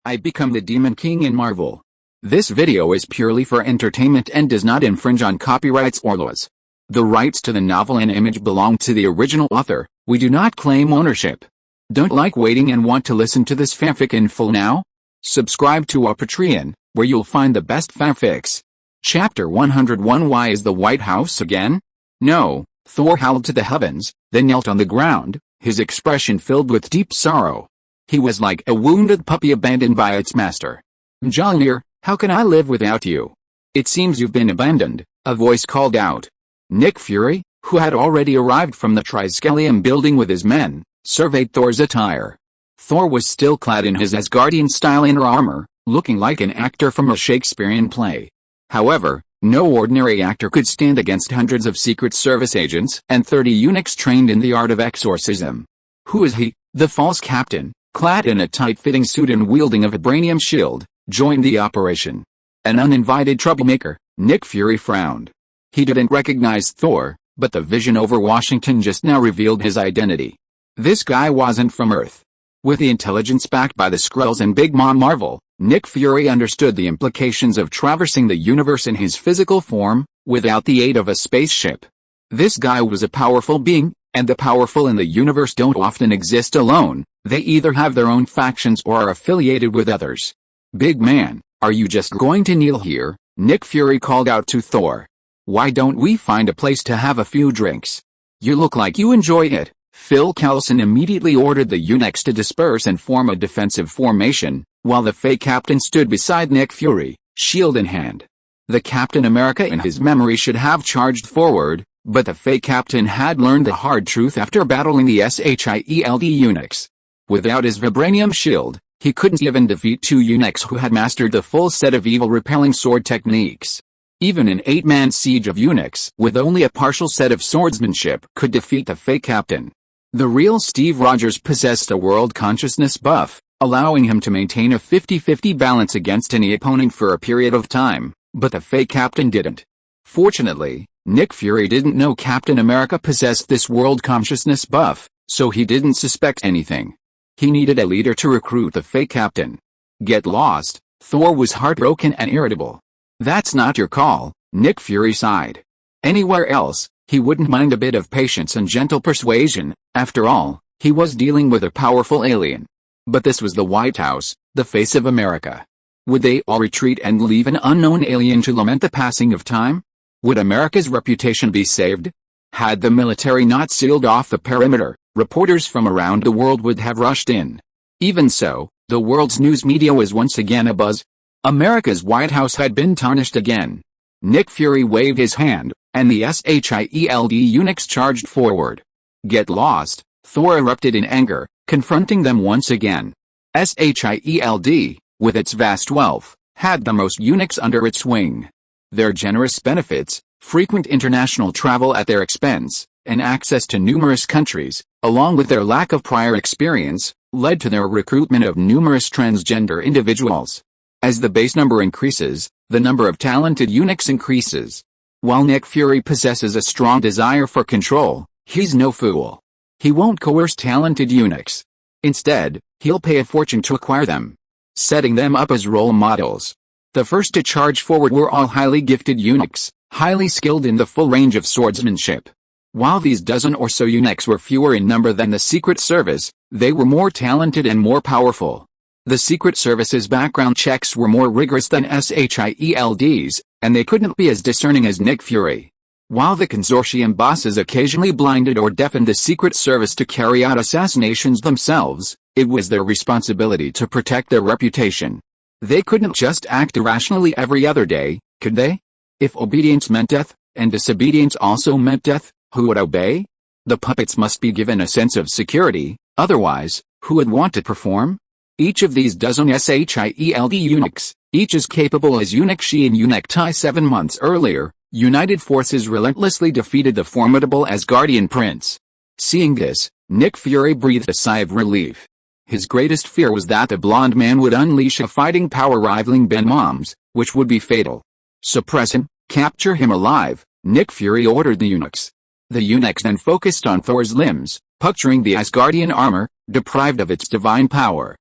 I become the Demon King in Marvel. This video is purely for entertainment and does not infringe on copyrights or laws. The rights to the novel and image belong to the original author. We do not claim ownership. Don't like waiting and want to listen to this fanfic in full now? Subscribe to our Patreon, where you'll find the best fanfics. Chapter 101. Why is the White House again? No, Thor howled to the heavens, then knelt on the ground, his expression filled with deep sorrow. He was like a wounded puppy abandoned by its master. Mjolnir, how can I live without you? It seems you've been abandoned, a voice called out. Nick Fury, who had already arrived from the Triskelion building with his men, surveyed Thor's attire. Thor was still clad in his Asgardian-style inner armor, looking like an actor from a Shakespearean play. However, no ordinary actor could stand against hundreds of Secret Service agents and 30 eunuchs trained in the art of exorcism. Who is he? The false captain, clad in a tight-fitting suit and wielding a vibranium shield, joined the operation. An uninvited troublemaker, Nick Fury frowned. He didn't recognize Thor, but the vision over Washington just now revealed his identity. This guy wasn't from Earth. With the intelligence backed by the Skrulls and Big Mom Marvel, Nick Fury understood the implications of traversing the universe in his physical form, without the aid of a spaceship. This guy was a powerful being, and the powerful in the universe don't often exist alone. They either have their own factions or are affiliated with others. Big man, are you just going to kneel here? Nick Fury called out to Thor. Why don't we find a place to have a few drinks? You look like you enjoy it. Phil Coulson immediately ordered the eunuchs to disperse and form a defensive formation, while the fake captain stood beside Nick Fury, shield in hand. The Captain America in his memory should have charged forward, but the fake captain had learned the hard truth after battling the SHIELD eunuchs. Without his vibranium shield, he couldn't even defeat two eunuchs who had mastered the full set of Evil-Repelling Sword techniques. Even an 8-man siege of eunuchs with only a partial set of swordsmanship could defeat the fake captain. The real Steve Rogers possessed a world consciousness buff, allowing him to maintain a 50-50 balance against any opponent for a period of time, but the fake captain didn't. Fortunately, Nick Fury didn't know Captain America possessed this world consciousness buff, so he didn't suspect anything. He needed a leader to recruit the fake captain. Get lost. Thor was heartbroken and irritable. That's not your call, Nick Fury sighed. Anywhere else, he wouldn't mind a bit of patience and gentle persuasion. After all, he was dealing with a powerful alien. But this was the White House, the face of America. Would they all retreat and leave an unknown alien to lament the passing of time? Would America's reputation be saved? Had the military not sealed off the perimeter, reporters from around the world would have rushed in. Even so, the world's news media was once again abuzz. America's White House had been tarnished again. Nick Fury waved his hand, and the SHIELD eunuchs charged forward. Get lost, Thor erupted in anger, confronting them once again. SHIELD, with its vast wealth, had the most eunuchs under its wing. Their generous benefits, frequent international travel at their expense, and access to numerous countries, along with their lack of prior experience, led to their recruitment of numerous transgender individuals. As the base number increases, the number of talented eunuchs increases. While Nick Fury possesses a strong desire for control, he's no fool. He won't coerce talented eunuchs. Instead, he'll pay a fortune to acquire them, setting them up as role models. The first to charge forward were all highly gifted eunuchs, highly skilled in the full range of swordsmanship. While these dozen or so eunuchs were fewer in number than the Secret Service, they were more talented and more powerful. The Secret Service's background checks were more rigorous than SHIELD's, and they couldn't be as discerning as Nick Fury. While the consortium bosses occasionally blinded or deafened the Secret Service to carry out assassinations themselves, it was their responsibility to protect their reputation. They couldn't just act irrationally every other day, could they? If obedience meant death, and disobedience also meant death, who would obey? The puppets must be given a sense of security, otherwise, who would want to perform? Each of these dozen SHIELD eunuchs, each as capable as Eunuch Shi and Eunuch Tai 7 months earlier, united forces relentlessly defeated the formidable Asgardian prince. Seeing this, Nick Fury breathed a sigh of relief. His greatest fear was that the blonde man would unleash a fighting power rivaling Ben Mom's, which would be fatal. Suppress him, capture him alive, Nick Fury ordered the eunuchs. The eunuchs then focused on Thor's limbs, puncturing the Asgardian armor, deprived of its divine power.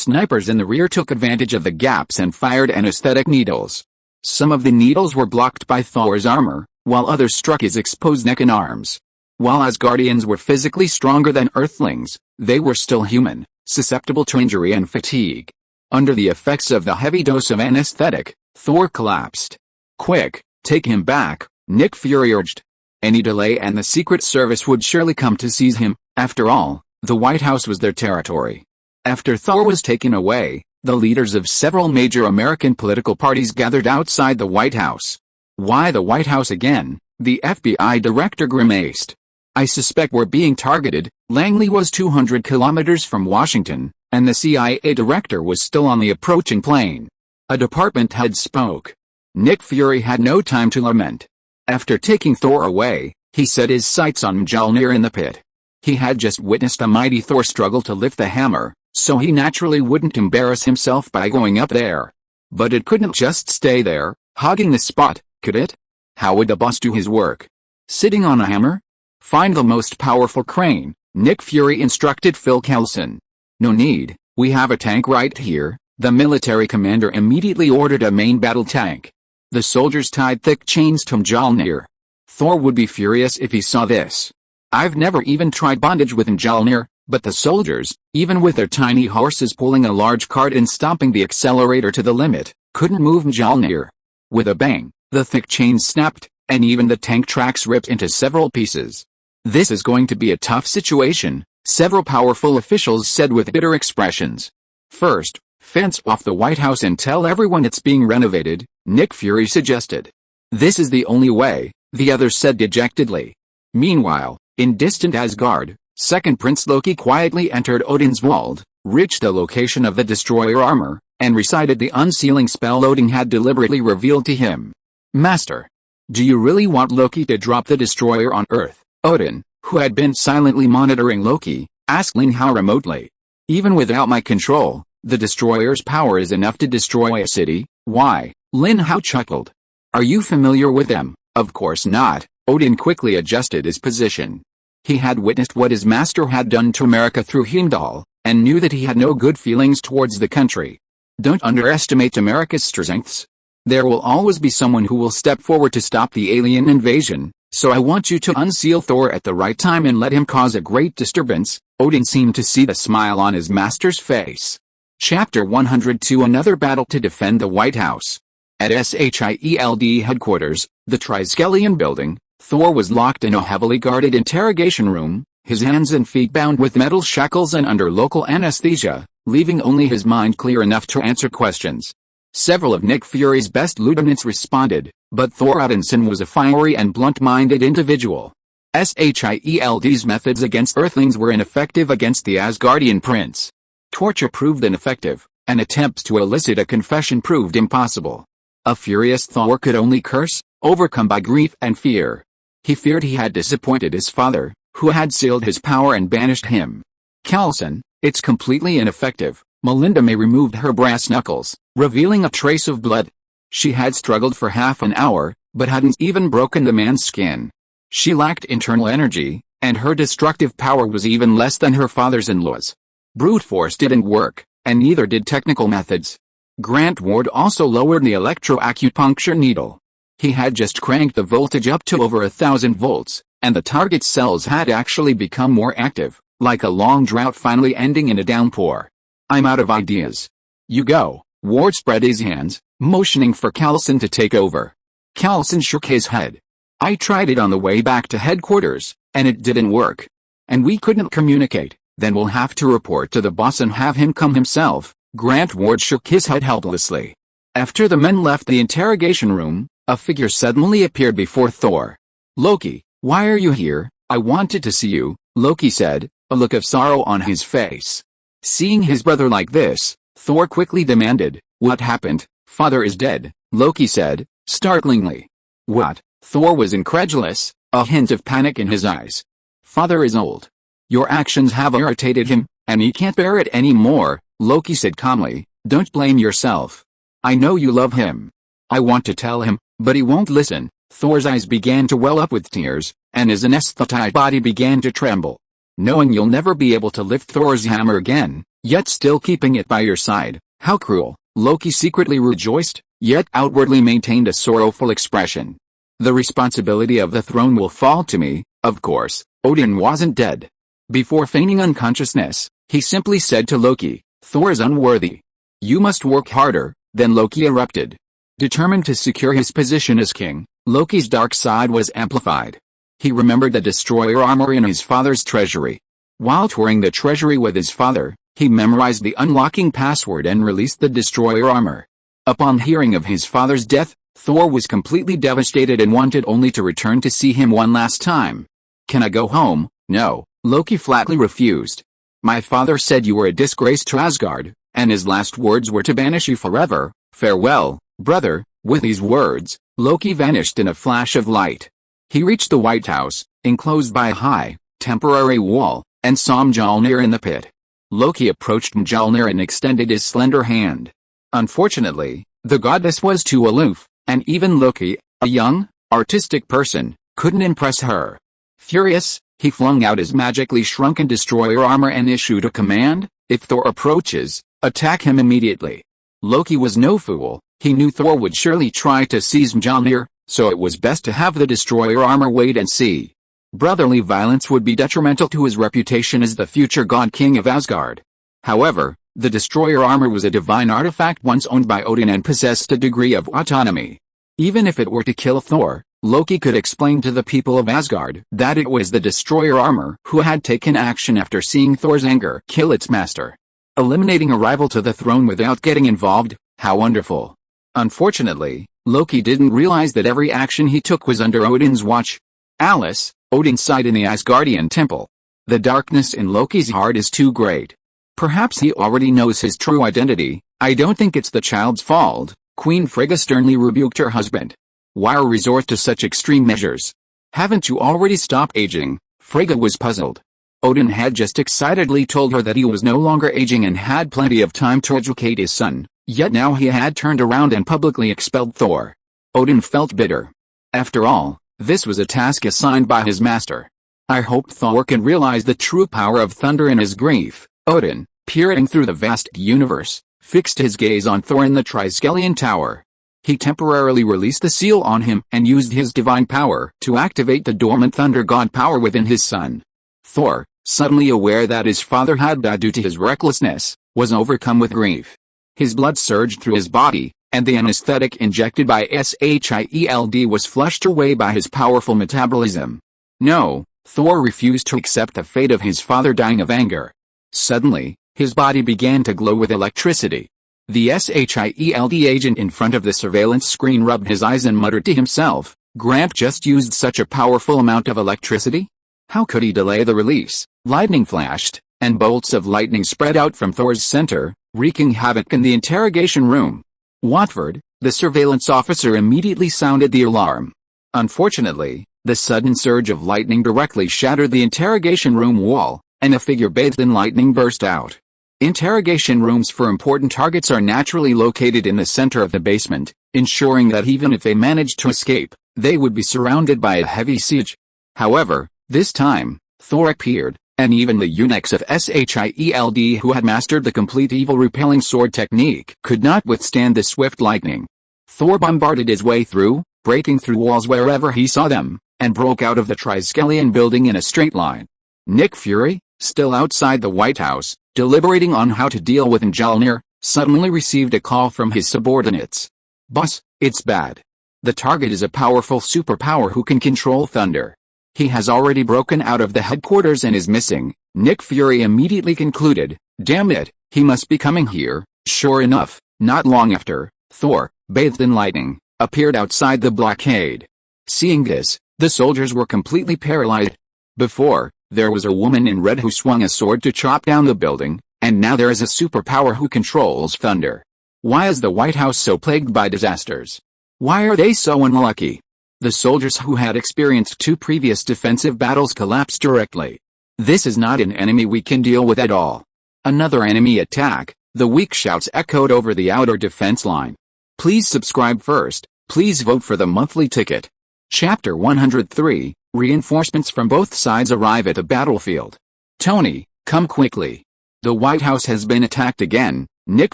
Snipers in the rear took advantage of the gaps and fired anesthetic needles. Some of the needles were blocked by Thor's armor, while others struck his exposed neck and arms. While Asgardians were physically stronger than Earthlings, they were still human, susceptible to injury and fatigue. Under the effects of the heavy dose of anesthetic, Thor collapsed. "Quick, take him back," Nick Fury urged. Any delay and the Secret Service would surely come to seize him. After all, the White House was their territory. After Thor was taken away, the leaders of several major American political parties gathered outside the White House. "Why the White House again?" the FBI director grimaced. "I suspect we're being targeted." Langley was 200 kilometers from Washington, and the CIA director was still on the approaching plane. A department head spoke. Nick Fury had no time to lament. After taking Thor away, he set his sights on Mjolnir in the pit. He had just witnessed a mighty Thor struggle to lift the hammer, so he naturally wouldn't embarrass himself by going up there. But it couldn't just stay there, hogging the spot, could it? How would the boss do his work? Sitting on a hammer? "Find the most powerful crane," Nick Fury instructed Phil Coulson. "No need, we have a tank right here." The military commander immediately ordered a main battle tank. The soldiers tied thick chains to Mjolnir. Thor would be furious if he saw this. "I've never even tried bondage with Mjolnir," but the soldiers, even with their tiny horses pulling a large cart and stomping the accelerator to the limit, couldn't move Mjolnir. With a bang, the thick chains snapped, and even the tank tracks ripped into several pieces. "This is going to be a tough situation," several powerful officials said with bitter expressions. "First, fence off the White House and tell everyone it's being renovated," Nick Fury suggested. "This is the only way," the others said dejectedly. Meanwhile, in distant Asgard, Second Prince Loki quietly entered Odin's vault, reached the location of the destroyer armor, and recited the unsealing spell Odin had deliberately revealed to him. "Master, do you really want Loki to drop the destroyer on Earth?" Odin, who had been silently monitoring Loki, asked Lin Hao remotely. "Even without my control, the destroyer's power is enough to destroy a city." "Why?" Lin Hao chuckled. "Are you familiar with them?" "Of course not." Odin quickly adjusted his position. He had witnessed what his master had done to America through Heimdall, and knew that he had no good feelings towards the country. "Don't underestimate America's strengths. There will always be someone who will step forward to stop the alien invasion, so I want you to unseal Thor at the right time and let him cause a great disturbance." Odin seemed to see the smile on his master's face. Chapter 102 Another battle to defend the White House. At SHIELD headquarters, the Triskelion building, Thor was locked in a heavily guarded interrogation room, his hands and feet bound with metal shackles and under local anesthesia, leaving only his mind clear enough to answer questions. Several of Nick Fury's best lieutenants responded, but Thor Odinson was a fiery and blunt-minded individual. SHIELD's methods against Earthlings were ineffective against the Asgardian prince. Torture proved ineffective, and attempts to elicit a confession proved impossible. A furious Thor could only curse, overcome by grief and fear. He feared he had disappointed his father, who had sealed his power and banished him. "Coulson, it's completely ineffective." Melinda May removed her brass knuckles, revealing a trace of blood. She had struggled for half an hour, but hadn't even broken the man's skin. She lacked internal energy, and her destructive power was even less than her father's-in-law's. Brute force didn't work, and neither did technical methods. Grant Ward also lowered the electroacupuncture needle. He had just cranked the voltage up to over 1,000 volts, and the target cells had actually become more active, like a long drought finally ending in a downpour. "I'm out of ideas. You go." Ward spread his hands, motioning for Coulson to take over. Coulson shook his head. "I tried it on the way back to headquarters, and it didn't work. And we couldn't communicate. Then we'll have to report to the boss and have him come himself." Grant Ward shook his head helplessly. After the men left the interrogation room, a figure suddenly appeared before Thor. "Loki, why are you here?" "I wanted to see you," Loki said, a look of sorrow on his face. Seeing his brother like this, Thor quickly demanded, "What happened?" "Father is dead," Loki said, startlingly. "What?" Thor was incredulous, a hint of panic in his eyes. "Father is old. Your actions have irritated him, and he can't bear it anymore," Loki said calmly. "Don't blame yourself. I know you love him. I want to tell him, but he won't listen." Thor's eyes began to well up with tears, and his anesthetized body began to tremble. "Knowing you'll never be able to lift Thor's hammer again, yet still keeping it by your side. How cruel. Loki secretly rejoiced, yet outwardly maintained a sorrowful expression. The responsibility of the throne will fall to me, of course. Odin wasn't dead. Before feigning unconsciousness, he simply said to Loki, Thor is unworthy. You must work harder. Then Loki erupted. Determined to secure his position as king, Loki's dark side was amplified. He remembered the destroyer armor in his father's treasury. While touring the treasury with his father, he memorized the unlocking password and released the destroyer armor. Upon hearing of his father's death, Thor was completely devastated and wanted only to return to see him one last time. Can I go home? No, Loki flatly refused. My father said you were a disgrace to Asgard, and his last words were to banish you forever. Farewell, brother. With these words, Loki vanished in a flash of light. He reached the White House, enclosed by a high, temporary wall, and saw Mjolnir in the pit. Loki approached Mjolnir and extended his slender hand. Unfortunately, the goddess was too aloof, and even Loki, a young, artistic person, couldn't impress her. Furious, he flung out his magically shrunken destroyer armor and issued a command, if Thor approaches, attack him immediately. Loki was no fool, he knew Thor would surely try to seize Mjolnir, so it was best to have the destroyer armor wait and see. Brotherly violence would be detrimental to his reputation as the future god king of Asgard. However, the destroyer armor was a divine artifact once owned by Odin and possessed a degree of autonomy. Even if it were to kill Thor, Loki could explain to the people of Asgard that it was the destroyer armor who had taken action after seeing Thor's anger kill its master. Eliminating a rival to the throne without getting involved, how wonderful. Unfortunately, Loki didn't realize that every action he took was under Odin's watch. Alice, Odin sighed in the Asgardian temple. The darkness in Loki's heart is too great. Perhaps he already knows his true identity. I don't think it's the child's fault, Queen Frigga sternly rebuked her husband. Why resort to such extreme measures? Haven't you already stopped aging? Frigga was puzzled. Odin had just excitedly told her that he was no longer aging and had plenty of time to educate his son, yet now he had turned around and publicly expelled Thor. Odin felt bitter. After all, this was a task assigned by his master. I hoped Thor can realize the true power of thunder in his grief. Odin, peering through the vast universe, fixed his gaze on Thor in the Triskelion Tower. He temporarily released the seal on him and used his divine power to activate the dormant thunder god power within his son. Thor, suddenly aware that his father had died due to his recklessness, was overcome with grief. His blood surged through his body, and the anesthetic injected by SHIELD was flushed away by his powerful metabolism. No, Thor refused to accept the fate of his father dying of anger. Suddenly, his body began to glow with electricity. The SHIELD agent in front of the surveillance screen rubbed his eyes and muttered to himself, Grant just used such a powerful amount of electricity? How could he delay the release? Lightning flashed, and bolts of lightning spread out from Thor's center, wreaking havoc in the interrogation room. Watford, the surveillance officer, immediately sounded the alarm. Unfortunately, the sudden surge of lightning directly shattered the interrogation room wall, and a figure bathed in lightning burst out. Interrogation rooms for important targets are naturally located in the center of the basement, ensuring that even if they managed to escape, they would be surrounded by a heavy siege. However, this time, Thor appeared, and even the eunuchs of SHIELD who had mastered the complete Evil-Repelling Sword technique could not withstand the swift lightning. Thor bombarded his way through, breaking through walls wherever he saw them, and broke out of the Triskelion building in a straight line. Nick Fury, still outside the White House, deliberating on how to deal with Mjolnir, suddenly received a call from his subordinates. Boss, it's bad. The target is a powerful superpower who can control thunder. He has already broken out of the headquarters and is missing. Nick Fury immediately concluded, damn it, he must be coming here. Sure enough, not long after, Thor, bathed in lightning, appeared outside the blockade. Seeing this, the soldiers were completely paralyzed. Before, there was a woman in red who swung a sword to chop down the building, and now there is a superpower who controls thunder. Why is the White House so plagued by disasters? Why are they so unlucky? The soldiers who had experienced 2 previous defensive battles collapsed directly. This is not an enemy we can deal with at all. Another enemy attack, the weak shouts echoed over the outer defense line. Please subscribe first, please vote for the monthly ticket. Chapter 103, Reinforcements from both sides arrive at the battlefield. Tony, come quickly. The White House has been attacked again. Nick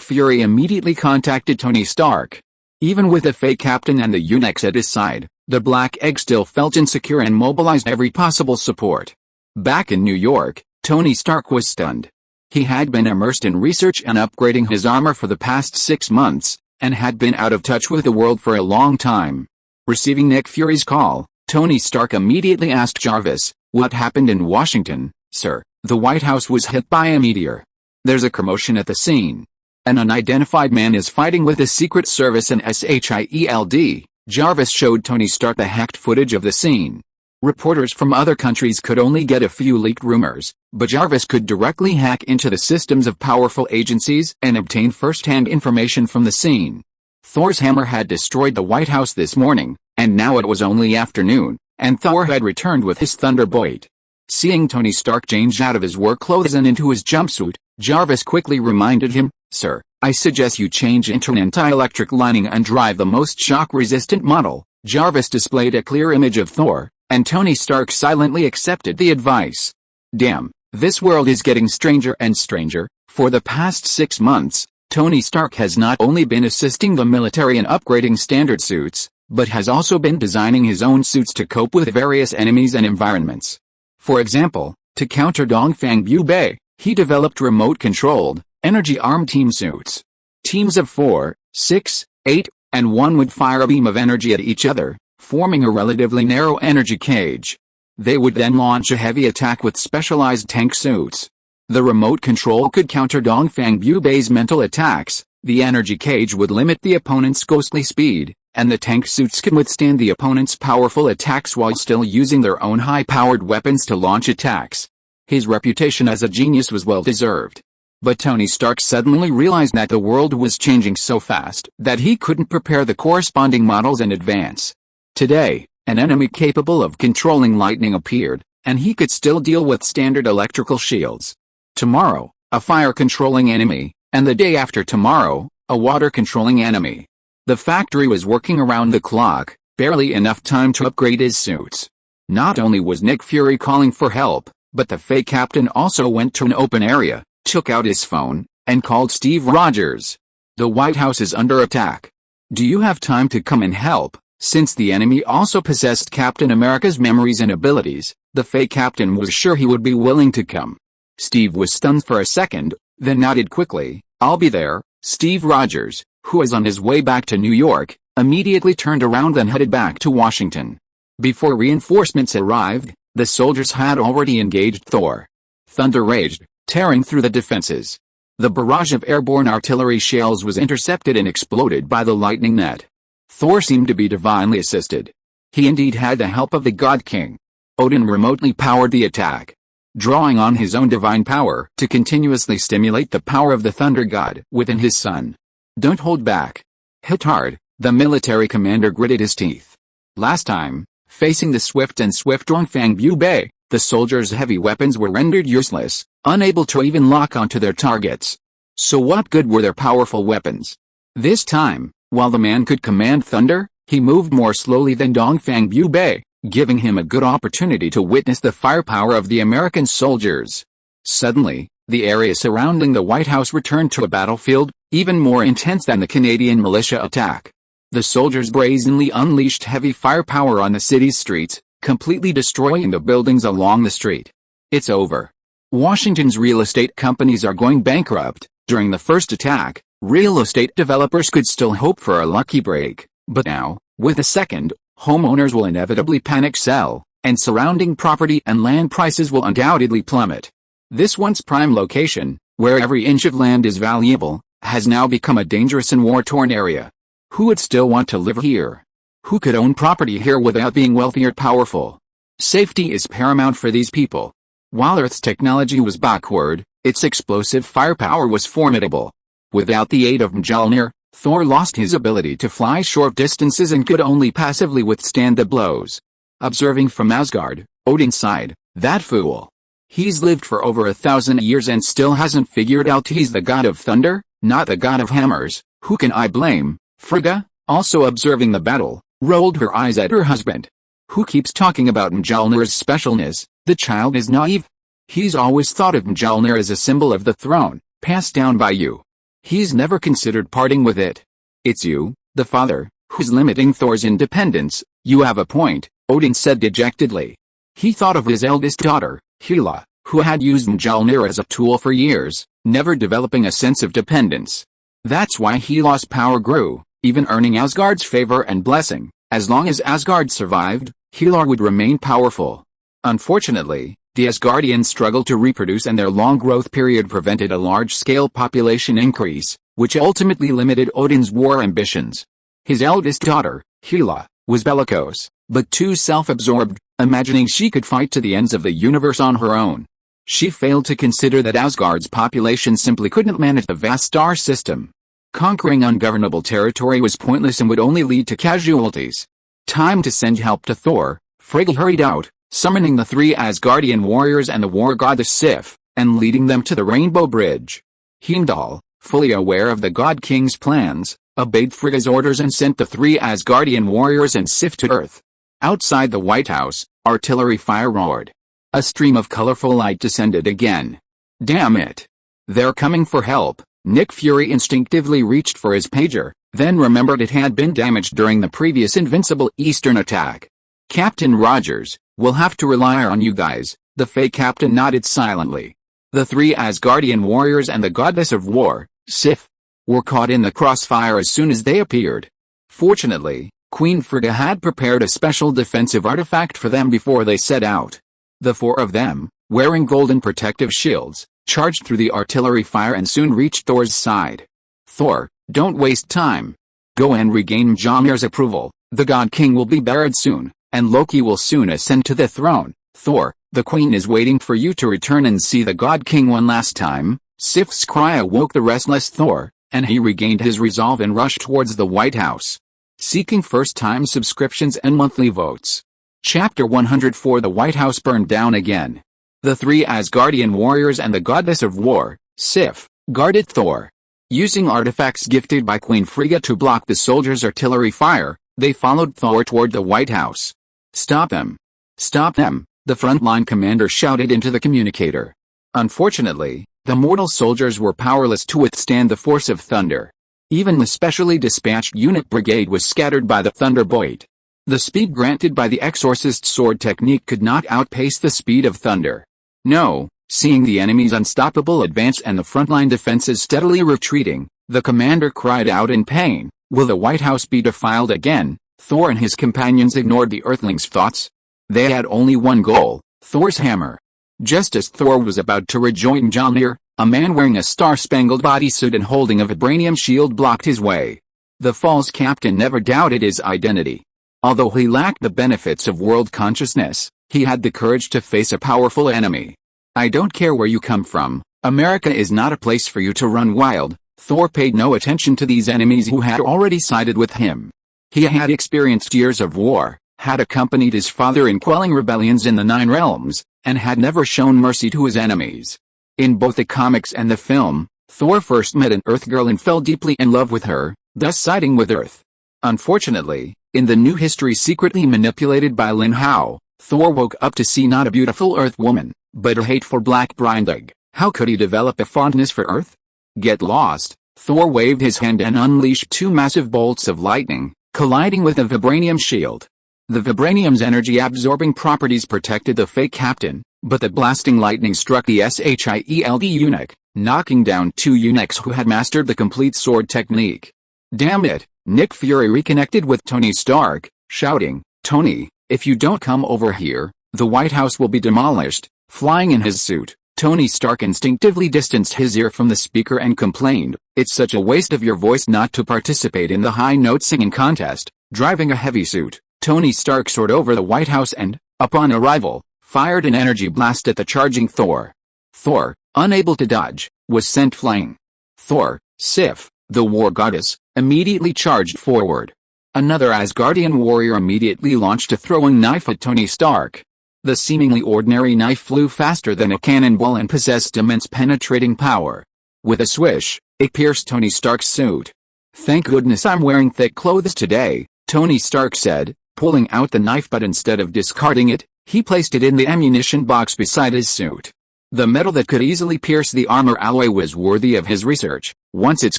Fury immediately contacted Tony Stark. Even with the fake captain and the eunuchs at his side, the Black Egg still felt insecure and mobilized every possible support. Back in New York, Tony Stark was stunned. He had been immersed in research and upgrading his armor for the past 6 months, and had been out of touch with the world for a long time. Receiving Nick Fury's call, Tony Stark immediately asked Jarvis, "What happened in Washington, sir?" "The White House was hit by a meteor. There's a commotion at the scene. An unidentified man is fighting with the Secret Service and SHIELD." Jarvis showed Tony Stark the hacked footage of the scene. Reporters from other countries could only get a few leaked rumors, but Jarvis could directly hack into the systems of powerful agencies and obtain first-hand information from the scene. Thor's hammer had destroyed the White House this morning, and now it was only afternoon, and Thor had returned with his thunderbolt. Seeing Tony Stark change out of his work clothes and into his jumpsuit, Jarvis quickly reminded him, "Sir, I suggest you change into an anti-electric lining and drive the most shock-resistant model." Jarvis displayed a clear image of Thor, and Tony Stark silently accepted the advice. Damn, this world is getting stranger and stranger. For the past 6 months, Tony Stark has not only been assisting the military in upgrading standard suits, but has also been designing his own suits to cope with various enemies and environments. For example, to counter Dongfang Bubei, he developed remote-controlled, energy-armed team suits. Teams of 4, 6, 8, and 1 would fire a beam of energy at each other, forming a relatively narrow energy cage. They would then launch a heavy attack with specialized tank suits. The remote control could counter Dongfang Bubei's mental attacks, the energy cage would limit the opponent's ghostly speed, and the tank suits could withstand the opponent's powerful attacks while still using their own high-powered weapons to launch attacks. His reputation as a genius was well-deserved. But Tony Stark suddenly realized that the world was changing so fast that he couldn't prepare the corresponding models in advance. Today, an enemy capable of controlling lightning appeared, and he could still deal with standard electrical shields. Tomorrow, a fire-controlling enemy, and the day after tomorrow, a water-controlling enemy. The factory was working around the clock, barely enough time to upgrade his suits. Not only was Nick Fury calling for help, but the fake captain also went to an open area, took out his phone, and called Steve Rogers. "The White House is under attack. Do you have time to come and help?" Since the enemy also possessed Captain America's memories and abilities, the fake captain was sure he would be willing to come. Steve was stunned for a second, then nodded quickly. "I'll be there." Steve Rogers, who was on his way back to New York, immediately turned around and headed back to Washington. Before reinforcements arrived, the soldiers had already engaged Thor. Thunder raged, tearing through the defenses. The barrage of airborne artillery shells was intercepted and exploded by the lightning net. Thor seemed to be divinely assisted. He indeed had the help of the God King. Odin remotely powered the attack, drawing on his own divine power to continuously stimulate the power of the thunder god within his son. "Don't hold back. Hit hard," the military commander gritted his teeth. Last time, facing the swift and swift Dongfang Bubei, the soldiers' heavy weapons were rendered useless, unable to even lock onto their targets. So what good were their powerful weapons? This time, while the man could command thunder, he moved more slowly than Dongfang Bubei, giving him a good opportunity to witness the firepower of the American soldiers. Suddenly, the area surrounding the White House returned to a battlefield, even more intense than the Canadian militia attack. The soldiers brazenly unleashed heavy firepower on the city's streets, completely destroying the buildings along the street. It's over. Washington's real estate companies are going bankrupt. During the first attack, real estate developers could still hope for a lucky break, but now, with the second, homeowners will inevitably panic sell, and surrounding property and land prices will undoubtedly plummet. This once prime location, where every inch of land is valuable, has now become a dangerous and war-torn area. Who would still want to live here? Who could own property here without being wealthy or powerful? Safety is paramount for these people. While Earth's technology was backward, its explosive firepower was formidable. Without the aid of Mjolnir, Thor lost his ability to fly short distances and could only passively withstand the blows. Observing from Asgard, Odin sighed, "That fool. He's lived for over 1,000 years and still hasn't figured out he's the god of thunder, not the god of hammers. Who can I blame?" Frigga, also observing the battle, rolled her eyes at her husband. "Who keeps talking about Mjolnir's specialness? The child is naive. He's always thought of Mjolnir as a symbol of the throne, passed down by you. He's never considered parting with it. It's you, the father, who's limiting Thor's independence. You have a point, Odin said dejectedly. He thought of his eldest daughter, Hela, who had used Mjolnir as a tool for years, never developing a sense of dependence. That's why Hela's power grew, even earning Asgard's favor and blessing. As long as Asgard survived, Hela would remain powerful. Unfortunately, the Asgardians struggled to reproduce, and their long growth period prevented a large-scale population increase, which ultimately limited Odin's war ambitions. His eldest daughter, Hela, was bellicose, but too self-absorbed, imagining she could fight to the ends of the universe on her own. She failed to consider that Asgard's population simply couldn't manage the vast star system. Conquering ungovernable territory was pointless and would only lead to casualties. Time to send help to Thor. Frigga hurried out, summoning the 3 Asgardian warriors and the war goddess Sif, and leading them to the Rainbow Bridge. Heimdall, fully aware of the God King's plans, obeyed Frigga's orders and sent the 3 Asgardian warriors and Sif to Earth. Outside the White House, artillery fire roared. A stream of colorful light descended again. Damn it! They're coming for help. Nick Fury instinctively reached for his pager, then remembered it had been damaged during the previous invincible Eastern attack. Captain Rogers, we'll have to rely on you guys, the Fey captain nodded silently. The 3 Asgardian warriors and the goddess of war, Sif, were caught in the crossfire as soon as they appeared. Fortunately, Queen Frigga had prepared a special defensive artifact for them before they set out. The 4 of them, wearing golden protective shields, charged through the artillery fire and soon reached Thor's side. Thor, don't waste time. Go and regain Mjolnir's approval. The God King will be buried soon, and Loki will soon ascend to the throne. Thor, the Queen is waiting for you to return and see the God King one last time. Sif's cry awoke the restless Thor, and he regained his resolve and rushed towards the White House. Seeking first-time subscriptions and monthly votes. Chapter 104. The White House burned down again. The 3 Asgardian warriors and the goddess of war, Sif, guarded Thor. Using artifacts gifted by Queen Frigga to block the soldiers' artillery fire, they followed Thor toward the White House. Stop them! Stop them! The frontline commander shouted into the communicator. Unfortunately, the mortal soldiers were powerless to withstand the force of thunder. Even the specially dispatched unit brigade was scattered by the thunderbolt. The speed granted by the exorcist sword technique could not outpace the speed of thunder. No, seeing the enemy's unstoppable advance and the frontline defenses steadily retreating, the commander cried out in pain, "Will the White House be defiled again?" Thor and his companions ignored the Earthlings' thoughts. They had only one goal, Thor's hammer. Just as Thor was about to rejoin Mjolnir, a man wearing a star-spangled bodysuit and holding a vibranium shield blocked his way. The false captain never doubted his identity. Although he lacked the benefits of world consciousness, he had the courage to face a powerful enemy. "I don't care where you come from, America is not a place for you to run wild." Thor paid no attention to these enemies who had already sided with him. He had experienced years of war, had accompanied his father in quelling rebellions in the 9 realms, and had never shown mercy to his enemies. In both the comics and the film, Thor first met an Earth girl and fell deeply in love with her, thus siding with Earth. Unfortunately, in the new history secretly manipulated by Lin Hao, Thor woke up to see not a beautiful Earth woman, but a hateful black brindug. How could he develop a fondness for Earth? Get lost! Thor waved his hand and unleashed 2 massive bolts of lightning, colliding with the vibranium shield. The vibranium's energy-absorbing properties protected the fake captain, but the blasting lightning struck the shield eunuch, knocking down 2 eunuchs who had mastered the complete sword technique. Damn it! Nick Fury reconnected with Tony Stark, shouting, "Tony, if you don't come over here, the White House will be demolished." Flying in his suit, Tony Stark instinctively distanced his ear from the speaker and complained, "It's such a waste of your voice not to participate in the high-note singing contest." Driving a heavy suit, Tony Stark soared over the White House and, upon arrival, fired an energy blast at the charging Thor. Thor, unable to dodge, was sent flying. Thor, Sif, the war goddess, immediately charged forward. Another Asgardian warrior immediately launched a throwing knife at Tony Stark. The seemingly ordinary knife flew faster than a cannonball and possessed immense penetrating power. With a swish, it pierced Tony Stark's suit. "Thank goodness I'm wearing thick clothes today," Tony Stark said, pulling out the knife, but instead of discarding it, he placed it in the ammunition box beside his suit. The metal that could easily pierce the armor alloy was worthy of his research. Once its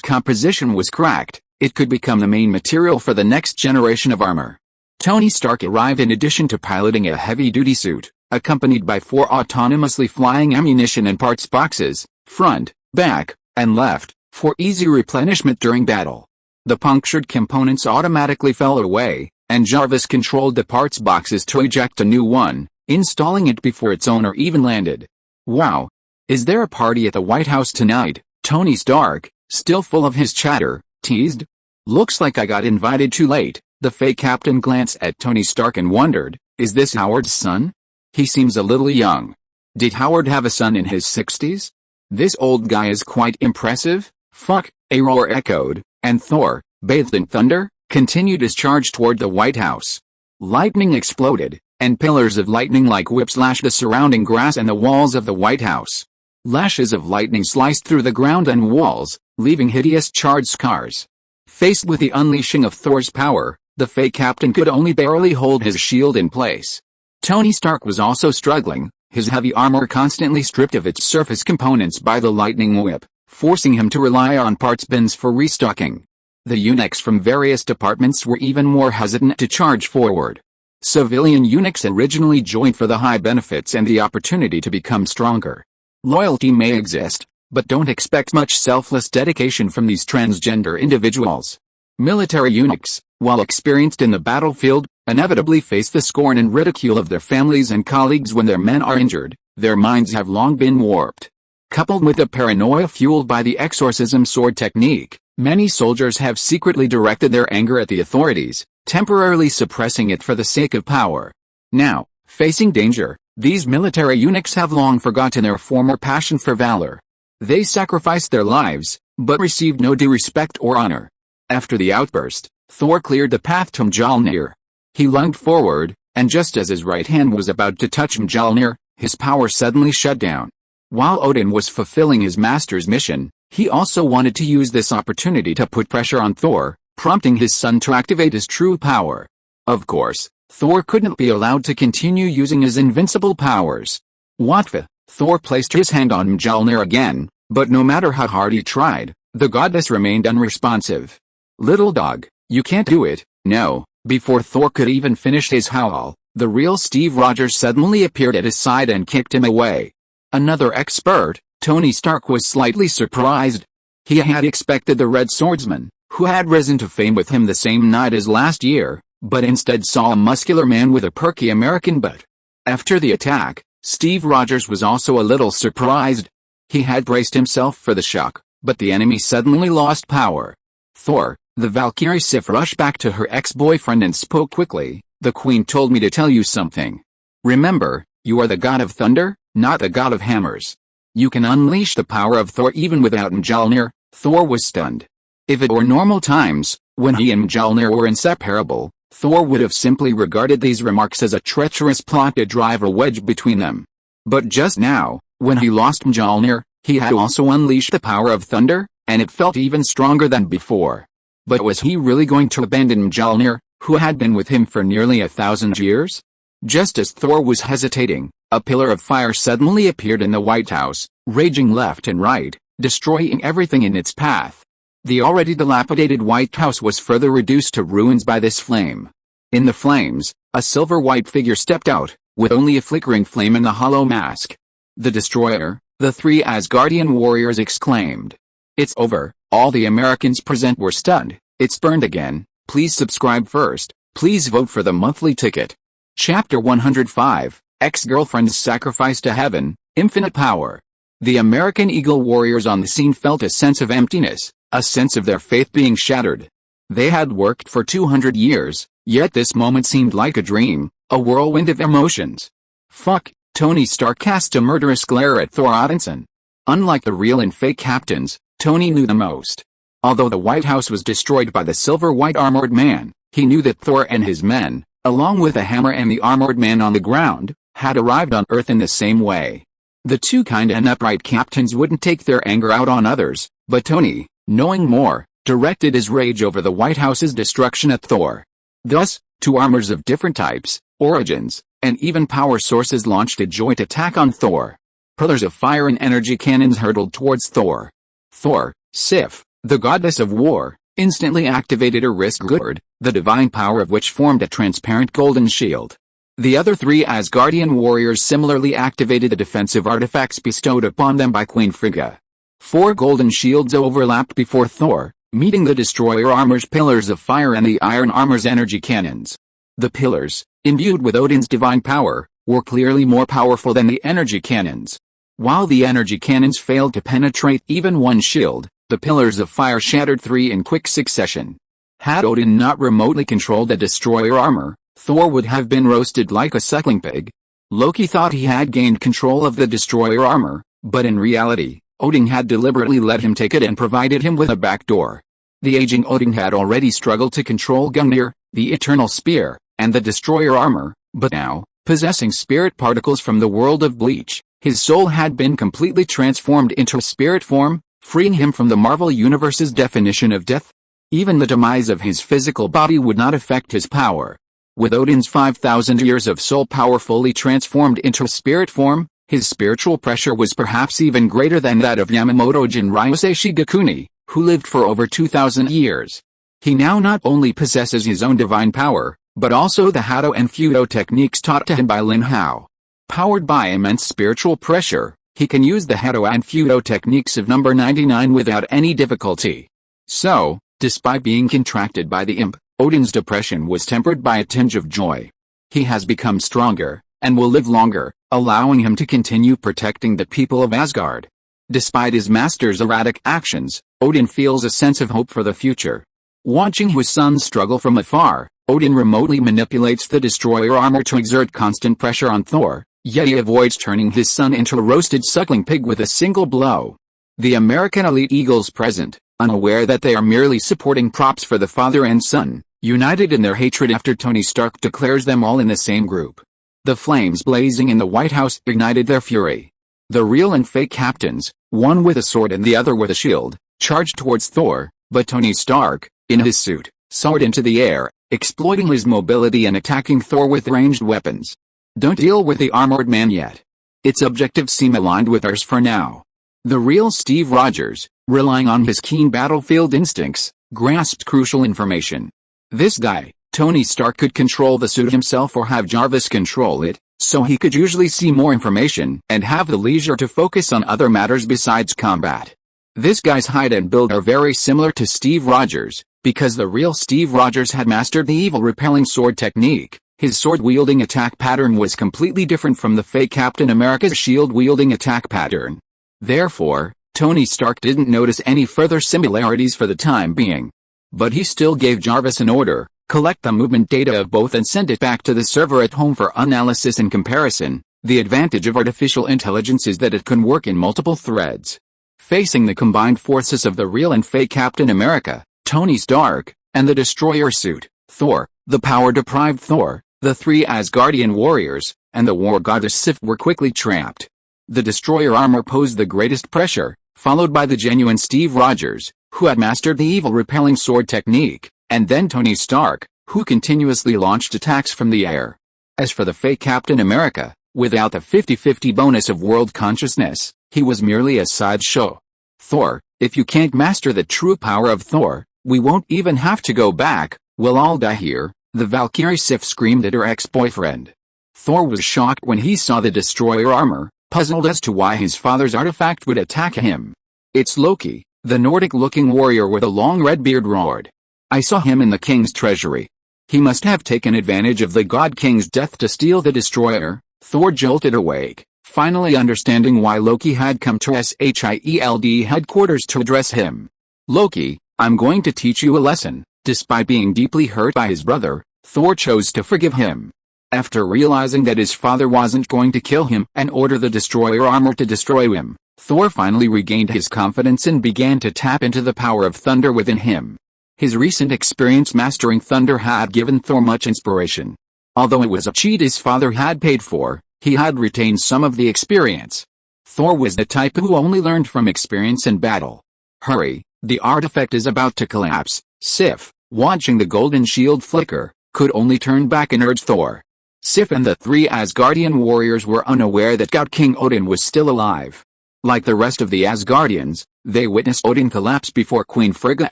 composition was cracked, it could become the main material for the next generation of armor. Tony Stark arrived in addition to piloting a heavy-duty suit, accompanied by 4 autonomously flying ammunition and parts boxes, front, back, and left, for easy replenishment during battle. The punctured components automatically fell away, and Jarvis controlled the parts boxes to eject a new one, installing it before its owner even landed. "Wow. Is there a party at the White House tonight?" Tony Stark, still full of his chatter, teased. "Looks like I got invited too late." The fake captain glanced at Tony Stark and wondered, "Is this Howard's son? He seems a little young. Did Howard have a son in his 60s? This old guy is quite impressive." "Fuck," a roar echoed, and Thor, bathed in thunder, continued his charge toward the White House. Lightning exploded, and pillars of lightning like whips lashed the surrounding grass and the walls of the White House. Lashes of lightning sliced through the ground and walls, leaving hideous charred scars. Faced with the unleashing of Thor's power, the fake captain could only barely hold his shield in place. Tony Stark was also struggling, his heavy armor constantly stripped of its surface components by the lightning whip, forcing him to rely on parts bins for restocking. The eunuchs from various departments were even more hesitant to charge forward. Civilian eunuchs originally joined for the high benefits and the opportunity to become stronger. Loyalty may exist, but don't expect much selfless dedication from these transgender individuals. Military eunuchs, while experienced in the battlefield, inevitably face the scorn and ridicule of their families and colleagues when their men are injured. Their minds have long been warped. Coupled with the paranoia fueled by the exorcism sword technique, many soldiers have secretly directed their anger at the authorities, temporarily suppressing it for the sake of power. Now, facing danger, these military eunuchs have long forgotten their former passion for valor. They sacrificed their lives, but received no due respect or honor. After the outburst, Thor cleared the path to Mjolnir. He lunged forward, and just as his right hand was about to touch Mjolnir, his power suddenly shut down. While Odin was fulfilling his master's mission, he also wanted to use this opportunity to put pressure on Thor, prompting his son to activate his true power. Of course, Thor couldn't be allowed to continue using his invincible powers. What the? Thor placed his hand on Mjolnir again, but no matter how hard he tried, the goddess remained unresponsive. "Little dog, you can't do it." "No." Before Thor could even finish his howl, the real Steve Rogers suddenly appeared at his side and kicked him away. Another expert, Tony Stark was slightly surprised. He had expected the Red Swordsman, who had risen to fame with him the same night as last year, but instead saw a muscular man with a perky American butt. After the attack, Steve Rogers was also a little surprised. He had braced himself for the shock, but the enemy suddenly lost power. Thor, the Valkyrie Sif rushed back to her ex-boyfriend and spoke quickly. "The Queen told me to tell you something. Remember, you are the god of thunder, not the god of hammers. You can unleash the power of Thor even without Mjolnir." Thor was stunned. If it were normal times, when he and Mjolnir were inseparable, Thor would have simply regarded these remarks as a treacherous plot to drive a wedge between them. But just now, when he lost Mjolnir, he had also unleashed the power of thunder, and it felt even stronger than before. But was he really going to abandon Mjolnir, who had been with him for nearly 1,000 years? Just as Thor was hesitating, a pillar of fire suddenly appeared in the White House, raging left and right, destroying everything in its path. The already dilapidated White House was further reduced to ruins by this flame. In the flames, a silver-white figure stepped out, with only a flickering flame in the hollow mask. "The Destroyer," the 3 Asgardian warriors exclaimed. "It's over." All the Americans present were stunned. "It's burned again." Please subscribe first. Please vote for the monthly ticket. Chapter 105, Ex-Girlfriend's Sacrifice to Heaven, Infinite Power. The American Eagle warriors on the scene felt a sense of emptiness, a sense of their faith being shattered. They had worked for 200 years, yet this moment seemed like a dream, a whirlwind of emotions. "Fuck," Tony Stark cast a murderous glare at Thor Odinson. Unlike the real and fake captains, Tony knew the most. Although the White House was destroyed by the silver-white armored man, he knew that Thor and his men, along with the hammer and the armored man on the ground, had arrived on Earth in the same way. The two kind and upright captains wouldn't take their anger out on others, but Tony, knowing more, directed his rage over the White House's destruction at Thor. Thus, two armors of different types, origins, and even power sources launched a joint attack on Thor. Pillars of fire and energy cannons hurtled towards Thor. Thor, Sif, the goddess of war, instantly activated her wrist gourd, the divine power of which formed a transparent golden shield. The other three Asgardian warriors similarly activated the defensive artifacts bestowed upon them by Queen Frigga. 4 golden shields overlapped before Thor, meeting the destroyer armor's pillars of fire and the iron armor's energy cannons. The pillars, imbued with Odin's divine power, were clearly more powerful than the energy cannons. While the energy cannons failed to penetrate even one shield, the pillars of fire shattered 3 in quick succession. Had Odin not remotely controlled the destroyer armor, Thor would have been roasted like a suckling pig. Loki thought he had gained control of the destroyer armor, but in reality, Odin had deliberately let him take it and provided him with a backdoor. The aging Odin had already struggled to control Gungnir, the eternal spear, and the destroyer armor, but now, possessing spirit particles from the world of Bleach, his soul had been completely transformed into spirit form, freeing him from the Marvel Universe's definition of death. Even the demise of his physical body would not affect his power. With Odin's 5,000 years of soul power fully transformed into spirit form, his spiritual pressure was perhaps even greater than that of Yamamoto Jinryosei Shigekuni, who lived for over 2,000 years. He now not only possesses his own divine power, but also the Hado and Fudo techniques taught to him by Lin Hao. Powered by immense spiritual pressure, he can use the Hado and Fudo techniques of number 99 without any difficulty. So, despite being contracted by the imp, Odin's depression was tempered by a tinge of joy. He has become stronger, and will live longer, allowing him to continue protecting the people of Asgard. Despite his master's erratic actions, Odin feels a sense of hope for the future. Watching his son struggle from afar, Odin remotely manipulates the destroyer armor to exert constant pressure on Thor, yet he avoids turning his son into a roasted suckling pig with a single blow. The American elite eagles present, unaware that they are merely supporting props for the father and son, united in their hatred after Tony Stark declares them all in the same group. The flames blazing in the White House ignited their fury. The real and fake captains, one with a sword and the other with a shield, charged towards Thor, but Tony Stark, in his suit, soared into the air, exploiting his mobility and attacking Thor with ranged weapons. Don't deal with the armored man yet. Its objectives seem aligned with ours for now. The real Steve Rogers, relying on his keen battlefield instincts, grasped crucial information. This guy, Tony Stark, could control the suit himself or have Jarvis control it, so he could usually see more information and have the leisure to focus on other matters besides combat. This guy's height and build are very similar to Steve Rogers, because the real Steve Rogers had mastered the Evil-Repelling Sword technique. His sword-wielding attack pattern was completely different from the fake Captain America's shield-wielding attack pattern. Therefore, Tony Stark didn't notice any further similarities for the time being. But he still gave Jarvis an order: collect the movement data of both and send it back to the server at home for analysis and comparison. The advantage of artificial intelligence is that it can work in multiple threads. Facing the combined forces of the real and fake Captain America, Tony Stark, and the destroyer suit, Thor, the power-deprived Thor, the 3 Asgardian warriors, and the war goddess Sif were quickly trapped. The destroyer armor posed the greatest pressure, followed by the genuine Steve Rogers, who had mastered the Evil-Repelling Sword technique, and then Tony Stark, who continuously launched attacks from the air. As for the fake Captain America, without the 50-50 bonus of world consciousness, he was merely a sideshow. Thor, if you can't master the true power of Thor, we won't even have to go back, we'll all die here, the Valkyrie Sif screamed at her ex-boyfriend. Thor was shocked when he saw the destroyer armor, puzzled as to why his father's artifact would attack him. It's Loki, the Nordic-looking warrior with a long red beard roared. I saw him in the king's treasury. He must have taken advantage of the God King's death to steal the destroyer. Thor jolted awake, finally understanding why Loki had come to SHIELD headquarters to address him. Loki, I'm going to teach you a lesson. Despite being deeply hurt by his brother, Thor chose to forgive him. After realizing that his father wasn't going to kill him and order the destroyer armor to destroy him, Thor finally regained his confidence and began to tap into the power of thunder within him. His recent experience mastering thunder had given Thor much inspiration. Although it was a cheat his father had paid for, he had retained some of the experience. Thor was the type who only learned from experience in battle. Hurry, the artifact is about to collapse. Sif, watching the golden shield flicker, could only turn back and urge Thor. Sif and the three Asgardian warriors were unaware that God King Odin was still alive. Like the rest of the Asgardians, they witnessed Odin collapse before Queen Frigga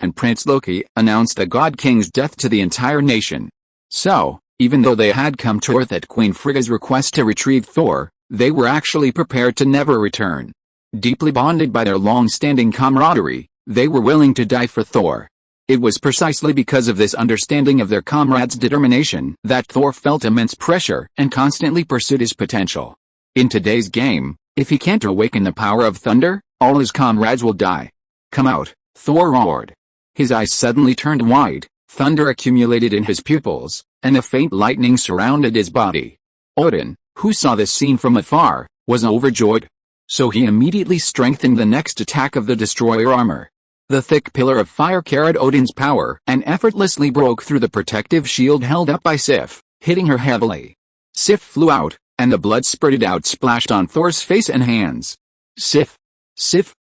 and Prince Loki announced the God King's death to the entire nation. So, even though they had come to Earth at Queen Frigga's request to retrieve Thor, they were actually prepared to never return. Deeply bonded by their long-standing camaraderie, they were willing to die for Thor. It was precisely because of this understanding of their comrades' determination that Thor felt immense pressure and constantly pursued his potential. In today's game, if he can't awaken the power of thunder, all his comrades will die. Come out, Thor roared. His eyes suddenly turned wide, thunder accumulated in his pupils, and a faint lightning surrounded his body. Odin, who saw this scene from afar, was overjoyed. So he immediately strengthened the next attack of the destroyer armor. The thick pillar of fire carried Odin's power and effortlessly broke through the protective shield held up by Sif, hitting her heavily. Sif flew out, and the blood spurted out splashed on Thor's face and hands. Sif.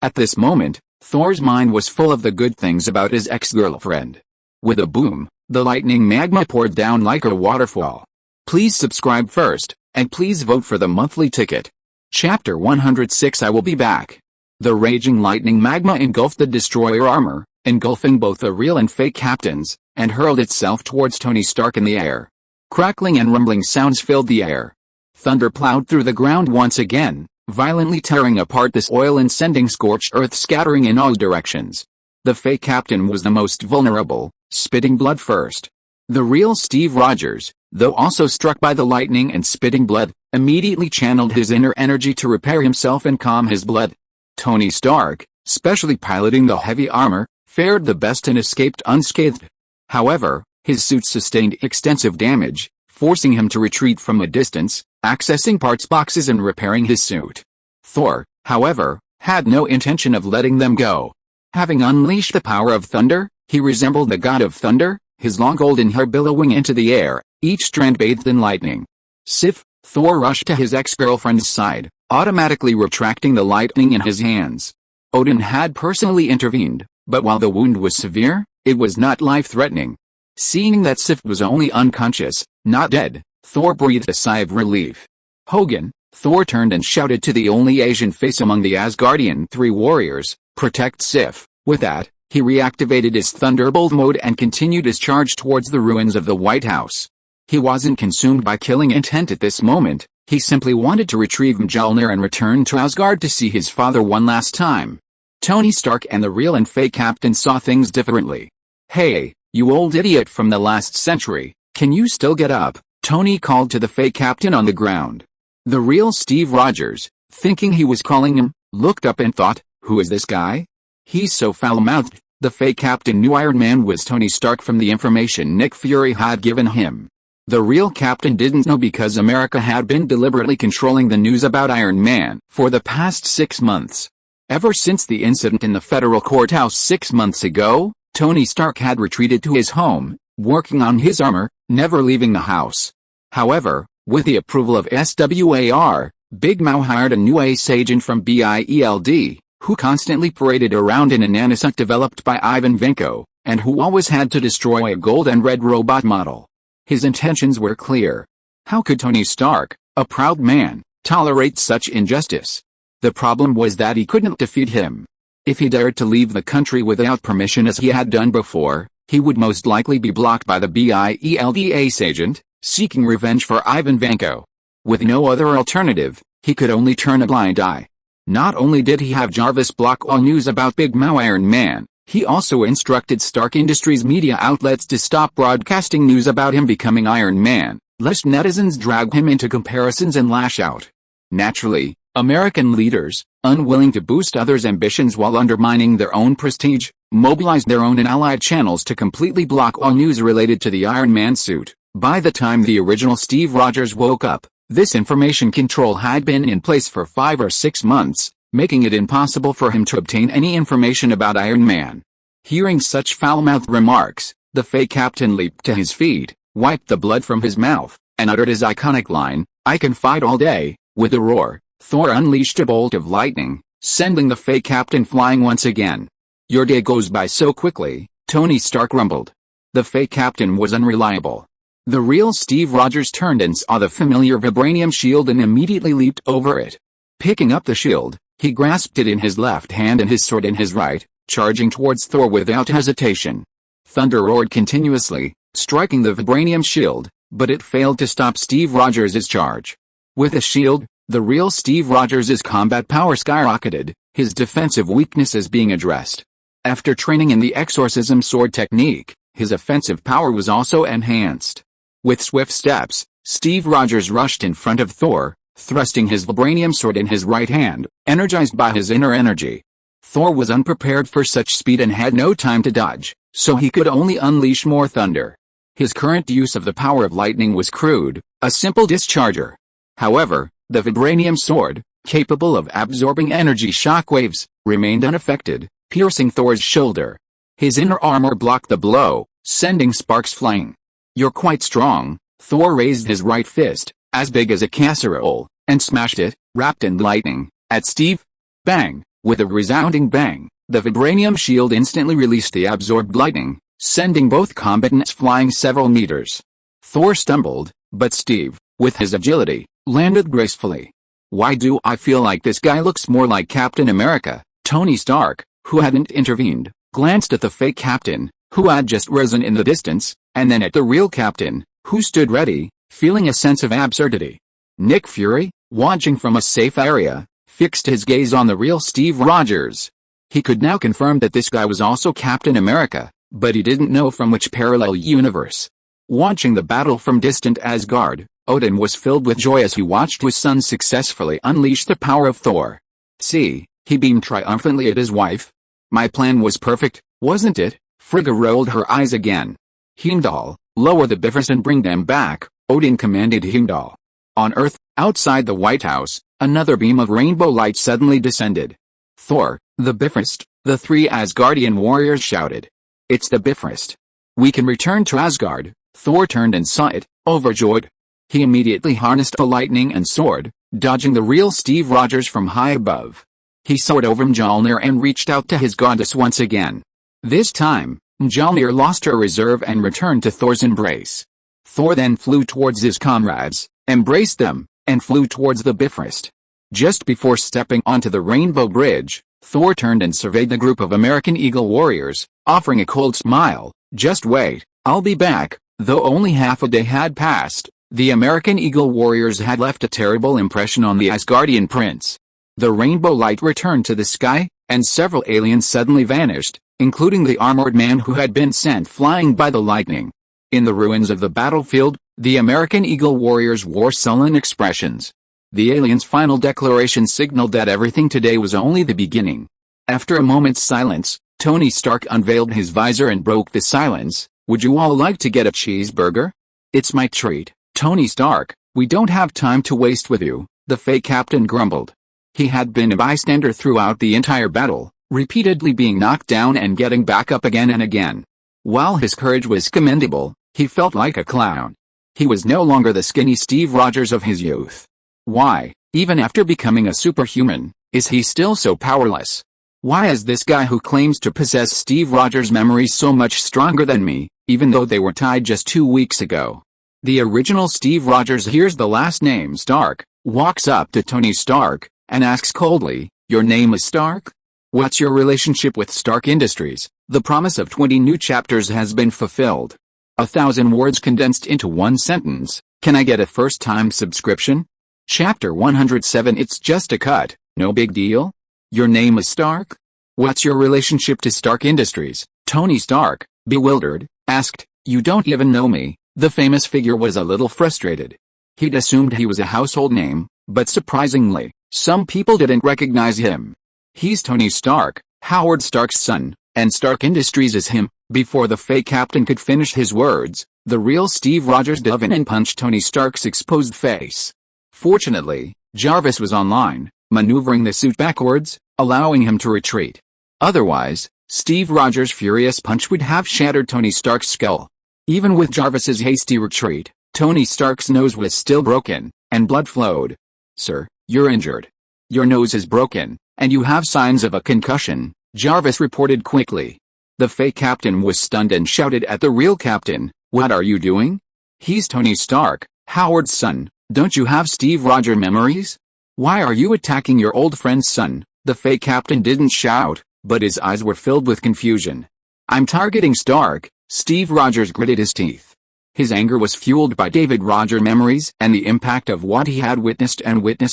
At this moment, Thor's mind was full of the good things about his ex-girlfriend. With a boom, the lightning magma poured down like a waterfall. Please subscribe first, and please vote for the monthly ticket. Chapter 106 I will be back. The raging lightning magma engulfed the destroyer armor, engulfing both the real and fake captains, and hurled itself towards Tony Stark in the air. Crackling and rumbling sounds filled the air. Thunder plowed through the ground once again, violently tearing apart the soil and sending scorched earth scattering in all directions. The fake captain was the most vulnerable, spitting blood first. The real Steve Rogers, though also struck by the lightning and spitting blood, immediately channeled his inner energy to repair himself and calm his blood. Tony Stark, specially piloting the heavy armor, fared the best and escaped unscathed. However, his suit sustained extensive damage, forcing him to retreat from a distance, accessing parts boxes and repairing his suit. Thor, however, had no intention of letting them go. Having unleashed the power of thunder, he resembled the god of thunder, his long golden hair billowing into the air, each strand bathed in lightning. Sif, Thor rushed to his ex-girlfriend's side, automatically retracting the lightning in his hands. Odin had personally intervened, but while the wound was severe, it was not life-threatening. Seeing that Sif was only unconscious, not dead, Thor breathed a sigh of relief. Hogan, Thor turned and shouted to the only Asian face among the Asgardian three warriors, "Protect Sif." With that, he reactivated his Thunderbolt mode and continued his charge towards the ruins of the White House. He wasn't consumed by killing intent at this moment, he simply wanted to retrieve Mjolnir and return to Asgard to see his father one last time. Tony Stark and the real and fake captain saw things differently. "Hey, you old idiot from the last century, can you still get up?" Tony called to the fake captain on the ground. The real Steve Rogers, thinking he was calling him, looked up and thought, who is this guy? He's so foul-mouthed. The fake captain knew Iron Man was Tony Stark from the information Nick Fury had given him. The real captain didn't know because America had been deliberately controlling the news about Iron Man for the past 6 months. Ever since the incident in the federal courthouse 6 months ago, Tony Stark had retreated to his home, working on his armor, never leaving the house. However, with the approval of SWAR, Big Mao hired a new ace agent from BIELD, who constantly paraded around in a nanosuit developed by Ivan Vanko, and who always had to destroy a gold and red robot model. His intentions were clear. How could Tony Stark, a proud man, tolerate such injustice? The problem was that he couldn't defeat him. If he dared to leave the country without permission as he had done before, he would most likely be blocked by the BIELD ace agent, seeking revenge for Ivan Vanko. With no other alternative, he could only turn a blind eye. Not only did he have Jarvis block all news about Big Mao Iron Man, he also instructed Stark Industries media outlets to stop broadcasting news about him becoming Iron Man, lest netizens drag him into comparisons and lash out. Naturally, American leaders, unwilling to boost others' ambitions while undermining their own prestige, mobilized their own and allied channels to completely block all news related to the Iron Man suit. By the time the original Steve Rogers woke up, this information control had been in place for 5 or 6 months, making it impossible for him to obtain any information about Iron Man. Hearing such foul-mouthed remarks, the fake captain leaped to his feet, wiped the blood from his mouth, and uttered his iconic line, "I can fight all day." With a roar, Thor unleashed a bolt of lightning, sending the fake captain flying once again. "Your day goes by so quickly," Tony Stark rumbled. The fake captain was unreliable. The real Steve Rogers turned and saw the familiar vibranium shield and immediately leaped over it. Picking up the shield, he grasped it in his left hand and his sword in his right, charging towards Thor without hesitation. Thunder roared continuously, striking the vibranium shield, but it failed to stop Steve Rogers' charge. With a shield, the real Steve Rogers' combat power skyrocketed, his defensive weaknesses being addressed. After training in the exorcism sword technique, his offensive power was also enhanced. With swift steps, Steve Rogers rushed in front of Thor, thrusting his vibranium sword in his right hand, energized by his inner energy. Thor was unprepared for such speed and had no time to dodge, so he could only unleash more thunder. His current use of the power of lightning was crude, a simple discharger. However, the vibranium sword, capable of absorbing energy shockwaves, remained unaffected, piercing Thor's shoulder. His inner armor blocked the blow, sending sparks flying. "You're quite strong." Thor raised his right fist, as big as a casserole, and smashed it, wrapped in lightning, at Steve. Bang! With a resounding bang, the vibranium shield instantly released the absorbed lightning, sending both combatants flying several meters. Thor stumbled, but Steve, with his agility, landed gracefully. "Why do I feel like this guy looks more like Captain America?" Tony Stark, who hadn't intervened, glanced at the fake captain, who had just risen in the distance, and then at the real captain, who stood ready, feeling a sense of absurdity. Nick Fury, watching from a safe area, fixed his gaze on the real Steve Rogers. He could now confirm that this guy was also Captain America, but he didn't know from which parallel universe. Watching the battle from distant Asgard, Odin was filled with joy as he watched his son successfully unleash the power of Thor. "See," he beamed triumphantly at his wife. "My plan was perfect, wasn't it?" Frigga rolled her eyes again. "Heimdall, lower the Bifrost and bring them back," Odin commanded Heimdall. On Earth, outside the White House, another beam of rainbow light suddenly descended. "Thor, the Bifrost," the three Asgardian warriors shouted. "It's the Bifrost. We can return to Asgard." Thor turned and saw it, overjoyed. He immediately harnessed a lightning and sword, dodging the real Steve Rogers from high above. He soared over Mjolnir and reached out to his goddess once again. This time, Mjolnir lost her reserve and returned to Thor's embrace. Thor then flew towards his comrades, embraced them, and flew towards the Bifrost. Just before stepping onto the Rainbow Bridge, Thor turned and surveyed the group of American Eagle warriors, offering a cold smile. "Just wait, I'll be back." Though only half a day had passed, the American Eagle warriors had left a terrible impression on the Asgardian prince. The rainbow light returned to the sky, and several aliens suddenly vanished, including the armored man who had been sent flying by the lightning. In the ruins of the battlefield, the American Eagle warriors wore sullen expressions. The aliens' final declaration signaled that everything today was only the beginning. After a moment's silence, Tony Stark unveiled his visor and broke the silence. "Would you all like to get a cheeseburger?" "It's my treat, Tony Stark. We don't have time to waste with you," the fake captain grumbled. He had been a bystander throughout the entire battle, repeatedly being knocked down and getting back up again and again. While his courage was commendable, he felt like a clown. He was no longer the skinny Steve Rogers of his youth. Why, even after becoming a superhuman, is he still so powerless? Why is this guy who claims to possess Steve Rogers' memories so much stronger than me, even though they were tied just 2 weeks ago? The original Steve Rogers hears the last name Stark, walks up to Tony Stark, and asks coldly, "Your name is Stark? What's your relationship with Stark Industries?" The promise of 20 new chapters has been fulfilled. 1,000 words condensed into one sentence. Can I get a first-time subscription? Chapter 107. It's just a cut, no big deal. Your name is Stark? What's your relationship to Stark Industries? Tony Stark, bewildered, asked. "You don't even know me." The famous figure was a little frustrated. He'd assumed he was a household name, but surprisingly, some people didn't recognize him. "He's Tony Stark, Howard Stark's son, and Stark Industries is him." Before the fake captain could finish his words, the real Steve Rogers dove in and punched Tony Stark's exposed face. Fortunately, Jarvis was online, maneuvering the suit backwards, allowing him to retreat. Otherwise, Steve Rogers' furious punch would have shattered Tony Stark's skull. Even with Jarvis's hasty retreat, Tony Stark's nose was still broken, and blood flowed. "Sir, you're injured. Your nose is broken, and you have signs of a concussion," Jarvis reported quickly. The fake captain was stunned and shouted at the real captain, "What are you doing? He's Tony Stark, Howard's son. Don't you have Steve Rogers memories? Why are you attacking your old friend's son? The fake captain didn't shout, but his eyes were filled with confusion. I'm targeting Stark. Steve Rogers gritted his teeth. His anger was fueled by David Rogers memories and the impact of what he had witnessed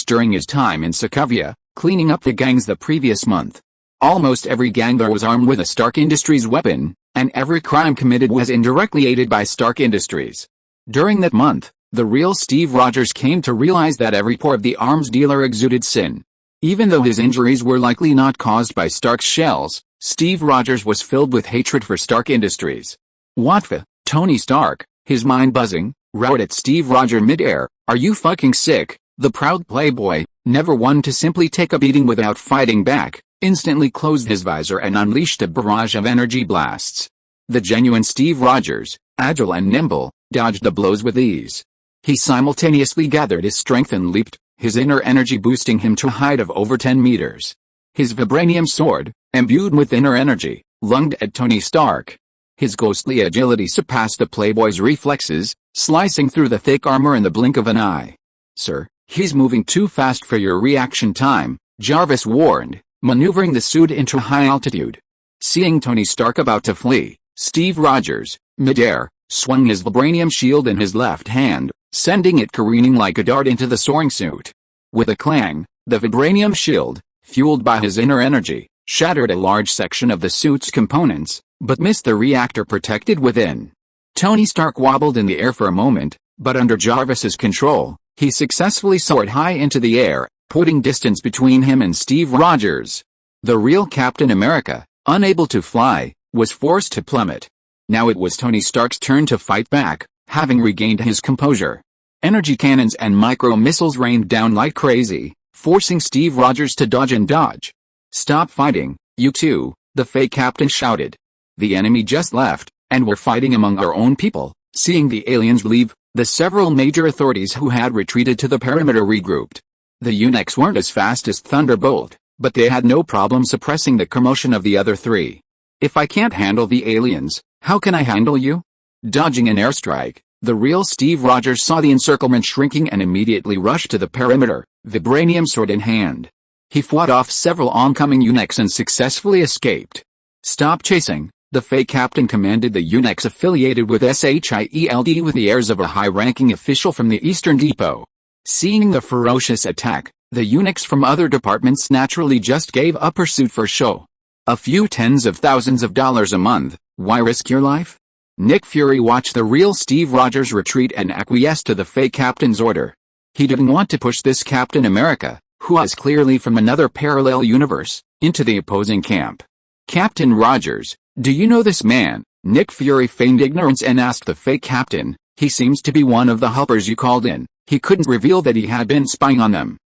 during his time in Sokovia, cleaning up the gangs the previous month. Almost every gang there was armed with a Stark Industries weapon, and every crime committed was indirectly aided by Stark Industries. During that month, the real Steve Rogers came to realize that every pore of the arms dealer exuded sin. Even though his injuries were likely not caused by Stark's shells, Steve Rogers was filled with hatred for Stark Industries. What the? Tony Stark, his mind buzzing, roared at Steve Rogers midair. Are you fucking sick? The proud playboy, never one to simply take a beating without fighting back, instantly closed his visor and unleashed a barrage of energy blasts. The genuine Steve Rogers, agile and nimble, dodged the blows with ease. He simultaneously gathered his strength and leaped, his inner energy boosting him to a height of over 10 meters. His vibranium sword, imbued with inner energy, lunged at Tony Stark. His ghostly agility surpassed the playboy's reflexes, slicing through the thick armor in the blink of an eye. Sir, he's moving too fast for your reaction time, Jarvis warned, maneuvering the suit into high altitude. Seeing Tony Stark about to flee, Steve Rogers, midair, swung his vibranium shield in his left hand, sending it careening like a dart into the soaring suit. With a clang, the vibranium shield, fueled by his inner energy, shattered a large section of the suit's components, but missed the reactor protected within. Tony Stark wobbled in the air for a moment, but under Jarvis's control, he successfully soared high into the air, putting distance between him and Steve Rogers. The real Captain America, unable to fly, was forced to plummet. Now it was Tony Stark's turn to fight back, having regained his composure. Energy cannons and micro-missiles rained down like crazy, forcing Steve Rogers to dodge and dodge. Stop fighting, you two, the fake captain shouted. The enemy just left, and we're fighting among our own people. Seeing the aliens leave, the several major authorities who had retreated to the perimeter regrouped. The eunuchs weren't as fast as Thunderbolt, but they had no problem suppressing the commotion of the other three. If I can't handle the aliens, how can I handle you? Dodging an airstrike, the real Steve Rogers saw the encirclement shrinking and immediately rushed to the perimeter, vibranium sword in hand. He fought off several oncoming eunuchs and successfully escaped. Stop chasing, the fake captain commanded the eunuchs affiliated with SHIELD with the airs of a high-ranking official from the Eastern Depot. Seeing the ferocious attack, the eunuchs from other departments naturally just gave up pursuit for show. A few tens of thousands of dollars a month, why risk your life? Nick Fury watched the real Steve Rogers retreat and acquiesced to the fake captain's order. He didn't want to push this Captain America, who was clearly from another parallel universe, into the opposing camp. Captain Rogers, do you know this man? Nick Fury feigned ignorance and asked the fake captain. He seems to be one of the helpers you called in. He couldn't reveal that he had been spying on them.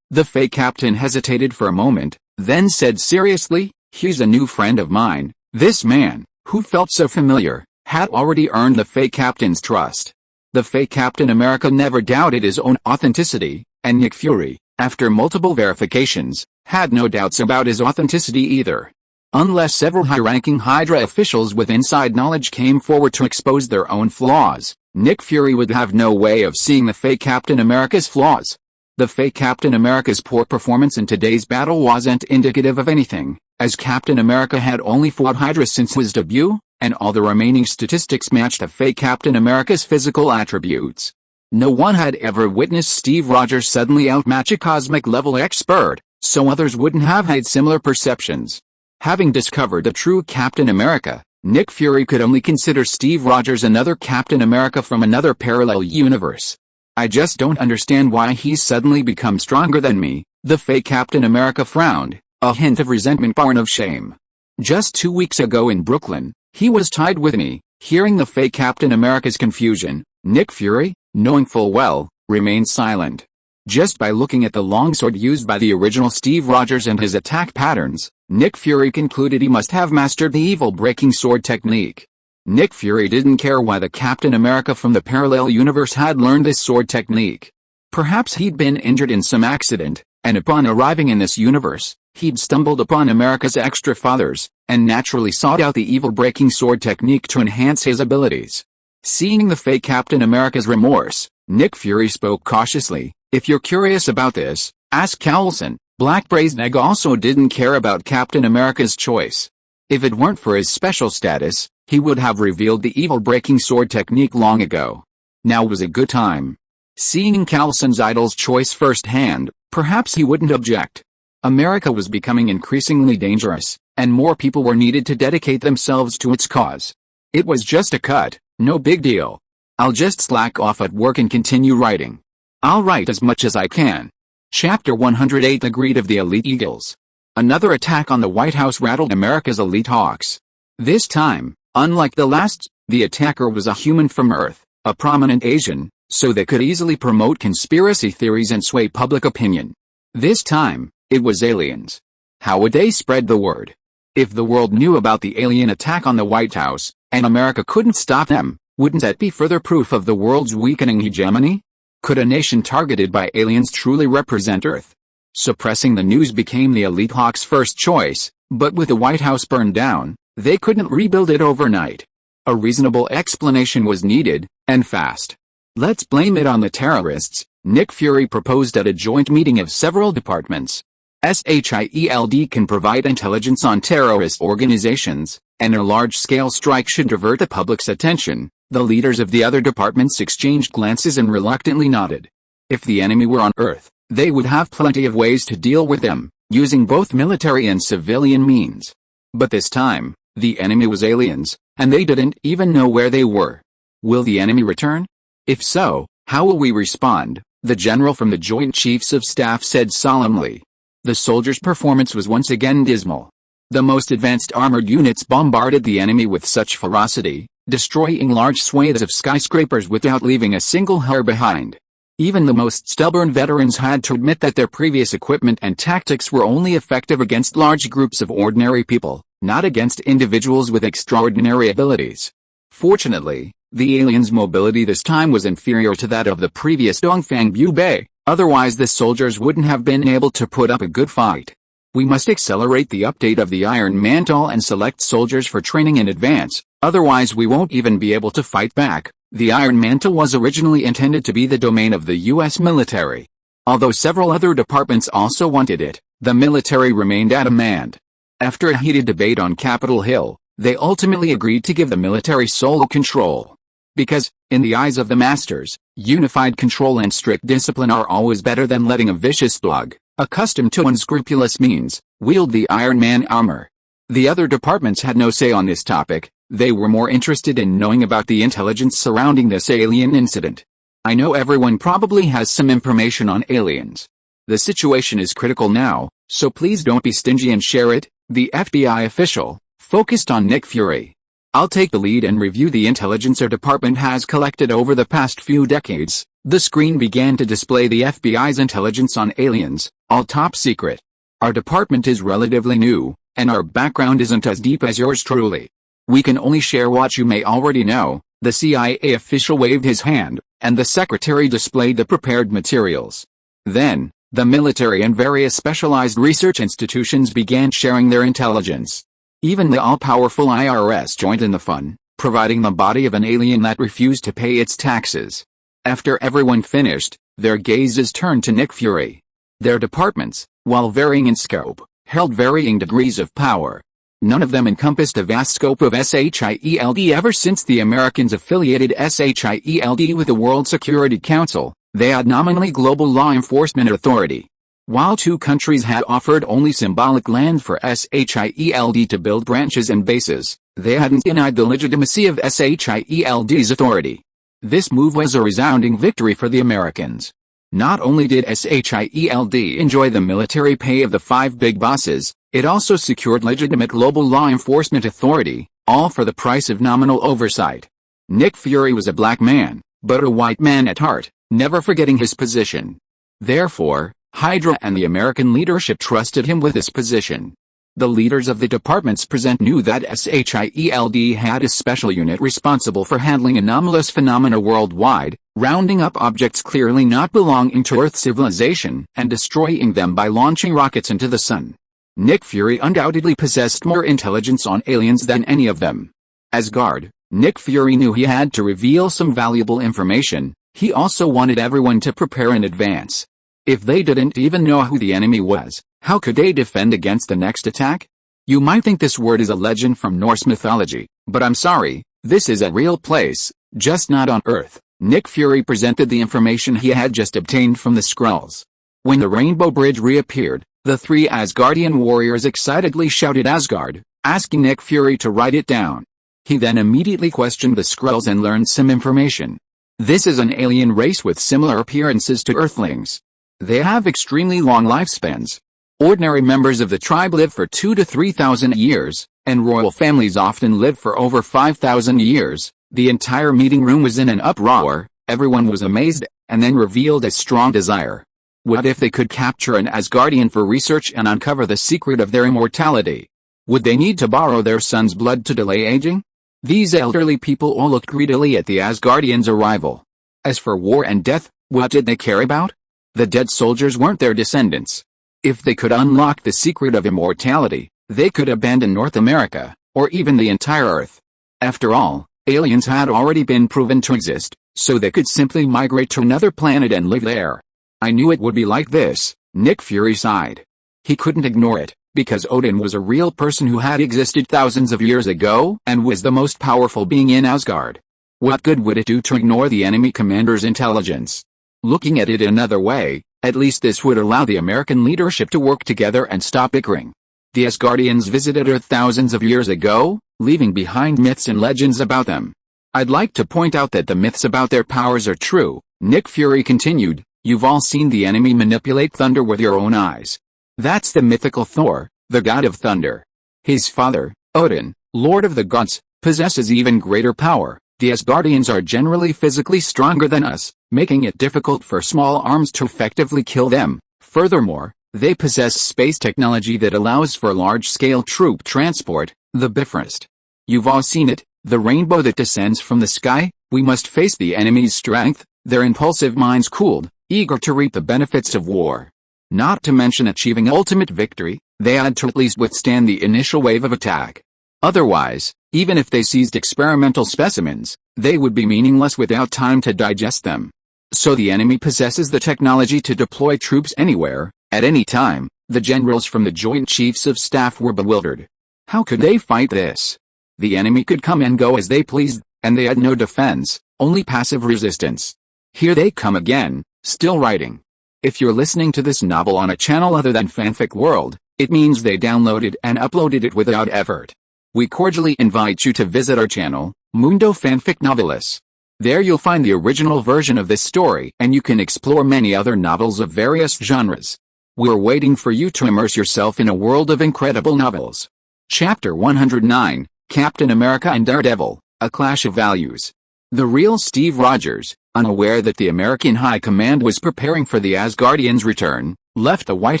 The fake captain hesitated for a moment, then said seriously, he's a new friend of mine. This man, who felt so familiar, had already earned the fake captain's trust. The fake Captain America never doubted his own authenticity, and Nick Fury, after multiple verifications, had no doubts about his authenticity either. Unless several high-ranking Hydra officials with inside knowledge came forward to expose their own flaws, Nick Fury would have no way of seeing the fake Captain America's flaws. The fake Captain America's poor performance in today's battle wasn't indicative of anything, as Captain America had only fought Hydra since his debut, and all the remaining statistics matched the fake Captain America's physical attributes. No one had ever witnessed Steve Rogers suddenly outmatch a cosmic-level expert, so others wouldn't have had similar perceptions. Having discovered the true Captain America, Nick Fury could only consider Steve Rogers another Captain America from another parallel universe. I just don't understand why he's suddenly become stronger than me, the fake Captain America frowned, a hint of resentment born of shame. Just 2 weeks ago in Brooklyn, he was tied with me. Hearing the fake Captain America's confusion, Nick Fury, knowing full well, remained silent. Just by looking at the longsword used by the original Steve Rogers and his attack patterns, Nick Fury concluded he must have mastered the evil-breaking sword technique. Nick Fury didn't care why the Captain America from the parallel universe had learned this sword technique. Perhaps he'd been injured in some accident, and upon arriving in this universe, he'd stumbled upon America's extra fathers, and naturally sought out the evil-breaking sword technique to enhance his abilities. Seeing the fake Captain America's remorse, Nick Fury spoke cautiously, "If you're curious about this, ask Coulson." Black Brazneg also didn't care about Captain America's choice. If it weren't for his special status, he would have revealed the evil-breaking sword technique long ago. Now was a good time. Seeing Coulson's idol's choice firsthand, perhaps he wouldn't object. America was becoming increasingly dangerous, and more people were needed to dedicate themselves to its cause. It was just a cut, no big deal. I'll just slack off at work and continue writing. I'll write as much as I can. Chapter 108: The Greed of the Elite Eagles. Another attack on the White House rattled America's elite hawks. This time, unlike the last, the attacker was a human from Earth, a prominent Asian, so they could easily promote conspiracy theories and sway public opinion. This time, it was aliens. How would they spread the word? If the world knew about the alien attack on the White House, and America couldn't stop them, wouldn't that be further proof of the world's weakening hegemony? Could a nation targeted by aliens truly represent Earth? Suppressing the news became the elite hawks' first choice, but with the White House burned down, they couldn't rebuild it overnight. A reasonable explanation was needed, and fast. "Let's blame it on the terrorists," Nick Fury proposed at a joint meeting of several departments. SHIELD can provide intelligence on terrorist organizations, and a large-scale strike should divert the public's attention. The leaders of the other departments exchanged glances and reluctantly nodded. If the enemy were on Earth, they would have plenty of ways to deal with them, using both military and civilian means. But this time, the enemy was aliens, and they didn't even know where they were. Will the enemy return? If so, how will we respond? The general from the Joint Chiefs of Staff said solemnly. The soldiers' performance was once again dismal. The most advanced armored units bombarded the enemy with such ferocity, destroying large swathes of skyscrapers without leaving a single hair behind. Even the most stubborn veterans had to admit that their previous equipment and tactics were only effective against large groups of ordinary people, not against individuals with extraordinary abilities. Fortunately, the aliens' mobility this time was inferior to that of the previous Dongfang Bubei, otherwise the soldiers wouldn't have been able to put up a good fight. We must accelerate the update of the Iron Mantle and select soldiers for training in advance, otherwise we won't even be able to fight back. The Iron Mantle was originally intended to be the domain of the U.S. military. Although several other departments also wanted it, the military remained adamant. After a heated debate on Capitol Hill, they ultimately agreed to give the military sole control. Because, in the eyes of the masters, unified control and strict discipline are always better than letting a vicious slug, accustomed to unscrupulous means, wield the Iron Man armor. The other departments had no say on this topic. They were more interested in knowing about the intelligence surrounding this alien incident. I know everyone probably has some information on aliens. The situation is critical now, so please don't be stingy and share it, the FBI official, focused on Nick Fury. I'll take the lead and review the intelligence our department has collected over the past few decades. The screen began to display the FBI's intelligence on aliens, all top secret. Our department is relatively new, and our background isn't as deep as yours truly. We can only share what you may already know. The CIA official waved his hand, and the secretary displayed the prepared materials. Then, the military and various specialized research institutions began sharing their intelligence. Even the all-powerful IRS joined in the fun, providing the body of an alien that refused to pay its taxes. After everyone finished, their gazes turned to Nick Fury. Their departments, while varying in scope, held varying degrees of power. None of them encompassed a vast scope of SHIELD. Ever since the Americans affiliated SHIELD with the World Security Council, they had nominally global law enforcement authority. While two countries had offered only symbolic land for SHIELD to build branches and bases, they hadn't denied the legitimacy of SHIELD's authority. This move was a resounding victory for the Americans. Not only did SHIELD enjoy the military pay of the five big bosses, it also secured legitimate global law enforcement authority, all for the price of nominal oversight. Nick Fury was a black man, but a white man at heart, never forgetting his position. Therefore, Hydra and the American leadership trusted him with this position. The leaders of the departments present knew that SHIELD had a special unit responsible for handling anomalous phenomena worldwide, rounding up objects clearly not belonging to Earth civilization and destroying them by launching rockets into the sun. Nick Fury undoubtedly possessed more intelligence on aliens than any of them. Asgard, Nick Fury knew he had to reveal some valuable information. He also wanted everyone to prepare in advance. If they didn't even know who the enemy was, how could they defend against the next attack? You might think this word is a legend from Norse mythology, but I'm sorry, this is a real place, just not on Earth. Nick Fury presented the information he had just obtained from the Skrulls. When the Rainbow Bridge reappeared, the three Asgardian warriors excitedly shouted Asgard, asking Nick Fury to write it down. He then immediately questioned the Skrulls and learned some information. This is an alien race with similar appearances to Earthlings. They have extremely long lifespans. Ordinary members of the tribe live for 2,000 to 3,000 years, and royal families often live for over 5,000 years. The entire meeting room was in an uproar. Everyone was amazed, and then revealed a strong desire. What if they could capture an Asgardian for research and uncover the secret of their immortality? Would they need to borrow their son's blood to delay aging? These elderly people all looked greedily at the Asgardians' arrival. As for war and death, what did they care about? The dead soldiers weren't their descendants. If they could unlock the secret of immortality, they could abandon North America, or even the entire Earth. After all, aliens had already been proven to exist, so they could simply migrate to another planet and live there. I knew it would be like this, Nick Fury sighed. He couldn't ignore it, because Odin was a real person who had existed thousands of years ago and was the most powerful being in Asgard. What good would it do to ignore the enemy commander's intelligence? Looking at it another way, at least this would allow the American leadership to work together and stop bickering. The Asgardians visited Earth thousands of years ago, leaving behind myths and legends about them. I'd like to point out that the myths about their powers are true, Nick Fury continued. You've all seen the enemy manipulate thunder with your own eyes. That's the mythical Thor, the god of thunder. His father, Odin, lord of the gods, possesses even greater power. The Asgardians are generally physically stronger than us, making it difficult for small arms to effectively kill them. Furthermore, they possess space technology that allows for large-scale troop transport, the Bifrost. You've all seen it, the rainbow that descends from the sky. We must face the enemy's strength, their impulsive minds cooled, eager to reap the benefits of war. Not to mention achieving ultimate victory, they had to at least withstand the initial wave of attack. Otherwise, even if they seized experimental specimens, they would be meaningless without time to digest them. So the enemy possesses the technology to deploy troops anywhere, at any time. The generals from the Joint Chiefs of Staff were bewildered. How could they fight this? The enemy could come and go as they pleased, and they had no defense, only passive resistance. Here they come again, still writing. If you're listening to this novel on a channel other than Fanfic World, it means they downloaded and uploaded it without effort. We cordially invite you to visit our channel, Mundo Fanfic Novelis. There you'll find the original version of this story, and you can explore many other novels of various genres. We're waiting for you to immerse yourself in a world of incredible novels. Chapter 109, Captain America and Daredevil, A Clash of Values. The real Steve Rogers, unaware that the American High Command was preparing for the Asgardians' return, left the White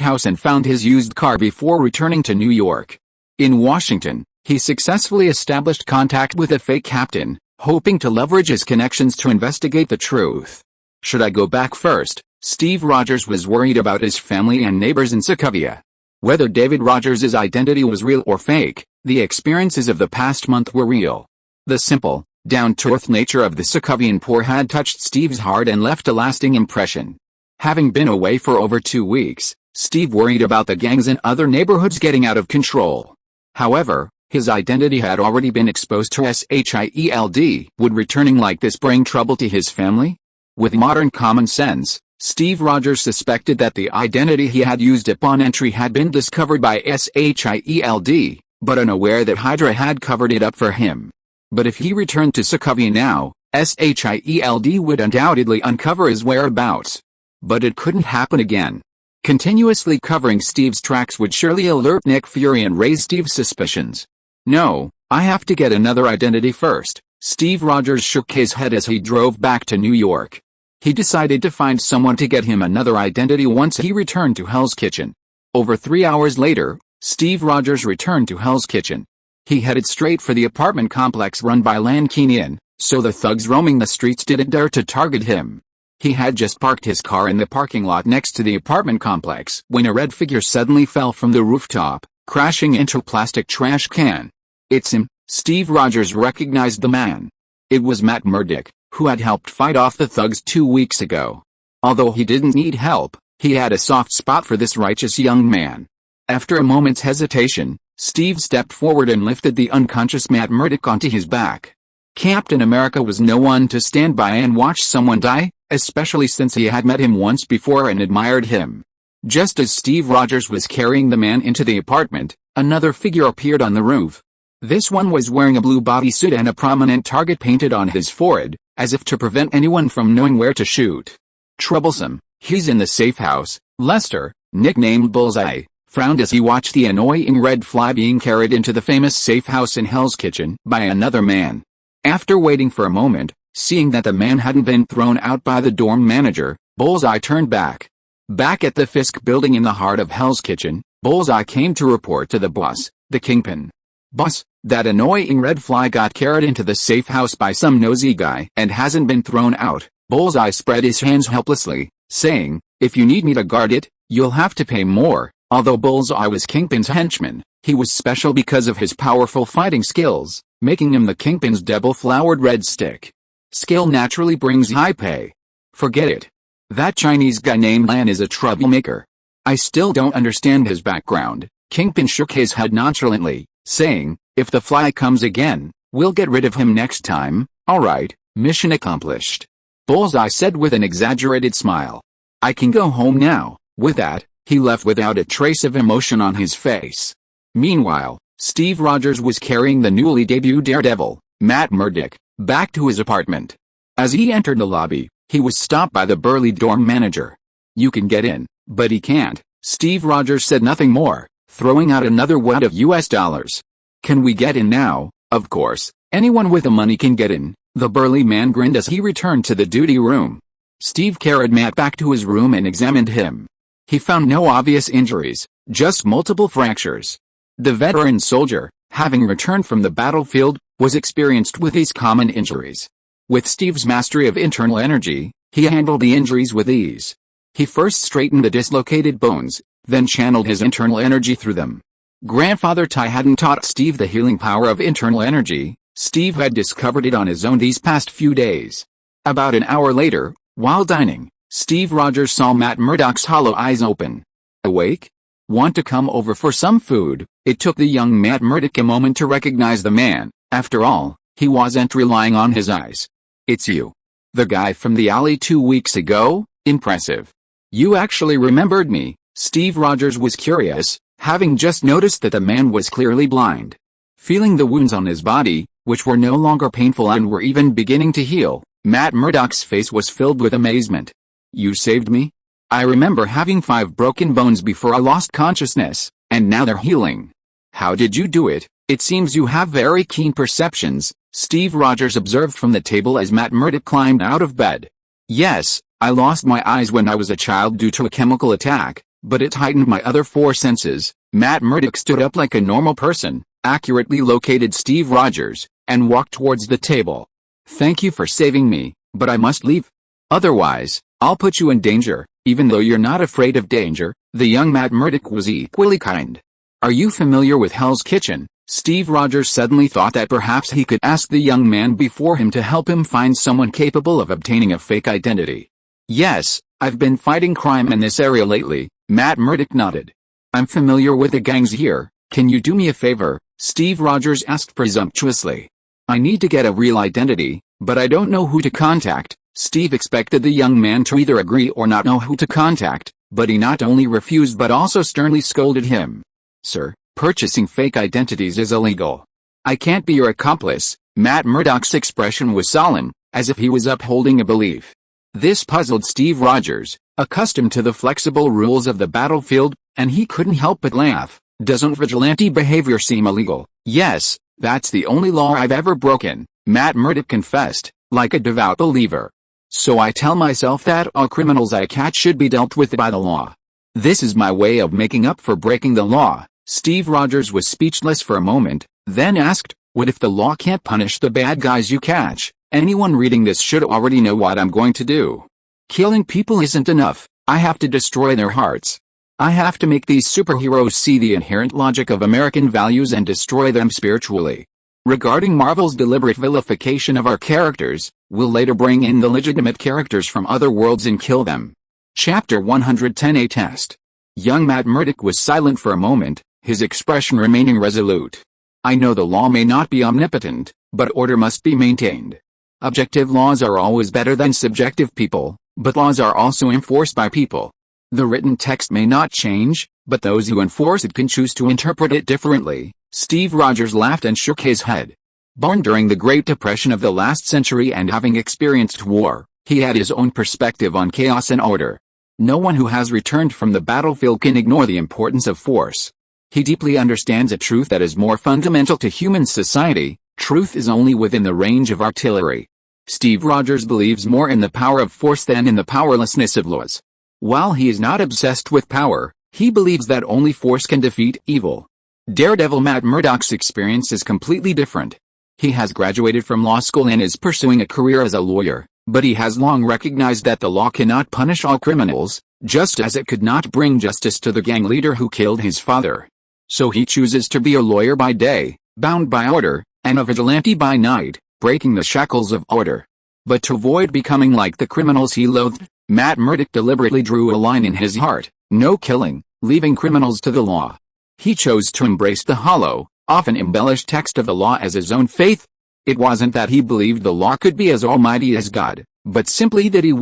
House and found his used car before returning to New York. In Washington, he successfully established contact with a fake captain, hoping to leverage his connections to investigate the truth. Should I go back first? Steve Rogers was worried about his family and neighbors in Sokovia. Whether David Rogers' identity was real or fake, the experiences of the past month were real. The simple, down-to-earth nature of the Sokovian poor had touched Steve's heart and left a lasting impression. Having been away for over 2 weeks, Steve worried about the gangs in other neighborhoods getting out of control. However, his identity had already been exposed to SHIELD. Would returning like this bring trouble to his family? With modern common sense, Steve Rogers suspected that the identity he had used upon entry had been discovered by SHIELD, but unaware that Hydra had covered it up for him. But if he returned to Sokovia now, SHIELD would undoubtedly uncover his whereabouts. But it couldn't happen again. Continuously covering Steve's tracks would surely alert Nick Fury and raise Steve's suspicions. No, I have to get another identity first. Steve Rogers shook his head as he drove back to New York. He decided to find someone to get him another identity once he returned to Hell's Kitchen. Over 3 hours later, Steve Rogers returned to Hell's Kitchen. He headed straight for the apartment complex run by Lankinian, so the thugs roaming the streets didn't dare to target him. He had just parked his car in the parking lot next to the apartment complex when a red figure suddenly fell from the rooftop, crashing into a plastic trash can. "It's him," Steve Rogers recognized the man. It was Matt Murdock, who had helped fight off the thugs 2 weeks ago. Although he didn't need help, he had a soft spot for this righteous young man. After a moment's hesitation, Steve stepped forward and lifted the unconscious Matt Murdock onto his back. Captain America was no one to stand by and watch someone die, especially since he had met him once before and admired him. Just as Steve Rogers was carrying the man into the apartment, another figure appeared on the roof. This one was wearing a blue bodysuit and a prominent target painted on his forehead, as if to prevent anyone from knowing where to shoot. Troublesome, he's in the safe house. Lester, nicknamed Bullseye, frowned as he watched the annoying red fly being carried into the famous safe house in Hell's Kitchen by another man. After waiting for a moment, seeing that the man hadn't been thrown out by the dorm manager, Bullseye turned back. Back at the Fisk building in the heart of Hell's Kitchen, Bullseye came to report to the boss, the Kingpin. Boss, that annoying red fly got carried into the safe house by some nosy guy and hasn't been thrown out. Bullseye spread his hands helplessly, saying, if you need me to guard it, you'll have to pay more. Although Bullseye was Kingpin's henchman, he was special because of his powerful fighting skills, making him the Kingpin's double-flowered red stick. Skill naturally brings high pay. Forget it. That Chinese guy named Lan is a troublemaker. I still don't understand his background. Kingpin shook his head nonchalantly, saying, if the fly comes again, we'll get rid of him next time. Alright, mission accomplished. Bullseye said with an exaggerated smile. I can go home now. With that, he left without a trace of emotion on his face. Meanwhile, Steve Rogers was carrying the newly debuted Daredevil, Matt Murdock, back to his apartment. As he entered the lobby, he was stopped by the burly dorm manager. You can get in, but he can't. Steve Rogers said nothing more, throwing out another wad of US dollars. Can we get in now? Of course, anyone with the money can get in. The burly man grinned as he returned to the duty room. Steve carried Matt back to his room and examined him. He found no obvious injuries, just multiple fractures. The veteran soldier, having returned from the battlefield, was experienced with these common injuries. With Steve's mastery of internal energy, he handled the injuries with ease. He first straightened the dislocated bones, then channeled his internal energy through them. Grandfather Tai hadn't taught Steve the healing power of internal energy. Steve had discovered it on his own these past few days. About an hour later, while dining, Steve Rogers saw Matt Murdock's hollow eyes open. Awake? Want to come over for some food? It took the young Matt Murdock a moment to recognize the man. After all, he wasn't relying on his eyes. It's you. The guy from the alley 2 weeks ago? Impressive. You actually remembered me. Steve Rogers was curious, having just noticed that the man was clearly blind. Feeling the wounds on his body, which were no longer painful and were even beginning to heal, Matt Murdock's face was filled with amazement. You saved me? I remember having 5 broken bones before I lost consciousness, and now they're healing. How did you do it? It seems you have very keen perceptions, Steve Rogers observed from the table as Matt Murdock climbed out of bed. Yes, I lost my eyes when I was a child due to a chemical attack, but it heightened my other 4 senses. Matt Murdock stood up like a normal person, accurately located Steve Rogers, and walked towards the table. Thank you for saving me, but I must leave. Otherwise, I'll put you in danger. Even though you're not afraid of danger, the young Matt Murdock was equally kind. Are you familiar with Hell's Kitchen? Steve Rogers suddenly thought that perhaps he could ask the young man before him to help him find someone capable of obtaining a fake identity. Yes, I've been fighting crime in this area lately, Matt Murdock nodded. I'm familiar with the gangs here. Can you do me a favor? Steve Rogers asked presumptuously. I need to get a real identity, but I don't know who to contact. Steve expected the young man to either agree or not know who to contact, but he not only refused but also sternly scolded him. Sir, purchasing fake identities is illegal. I can't be your accomplice. Matt Murdock's expression was solemn, as if he was upholding a belief. This puzzled Steve Rogers, accustomed to the flexible rules of the battlefield, and he couldn't help but laugh. Doesn't vigilante behavior seem illegal? Yes, that's the only law I've ever broken, Matt Murdock confessed, like a devout believer. So I tell myself that all criminals I catch should be dealt with by the law. This is my way of making up for breaking the law. Steve Rogers was speechless for a moment, then asked, what if the law can't punish the bad guys you catch? Anyone reading this should already know what I'm going to do. Killing people isn't enough, I have to destroy their hearts. I have to make these superheroes see the inherent logic of American values and destroy them spiritually. Regarding Marvel's deliberate vilification of our characters, we'll later bring in the legitimate characters from other worlds and kill them. Chapter 110 A Test. Young Matt Murdock was silent for a moment, his expression remaining resolute. I know the law may not be omnipotent, but order must be maintained. Objective laws are always better than subjective people, but laws are also enforced by people. The written text may not change, but those who enforce it can choose to interpret it differently. Steve Rogers laughed and shook his head. Born during the Great Depression of the last century and having experienced war, he had his own perspective on chaos and order. No one who has returned from the battlefield can ignore the importance of force. He deeply understands a truth that is more fundamental to human society: truth is only within the range of artillery. Steve Rogers believes more in the power of force than in the powerlessness of laws. While he is not obsessed with power, he believes that only force can defeat evil. Daredevil Matt Murdock's experience is completely different. He has graduated from law school and is pursuing a career as a lawyer, but he has long recognized that the law cannot punish all criminals, just as it could not bring justice to the gang leader who killed his father. So he chooses to be a lawyer by day, bound by order, and a vigilante by night, breaking the shackles of order. But to avoid becoming like the criminals he loathed, Matt Murdock deliberately drew a line in his heart: no killing, leaving criminals to the law. He chose to embrace the hollow, often embellished text of the law as his own faith. It wasn't that he believed the law could be as almighty as God, but simply that he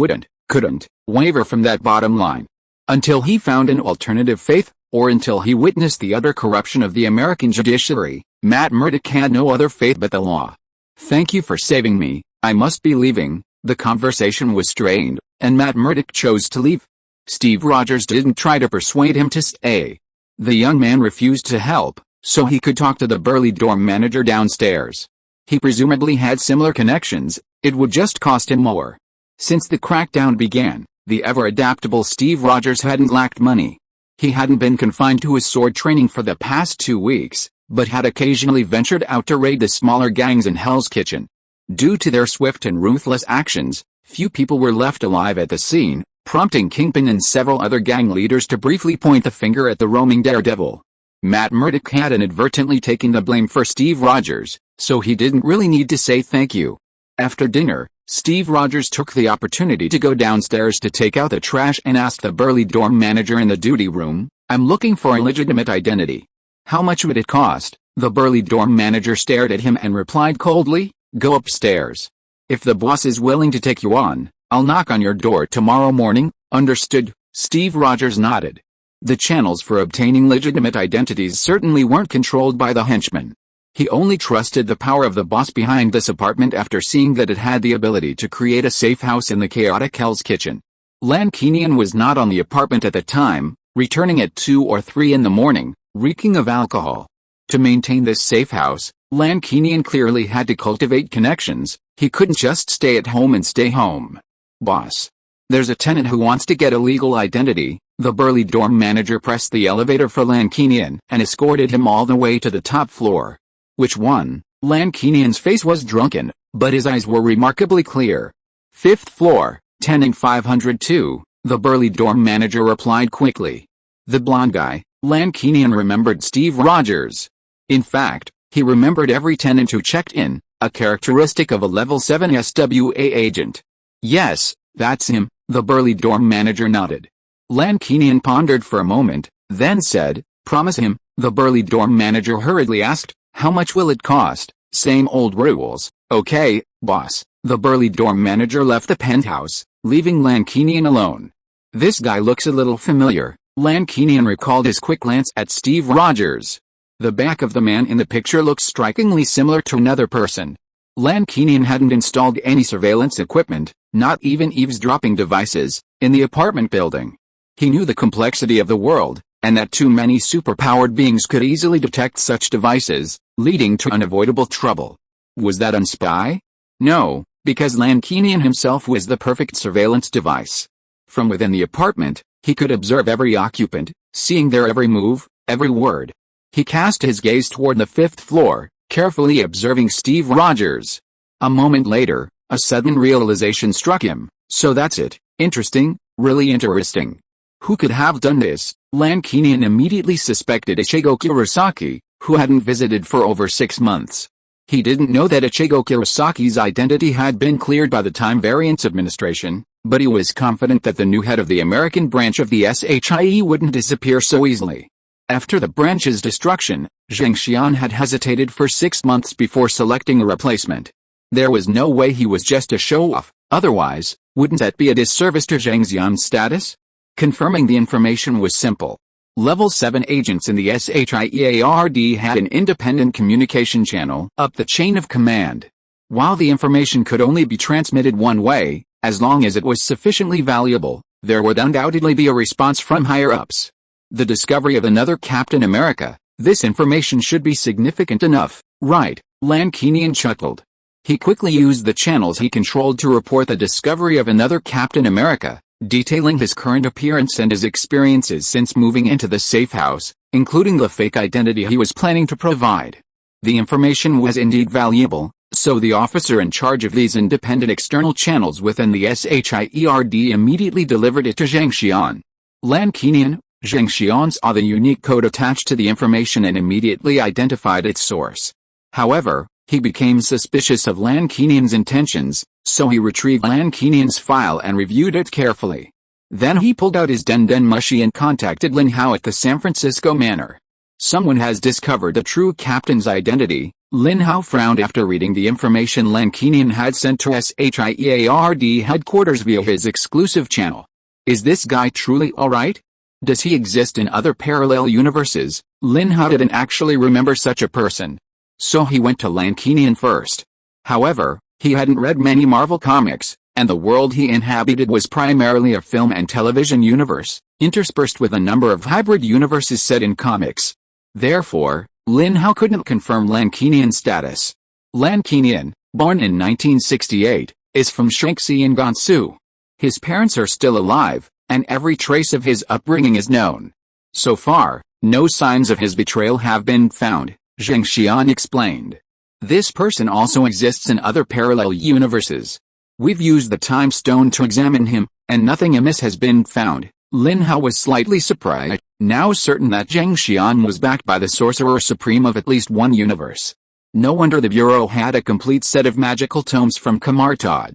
couldn't, waver from that bottom line. Until he found an alternative faith, or until he witnessed the utter corruption of the American judiciary, Matt Murdock had no other faith but the law. Thank you for saving me, I must be leaving. The conversation was strained, and Matt Murdock chose to leave. Steve Rogers didn't try to persuade him to stay. The young man refused to help, so he could talk to the burly dorm manager downstairs. He presumably had similar connections, it would just cost him more. Since the crackdown began, the ever-adaptable Steve Rogers hadn't lacked money. He hadn't been confined to his sword training for the past 2 weeks, but had occasionally ventured out to raid the smaller gangs in Hell's Kitchen. Due to their swift and ruthless actions, few people were left alive at the scene, prompting Kingpin and several other gang leaders to briefly point the finger at the roaming Daredevil. Matt Murdock had inadvertently taken the blame for Steve Rogers, so he didn't really need to say thank you. After dinner, Steve Rogers took the opportunity to go downstairs to take out the trash and asked the burly dorm manager in the duty room, "I'm looking for a legitimate identity. How much would it cost?" The burly dorm manager stared at him and replied coldly, "Go upstairs. If the boss is willing to take you on, I'll knock on your door tomorrow morning." Understood, Steve Rogers nodded. The channels for obtaining legitimate identities certainly weren't controlled by the henchman. He only trusted the power of the boss behind this apartment after seeing that it had the ability to create a safe house in the chaotic Hell's Kitchen. Lankinian was not on the apartment at the time, returning at 2 or 3 in the morning, reeking of alcohol. To maintain this safe house, Lankinian clearly had to cultivate connections. He couldn't just stay at home and stay home. "Boss, there's a tenant who wants to get a legal identity." The burly dorm manager pressed the elevator for Lankinian and escorted him all the way to the top floor. "Which one?" Lankinian's face was drunken, but his eyes were remarkably clear. "5th floor, tenant 502, the burly dorm manager replied quickly. The blonde guy. Lankinian remembered Steve Rogers. In fact, he remembered every tenant who checked in, a characteristic of a level 7 SWA agent. "Yes, that's him," the burly dorm manager nodded. Lankinian pondered for a moment, then said, "Promise him." The burly dorm manager hurriedly asked, "How much will it cost?" "Same old rules." "Okay, boss." The burly dorm manager left the penthouse, leaving Lankinian alone. "This guy looks a little familiar." Lankinian recalled his quick glance at Steve Rogers. The back of the man in the picture looked strikingly similar to another person. Lankinian hadn't installed any surveillance equipment, not even eavesdropping devices, in the apartment building. He knew the complexity of the world, and that too many superpowered beings could easily detect such devices, leading to unavoidable trouble. Was that on spy? No, because Lankinian himself was the perfect surveillance device. From within the apartment, he could observe every occupant, seeing their every move, every word. He cast his gaze toward the 5th floor, carefully observing Steve Rogers. A moment later, a sudden realization struck him. So that's it. Interesting, really interesting. Who could have done this? Lankinian immediately suspected Ishigo Kurosaki, who hadn't visited for over 6 months. He didn't know that Ichigo Kurasaki's identity had been cleared by the Time Variance Administration, but he was confident that the new head of the American branch of the SHIE wouldn't disappear so easily. After the branch's destruction, Zheng Xian had hesitated for 6 months before selecting a replacement. There was no way he was just a show-off, otherwise, wouldn't that be a disservice to Zheng Xian's status? Confirming the information was simple. Level 7 agents in the SHIEARD had an independent communication channel up the chain of command. While the information could only be transmitted one way, as long as it was sufficiently valuable, there would undoubtedly be a response from higher-ups. The discovery of another Captain America, this information should be significant enough, right? Lan Kinian chuckled. He quickly used the channels he controlled to report the discovery of another Captain America, detailing his current appearance and his experiences since moving into the safe house, including the fake identity he was planning to provide. The information was indeed valuable, so the officer in charge of these independent external channels within the SHIERD immediately delivered it to Zheng Xian. Lan Kinian, Zheng Xian saw the unique code attached to the information and immediately identified its source. However, he became suspicious of Lan Kinian's intentions, so he retrieved Lan Kinian's file and reviewed it carefully. Then he pulled out his Den Mushi and contacted Lin Hao at the San Francisco Manor. Someone has discovered the true captain's identity. Lin Hao frowned after reading the information Lan Kinian had sent to SHIEARD headquarters via his exclusive channel. Is this guy truly alright? Does he exist in other parallel universes? Lin Hao didn't actually remember such a person. So he went to Lan Kinian first. However, he hadn't read many Marvel comics, and the world he inhabited was primarily a film and television universe, interspersed with a number of hybrid universes set in comics. Therefore, Lin Hao couldn't confirm Lan Kinian's status. Lan Kinian, born in 1968, is from Shanxi in Gansu. His parents are still alive, and every trace of his upbringing is known. So far, no signs of his betrayal have been found, Zheng Xian explained. This person also exists in other parallel universes. We've used the Time Stone to examine him, and nothing amiss has been found. Lin Hao was slightly surprised, now certain that Zheng Xian was backed by the Sorcerer Supreme of at least one universe. No wonder the Bureau had a complete set of magical tomes from Kamartaj.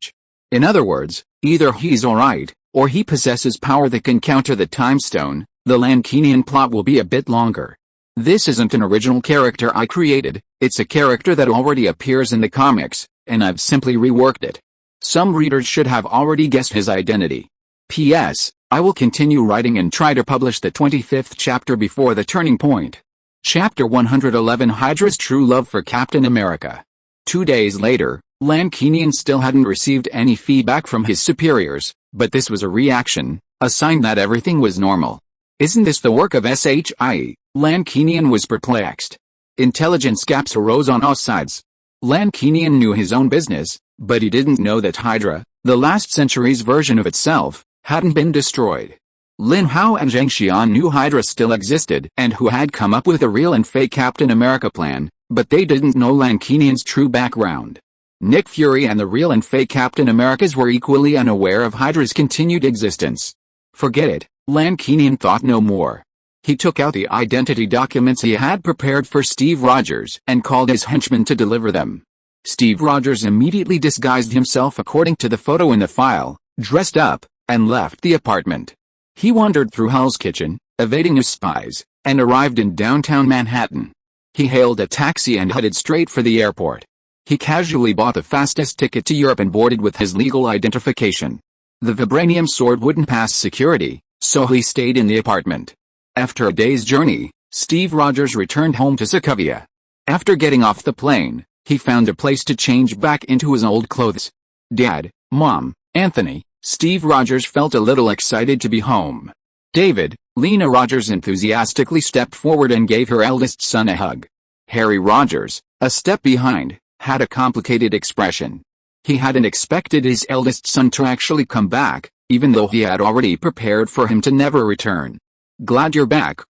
In other words, either he's alright, or he possesses power that can counter the Time Stone. The Lan Kinian plot will be a bit longer. This isn't an original character I created, it's a character that already appears in the comics, and I've simply reworked it. Some readers should have already guessed his identity. P.S. I will continue writing and try to publish the 25th chapter before the turning point. Chapter 111 Hydra's True Love for Captain America. 2 days later, Lan Kinian still hadn't received any feedback from his superiors, but this was a reaction, a sign that everything was normal. Isn't this the work of SHIE? Lan Kinian was perplexed. Intelligence gaps arose on all sides. Lan Kinian knew his own business, but he didn't know that Hydra, the last century's version of itself, hadn't been destroyed. Lin Hao and Zheng Xian knew Hydra still existed and who had come up with a real and fake Captain America plan, but they didn't know Lan Kinian's true background. Nick Fury and the real and fake Captain Americas were equally unaware of Hydra's continued existence. Forget it, Lan Kinian thought no more. He took out the identity documents he had prepared for Steve Rogers and called his henchman to deliver them. Steve Rogers immediately disguised himself according to the photo in the file, dressed up, and left the apartment. He wandered through Hell's Kitchen, evading his spies, and arrived in downtown Manhattan. He hailed a taxi and headed straight for the airport. He casually bought the fastest ticket to Europe and boarded with his legal identification. The vibranium sword wouldn't pass security, so he stayed in the apartment. After a day's journey, Steve Rogers returned home to Sokovia. After getting off the plane, he found a place to change back into his old clothes. Dad, Mom, Anthony, Steve Rogers felt a little excited to be home. David, Lena Rogers enthusiastically stepped forward and gave her eldest son a hug. Harry Rogers, a step behind, had a complicated expression. He hadn't expected his eldest son to actually come back, even though he had already prepared for him to never return. Glad you're back,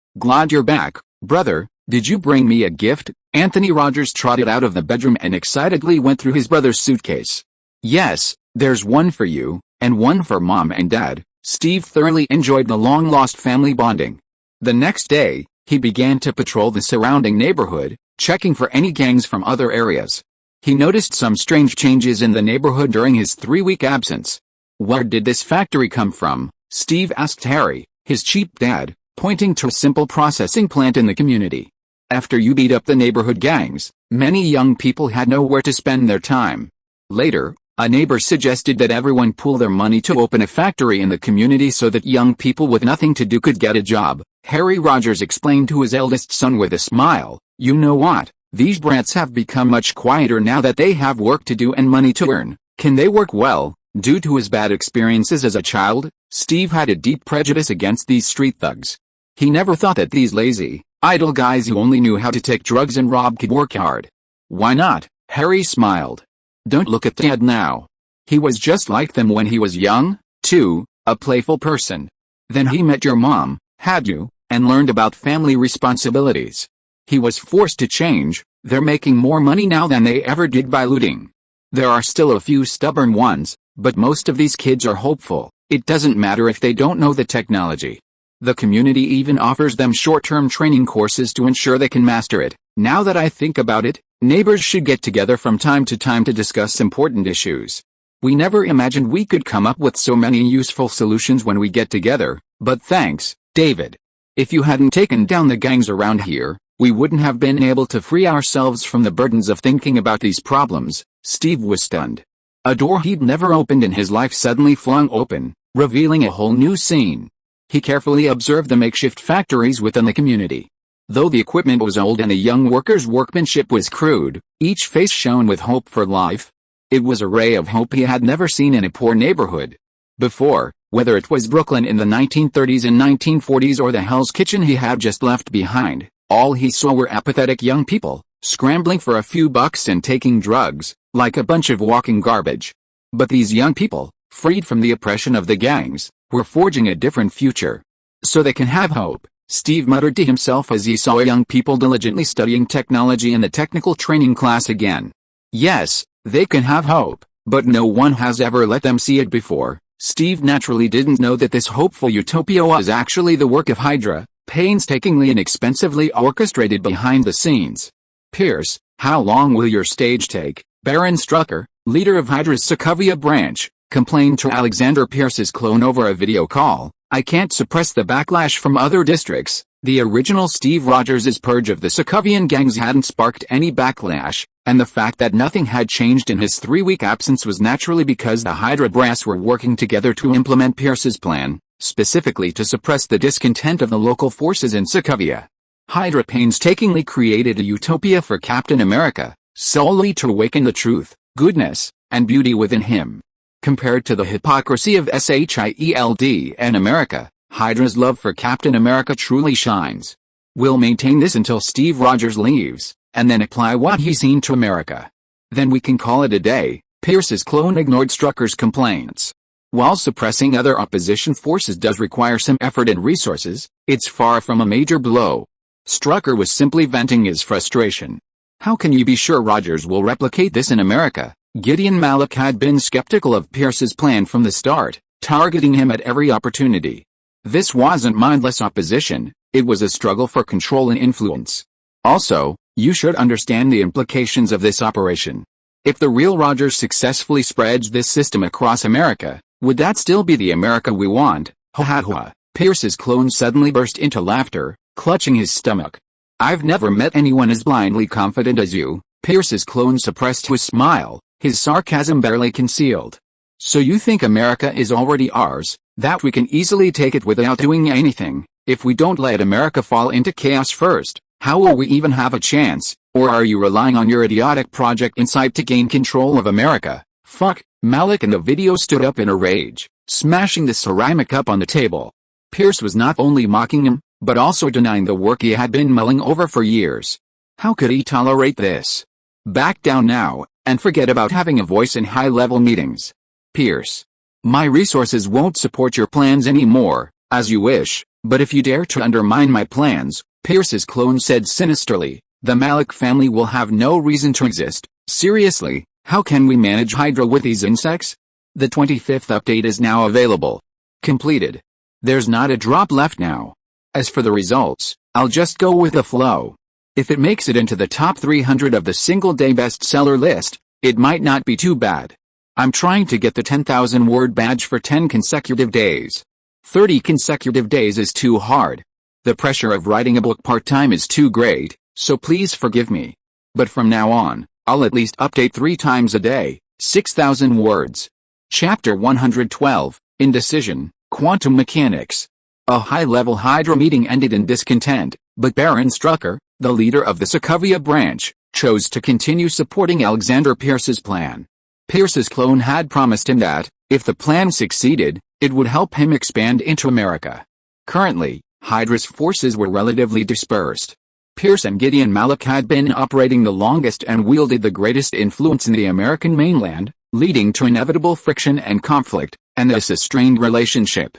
brother. Did you bring me a gift? Anthony Rogers trotted out of the bedroom and excitedly went through his brother's suitcase. Yes, there's one for you, and one for Mom and Dad. Steve thoroughly enjoyed the long-lost family bonding. The next day, he began to patrol the surrounding neighborhood, checking for any gangs from other areas. He noticed some strange changes in the neighborhood during his 3-week absence. Where did this factory come from? Steve asked Harry, his cheap dad, pointing to a simple processing plant in the community. After you beat up the neighborhood gangs, many young people had nowhere to spend their time. Later, a neighbor suggested that everyone pool their money to open a factory in the community so that young people with nothing to do could get a job. Harry Rogers explained to his eldest son with a smile, "You know what? These brats have become much quieter now that they have work to do and money to earn. Can they work well?" Due to his bad experiences as a child, Steve had a deep prejudice against these street thugs. He never thought that these lazy, idle guys who only knew how to take drugs and rob could work hard. "Why not?" Harry smiled. "Don't look at Dad now. He was just like them when he was young, too, a playful person. Then he met your mom, had you, and learned about family responsibilities. He was forced to change. They're making more money now than they ever did by looting. There are still a few stubborn ones, but most of these kids are hopeful. It doesn't matter if they don't know the technology. The community even offers them short-term training courses to ensure they can master it. Now that I think about it, neighbors should get together from time to time to discuss important issues. We never imagined we could come up with so many useful solutions when we get together, but thanks, David. If you hadn't taken down the gangs around here, we wouldn't have been able to free ourselves from the burdens of thinking about these problems." Steve was stunned. A door he'd never opened in his life suddenly flung open, revealing a whole new scene. He carefully observed the makeshift factories within the community. Though the equipment was old and the young workers' workmanship was crude, each face shone with hope for life. It was a ray of hope he had never seen in a poor neighborhood before, whether it was Brooklyn in the 1930s and 1940s or the Hell's Kitchen he had just left behind. All he saw were apathetic young people, scrambling for a few bucks and taking drugs, like a bunch of walking garbage. But these young people, freed from the oppression of the gangs, were forging a different future. "So they can have hope," Steve muttered to himself as he saw young people diligently studying technology in the technical training class again. Yes, they can have hope, but no one has ever let them see it before. Steve naturally didn't know that this hopeful utopia was actually the work of Hydra, painstakingly and expensively orchestrated behind the scenes. "Pierce, how long will your stage take?" Baron Strucker, leader of Hydra's Sokovia branch, complained to Alexander Pierce's clone over a video call. "I can't suppress the backlash from other districts." The original Steve Rogers' purge of the Sokovian gangs hadn't sparked any backlash, and the fact that nothing had changed in his 3-week absence was naturally because the Hydra brass were working together to implement Pierce's plan, specifically to suppress the discontent of the local forces in Sokovia. Hydra painstakingly created a utopia for Captain America, solely to awaken the truth, goodness, and beauty within him. Compared to the hypocrisy of SHIELD and America, Hydra's love for Captain America truly shines. We'll maintain this until Steve Rogers leaves, and then apply what he's seen to America. Then we can call it a day. Pierce's clone ignored Strucker's complaints. While suppressing other opposition forces does require some effort and resources, it's far from a major blow. Strucker was simply venting his frustration. "How can you be sure Rogers will replicate this in America?" Gideon Malik had been skeptical of Pierce's plan from the start, targeting him at every opportunity. This wasn't mindless opposition, it was a struggle for control and influence. Also, you should understand the implications of this operation. If the real Rogers successfully spreads this system across America, would that still be the America we want? Ha ha ha. Pierce's clone suddenly burst into laughter, clutching his stomach. "I've never met anyone as blindly confident as you." Pierce's clone suppressed his smile, his sarcasm barely concealed. "So you think America is already ours, that we can easily take it without doing anything? If we don't let America fall into chaos first, how will we even have a chance? Or are you relying on your idiotic Project Insight to gain control of America?" "Fuck." Malik in the video stood up in a rage, smashing the ceramic cup on the table. Pierce was not only mocking him, but also denying the work he had been mulling over for years. How could he tolerate this? "Back down now, and forget about having a voice in high-level meetings." "Pierce, my resources won't support your plans anymore, as you wish, but if you dare to undermine my plans," Pierce's clone said sinisterly, "the Malik family will have no reason to exist." "Seriously, how can we manage Hydra with these insects?" The 25th update is now available. Completed. There's not a drop left now. As for the results, I'll just go with the flow. If it makes it into the top 300 of the single-day bestseller list, it might not be too bad. I'm trying to get the 10,000-word badge for 10 consecutive days. 30 consecutive days is too hard. The pressure of writing a book part-time is too great, so please forgive me. But from now on, I'll at least update 3 times a day, 6,000 words. Chapter 112, Indecision, Quantum Mechanics. A high-level Hydra meeting ended in discontent, but Baron Strucker, the leader of the Sokovia branch, chose to continue supporting Alexander Pierce's plan. Pierce's clone had promised him that, if the plan succeeded, it would help him expand into America. Currently, Hydra's forces were relatively dispersed. Pierce and Gideon Malik had been operating the longest and wielded the greatest influence in the American mainland, leading to inevitable friction and conflict, and thus a strained relationship.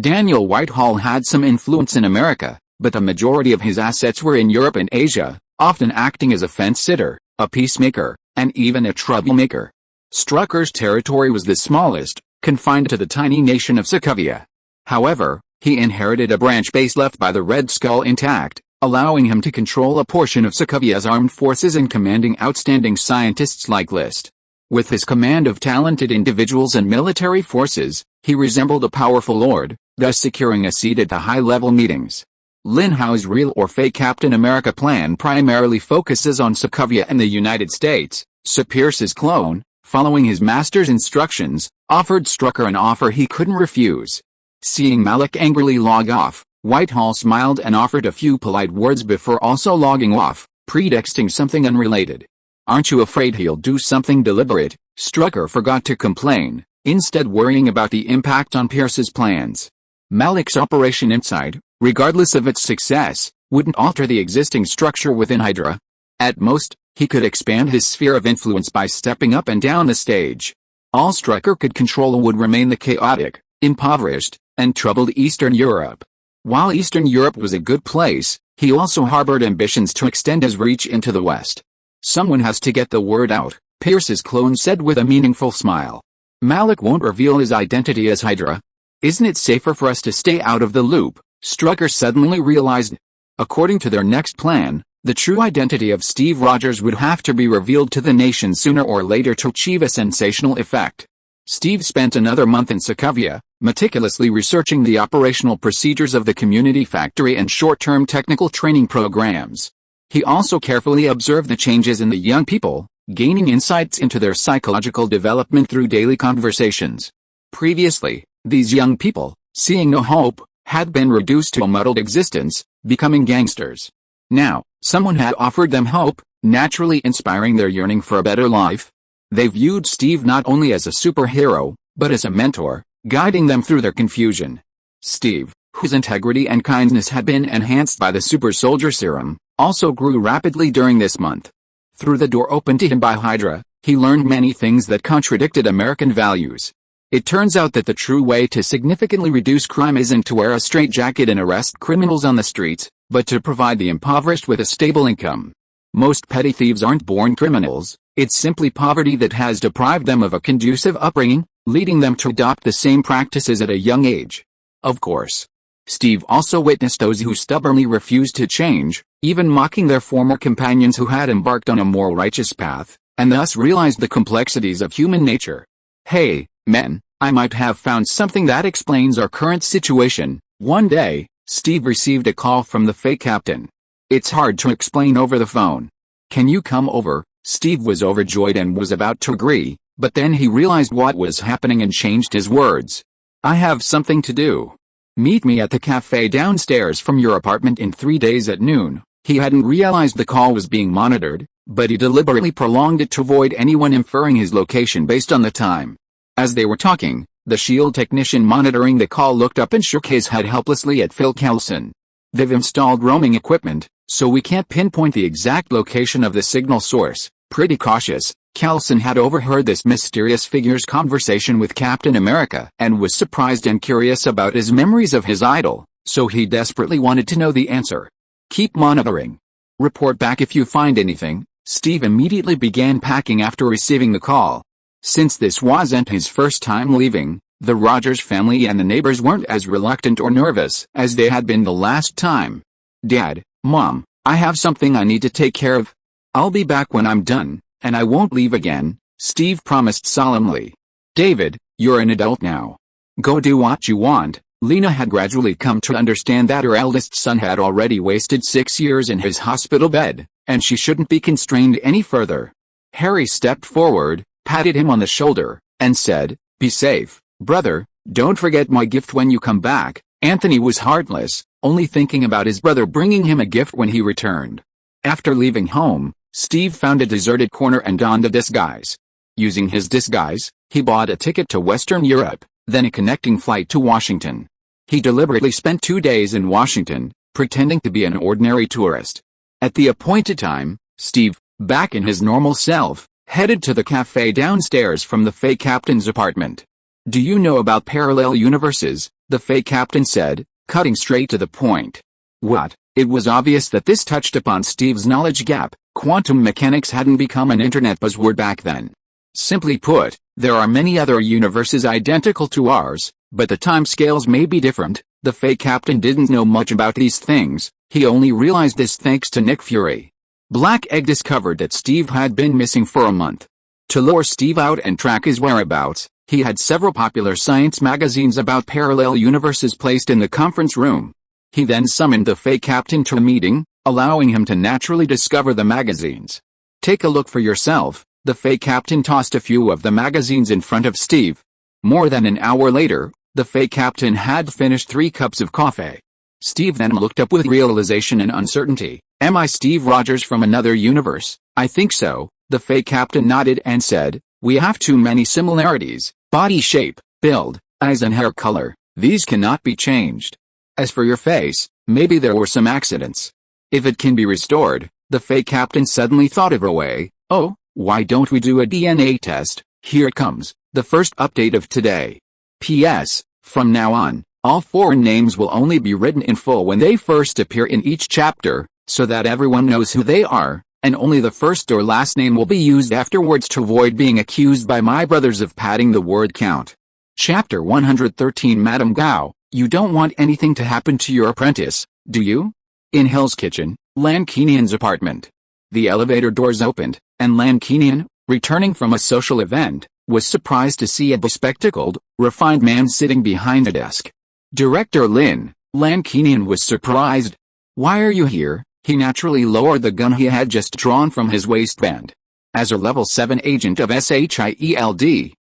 Daniel Whitehall had some influence in America, but the majority of his assets were in Europe and Asia, often acting as a fence-sitter, a peacemaker, and even a troublemaker. Strucker's territory was the smallest, confined to the tiny nation of Sokovia. However, he inherited a branch base left by the Red Skull intact, allowing him to control a portion of Sokovia's armed forces and commanding outstanding scientists like List. With his command of talented individuals and military forces, he resembled a powerful lord, thus securing a seat at the high-level meetings. Lin Hao's real or fake Captain America plan primarily focuses on Sokovia and the United States, so Pierce's clone, following his master's instructions, offered Strucker an offer he couldn't refuse. Seeing Malik angrily log off, Whitehall smiled and offered a few polite words before also logging off, pretexting something unrelated. "Aren't you afraid he'll do something deliberate?" Strucker forgot to complain, instead worrying about the impact on Pierce's plans. Malik's operation inside, regardless of its success, wouldn't alter the existing structure within Hydra. At most, he could expand his sphere of influence by stepping up and down the stage. All Strucker could control would remain the chaotic, impoverished, and troubled Eastern Europe. While Eastern Europe was a good place, he also harbored ambitions to extend his reach into the West. "Someone has to get the word out," Pierce's clone said with a meaningful smile. "Malik won't reveal his identity as Hydra. Isn't it safer for us to stay out of the loop?" Strucker suddenly realized. According to their next plan, the true identity of Steve Rogers would have to be revealed to the nation sooner or later to achieve a sensational effect. Steve spent another month in Sokovia, meticulously researching the operational procedures of the community factory and short-term technical training programs. He also carefully observed the changes in the young people, gaining insights into their psychological development through daily conversations. Previously, these young people, seeing no hope, had been reduced to a muddled existence, becoming gangsters. Now, someone had offered them hope, naturally inspiring their yearning for a better life. They viewed Steve not only as a superhero, but as a mentor, guiding them through their confusion. Steve, whose integrity and kindness had been enhanced by the super soldier serum, also grew rapidly during this month. Through the door opened to him by Hydra, he learned many things that contradicted American values. It turns out that the true way to significantly reduce crime isn't to wear a straitjacket and arrest criminals on the streets, but to provide the impoverished with a stable income. Most petty thieves aren't born criminals, it's simply poverty that has deprived them of a conducive upbringing, leading them to adopt the same practices at a young age. Of course, Steve also witnessed those who stubbornly refused to change, even mocking their former companions who had embarked on a more righteous path, and thus realized the complexities of human nature. "Hey, men, I might have found something that explains our current situation." One day, Steve received a call from the fake captain. "It's hard to explain over the phone. Can you come over?" Steve was overjoyed and was about to agree, but then he realized what was happening and changed his words. "I have something to do. Meet me at the cafe downstairs from your apartment in 3 days at noon." He hadn't realized the call was being monitored, but he deliberately prolonged it to avoid anyone inferring his location based on the time. As they were talking, the SHIELD technician monitoring the call looked up and shook his head helplessly at Phil Kelson. "They've installed roaming equipment, so we can't pinpoint the exact location of the signal source." Pretty cautious, Kelson had overheard this mysterious figure's conversation with Captain America and was surprised and curious about his memories of his idol, so he desperately wanted to know the answer. "Keep monitoring. Report back if you find anything." Steve immediately began packing after receiving the call. Since this wasn't his first time leaving, the Rogers family and the neighbors weren't as reluctant or nervous as they had been the last time. "Dad, Mom, I have something I need to take care of. I'll be back when I'm done, and I won't leave again, Steve promised solemnly. David, you're an adult now. Go do what you want. Lena had gradually come to understand that her eldest son had already wasted 6 years in his hospital bed, and she shouldn't be constrained any further. Harry stepped forward, patted him on the shoulder, and said, "Be safe, brother, don't forget my gift when you come back." Anthony was heartless, only thinking about his brother bringing him a gift when he returned. After leaving home, Steve found a deserted corner and donned a disguise. Using his disguise, he bought a ticket to Western Europe, then a connecting flight to Washington. He deliberately spent 2 days in Washington, pretending to be an ordinary tourist. At the appointed time, Steve, back in his normal self, headed to the cafe downstairs from the Fae Captain's apartment. "Do you know about parallel universes?" the Fae Captain said, cutting straight to the point. What? It was obvious that this touched upon Steve's knowledge gap. Quantum mechanics hadn't become an internet buzzword back then. Simply put, there are many other universes identical to ours, but the timescales may be different. The Fae Captain didn't know much about these things, he only realized this thanks to Nick Fury. Black Egg discovered that Steve had been missing for a month. To lure Steve out and track his whereabouts, he had several popular science magazines about parallel universes placed in the conference room. He then summoned the Fae Captain to a meeting, allowing him to naturally discover the magazines. "Take a look for yourself." The Fae Captain tossed a few of the magazines in front of Steve. More than an hour later, the Fae Captain had finished 3 cups of coffee. Steve then looked up with realization and uncertainty. "Am I Steve Rogers from another universe?" "I think so." The Fae Captain nodded and said, "We have too many similarities. Body shape, build, eyes and hair color. These cannot be changed. As for your face, maybe there were some accidents. If it can be restored." The Fae Captain suddenly thought of a way. "Oh, why don't we do a DNA test?" Here it comes, the first update of today. P.S. From now on, all foreign names will only be written in full when they first appear in each chapter, so that everyone knows who they are, and only the first or last name will be used afterwards to avoid being accused by my brothers of padding the word count. Chapter 113 Madame Gao, you don't want anything to happen to your apprentice, do you? In Hell's Kitchen, Lan Kenian's apartment. The elevator doors opened, and Lan Kenian, returning from a social event, was surprised to see a bespectacled, refined man sitting behind a desk. "Director Lin." Lan Kenian was surprised. "Why are you here?" He naturally lowered the gun he had just drawn from his waistband. As a level 7 agent of SHIELD,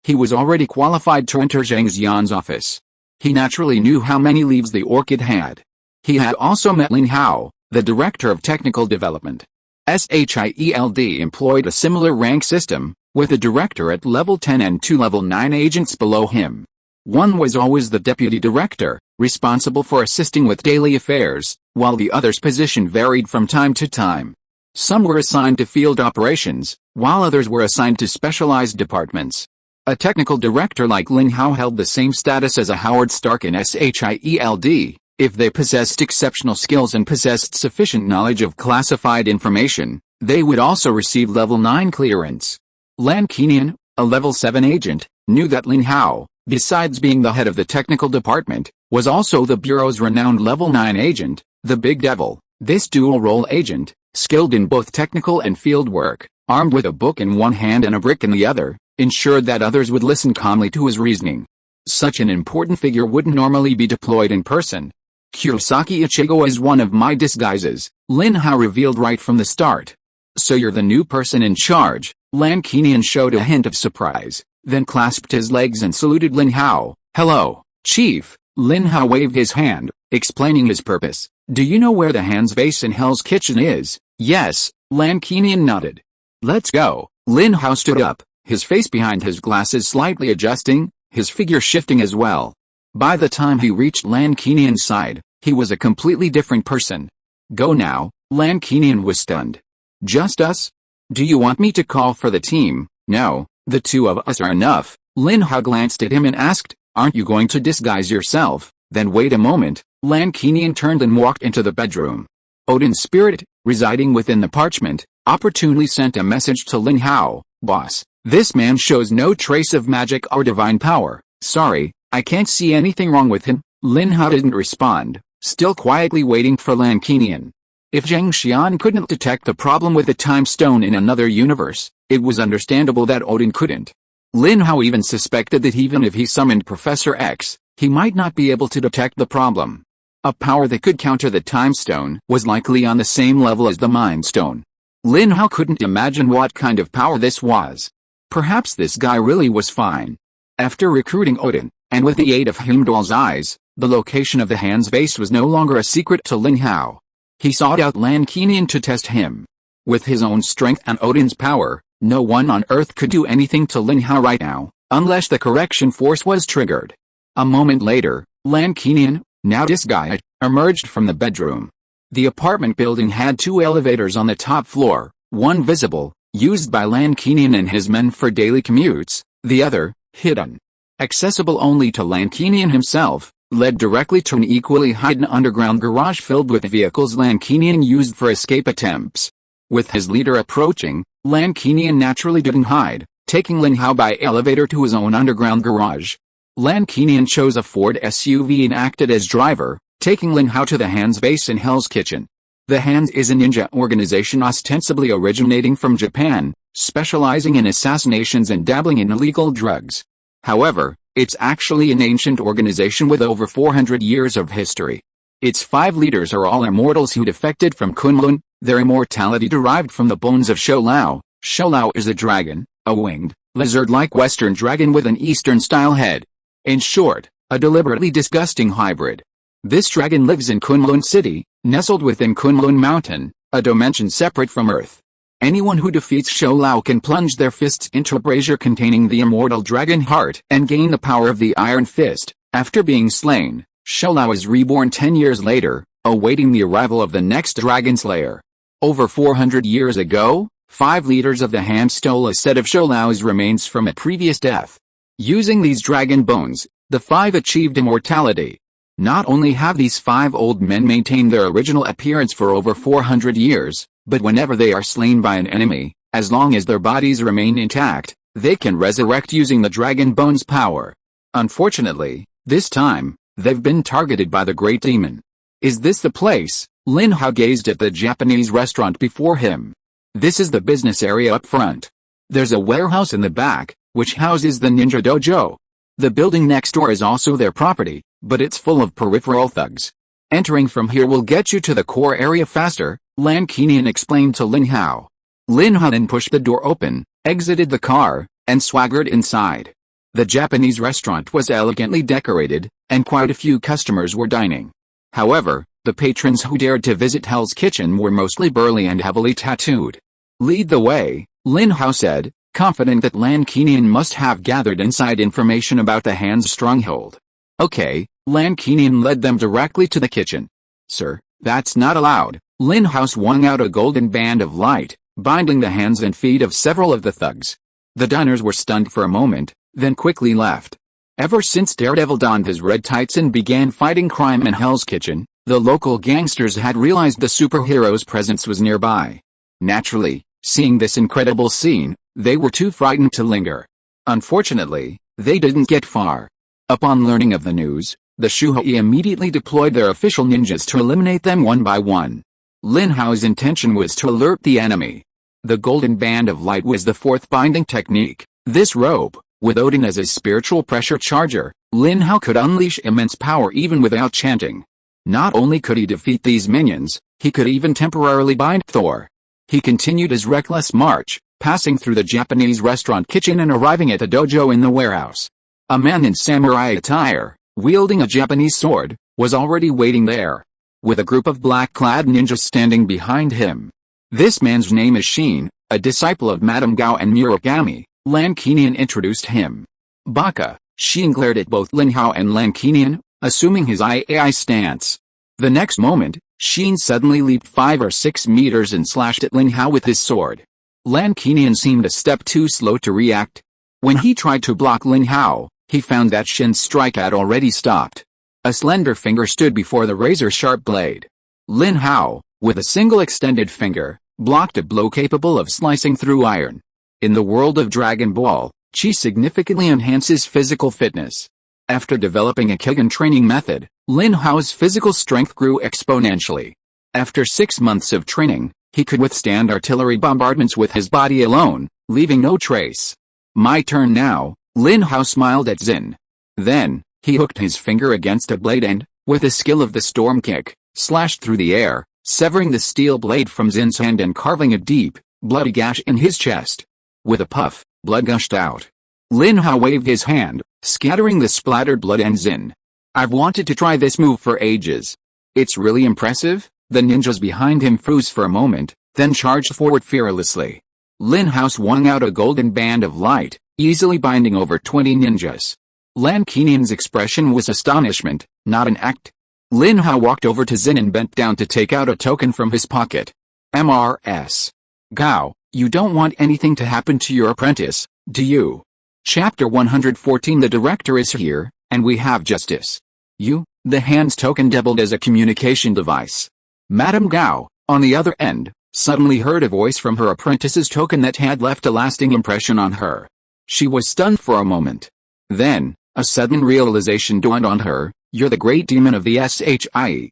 he was already qualified to enter Zheng Xian's office. He naturally knew how many leaves the Orchid had. He had also met Lin Hao, the Director of Technical Development. SHIELD employed a similar rank system, with a director at level 10 and 2 level 9 agents below him. One was always the deputy director, responsible for assisting with daily affairs, while the other's position varied from time to time. Some were assigned to field operations, while others were assigned to specialized departments. A technical director like Lin Hao held the same status as a Howard Stark in SHIELD, if they possessed exceptional skills and possessed sufficient knowledge of classified information. They would also receive level 9 clearance. Lan Kenian, a level 7 agent, knew that Lin Hao, besides being the head of the technical department, was also the Bureau's renowned level 9 agent, the Big Devil. This dual-role agent, skilled in both technical and field work, armed with a book in one hand and a brick in the other, ensured that others would listen calmly to his reasoning. Such an important figure wouldn't normally be deployed in person. "Kurosaki Ichigo is one of my disguises," Lin Hao revealed right from the start. "So you're the new person in charge?" Lan Kenian showed a hint of surprise, then clasped his legs and saluted Lin Hao. "Hello, Chief." Lin Hao waved his hand, explaining his purpose. "Do you know where the Hands base in Hell's Kitchen is?" "Yes," Lan Kenian nodded. "Let's go." Lin Hao stood up, his face behind his glasses slightly adjusting, his figure shifting as well. By the time he reached Lan Kenian's side, he was a completely different person. "Go now." Lan Kenian was stunned. "Just us? Do you want me to call for the team?" "No, the two of us are enough." Lin Hao glanced at him and asked, "Aren't you going to disguise yourself?" "Then wait a moment." Lan Kenian turned and walked into the bedroom. Odin's spirit, residing within the parchment, opportunely sent a message to Lin Hao. "Boss, this man shows no trace of magic or divine power. Sorry, I can't see anything wrong with him." Lin Hao didn't respond, still quietly waiting for Lan Kenian. If Zheng Xian couldn't detect the problem with the time stone in another universe, it was understandable that Odin couldn't. Lin Hao even suspected that even if he summoned Professor X, he might not be able to detect the problem. A power that could counter the time stone was likely on the same level as the mind stone. Lin Hao couldn't imagine what kind of power this was. Perhaps this guy really was fine. After recruiting Odin, and with the aid of Heimdall's eyes, the location of the hand's base was no longer a secret to Lin Hao. He sought out Lan Keenian to test him. With his own strength and Odin's power, no one on Earth could do anything to Lin Hao right now, unless the correction force was triggered. A moment later, Lan Keenian, now disguised, emerged from the bedroom. The apartment building had 2 elevators on the top floor, one visible, used by Lan Keenian and his men for daily commutes, the other, hidden. Accessible only to Lan Keenian himself, led directly to an equally hidden underground garage filled with vehicles Lan Keenian used for escape attempts. With his leader approaching, Lan Keenian naturally didn't hide, taking Lin Hao by elevator to his own underground garage. Lan Keenian chose a Ford SUV and acted as driver, taking Lin Hao to the Hand's base in Hell's Kitchen. The Hand is a ninja organization ostensibly originating from Japan, specializing in assassinations and dabbling in illegal drugs. However, it's actually an ancient organization with over 400 years of history. Its 5 leaders are all immortals who defected from Kunlun, their immortality derived from the bones of Shoulao. Shoulao is a dragon, a winged, lizard-like Western dragon with an Eastern-style head. In short, a deliberately disgusting hybrid. This dragon lives in Kunlun City, nestled within Kunlun Mountain, a dimension separate from Earth. Anyone who defeats Shoulao can plunge their fists into a brazier containing the immortal dragon heart and gain the power of the Iron Fist. After being slain, Shoulao is reborn 10 years later, awaiting the arrival of the next dragon slayer. Over 400 years ago, 5 leaders of the Hand stole a set of Shoulao's remains from a previous death. Using these dragon bones, the 5 achieved immortality. Not only have these 5 old men maintained their original appearance for over 400 years, but whenever they are slain by an enemy, as long as their bodies remain intact, they can resurrect using the dragon bone's power. Unfortunately, this time, they've been targeted by the Great Demon. Is this the place? Lin Hao gazed at the Japanese restaurant before him. This is the business area up front. There's a warehouse in the back, which houses the Ninja Dojo. The building next door is also their property, but it's full of peripheral thugs. Entering from here will get you to the core area faster, Lan Keenian explained to Lin Hao. Lin Hao then pushed the door open, exited the car, and swaggered inside. The Japanese restaurant was elegantly decorated, and quite a few customers were dining. However, the patrons who dared to visit Hell's Kitchen were mostly burly and heavily tattooed. Lead the way, Lin Hao said, confident that Lan Keenian must have gathered inside information about the Hand's stronghold. Okay, Lan Keenian led them directly to the kitchen. Sir, that's not allowed. Lin Hao swung out a golden band of light, binding the hands and feet of several of the thugs. The diners were stunned for a moment, then quickly left. Ever since Daredevil donned his red tights and began fighting crime in Hell's Kitchen, the local gangsters had realized the superhero's presence was nearby. Naturally, seeing this incredible scene, they were too frightened to linger. Unfortunately, they didn't get far. Upon learning of the news, the Shuhei immediately deployed their official ninjas to eliminate them one by one. Lin Hao's intention was to alert the enemy. The golden band of light was the 4th binding technique. This rope, with Odin as his spiritual pressure charger, Lin Hao could unleash immense power even without chanting. Not only could he defeat these minions, he could even temporarily bind Thor. He continued his reckless march, passing through the Japanese restaurant kitchen and arriving at the dojo in the warehouse. A man in samurai attire, wielding a Japanese sword, was already waiting there, with a group of black-clad ninjas standing behind him. This man's name is Shin, a disciple of Madame Gao and Murakami. Lan Keenian introduced him. Baka, Shin glared at both Lin Hao and Lan Keenian, assuming his AI stance. The next moment, Shin suddenly leaped 5 or 6 meters and slashed at Lin Hao with his sword. Lan Keenian seemed a step too slow to react. When he tried to block Lin Hao, he found that Shin's strike had already stopped. A slender finger stood before the razor-sharp blade. Lin Hao, with a single extended finger, blocked a blow capable of slicing through iron. In the world of Dragon Ball, Chi significantly enhances physical fitness. After developing a Kigen training method, Lin Hao's physical strength grew exponentially. After 6 months of training, he could withstand artillery bombardments with his body alone, leaving no trace. My turn now, Lin Hao smiled at Xin. Then, he hooked his finger against a blade and, with the skill of the storm kick, slashed through the air, severing the steel blade from Xin's hand and carving a deep, bloody gash in his chest. With a puff, blood gushed out. Lin Hao waved his hand, scattering the splattered blood and Xin. I've wanted to try this move for ages. It's really impressive. The ninjas behind him froze for a moment, then charged forward fearlessly. Lin Hao swung out a golden band of light, easily binding over 20 ninjas. Lan Qinyan's expression was astonishment, not an act. Lin Hao walked over to Xin and bent down to take out a token from his pocket. MRS. Gao, you don't want anything to happen to your apprentice, do you? Chapter 114. The director is here, and we have justice. The hand's token doubled as a communication device. Madame Gao, on the other end, suddenly heard a voice from her apprentice's token that had left a lasting impression on her. She was stunned for a moment. Then, a sudden realization dawned on her. You're the great demon of the SHIE.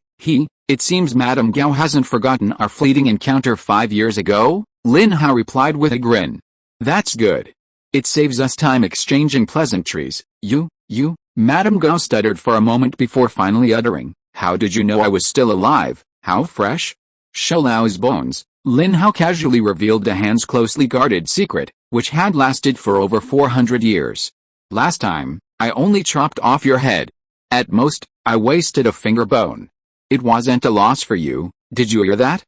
It seems Madame Gao hasn't forgotten our fleeting encounter 5 years ago, Lin Hao replied with a grin. That's good. It saves us time exchanging pleasantries. Madame Gao stuttered for a moment before finally uttering, how did you know I was still alive? How fresh? Shou Lao's bones. Lin Hao casually revealed the hand's closely guarded secret, which had lasted for over 400 years. Last time, I only chopped off your head. At most, I wasted a finger bone. It wasn't a loss for you, did you hear that?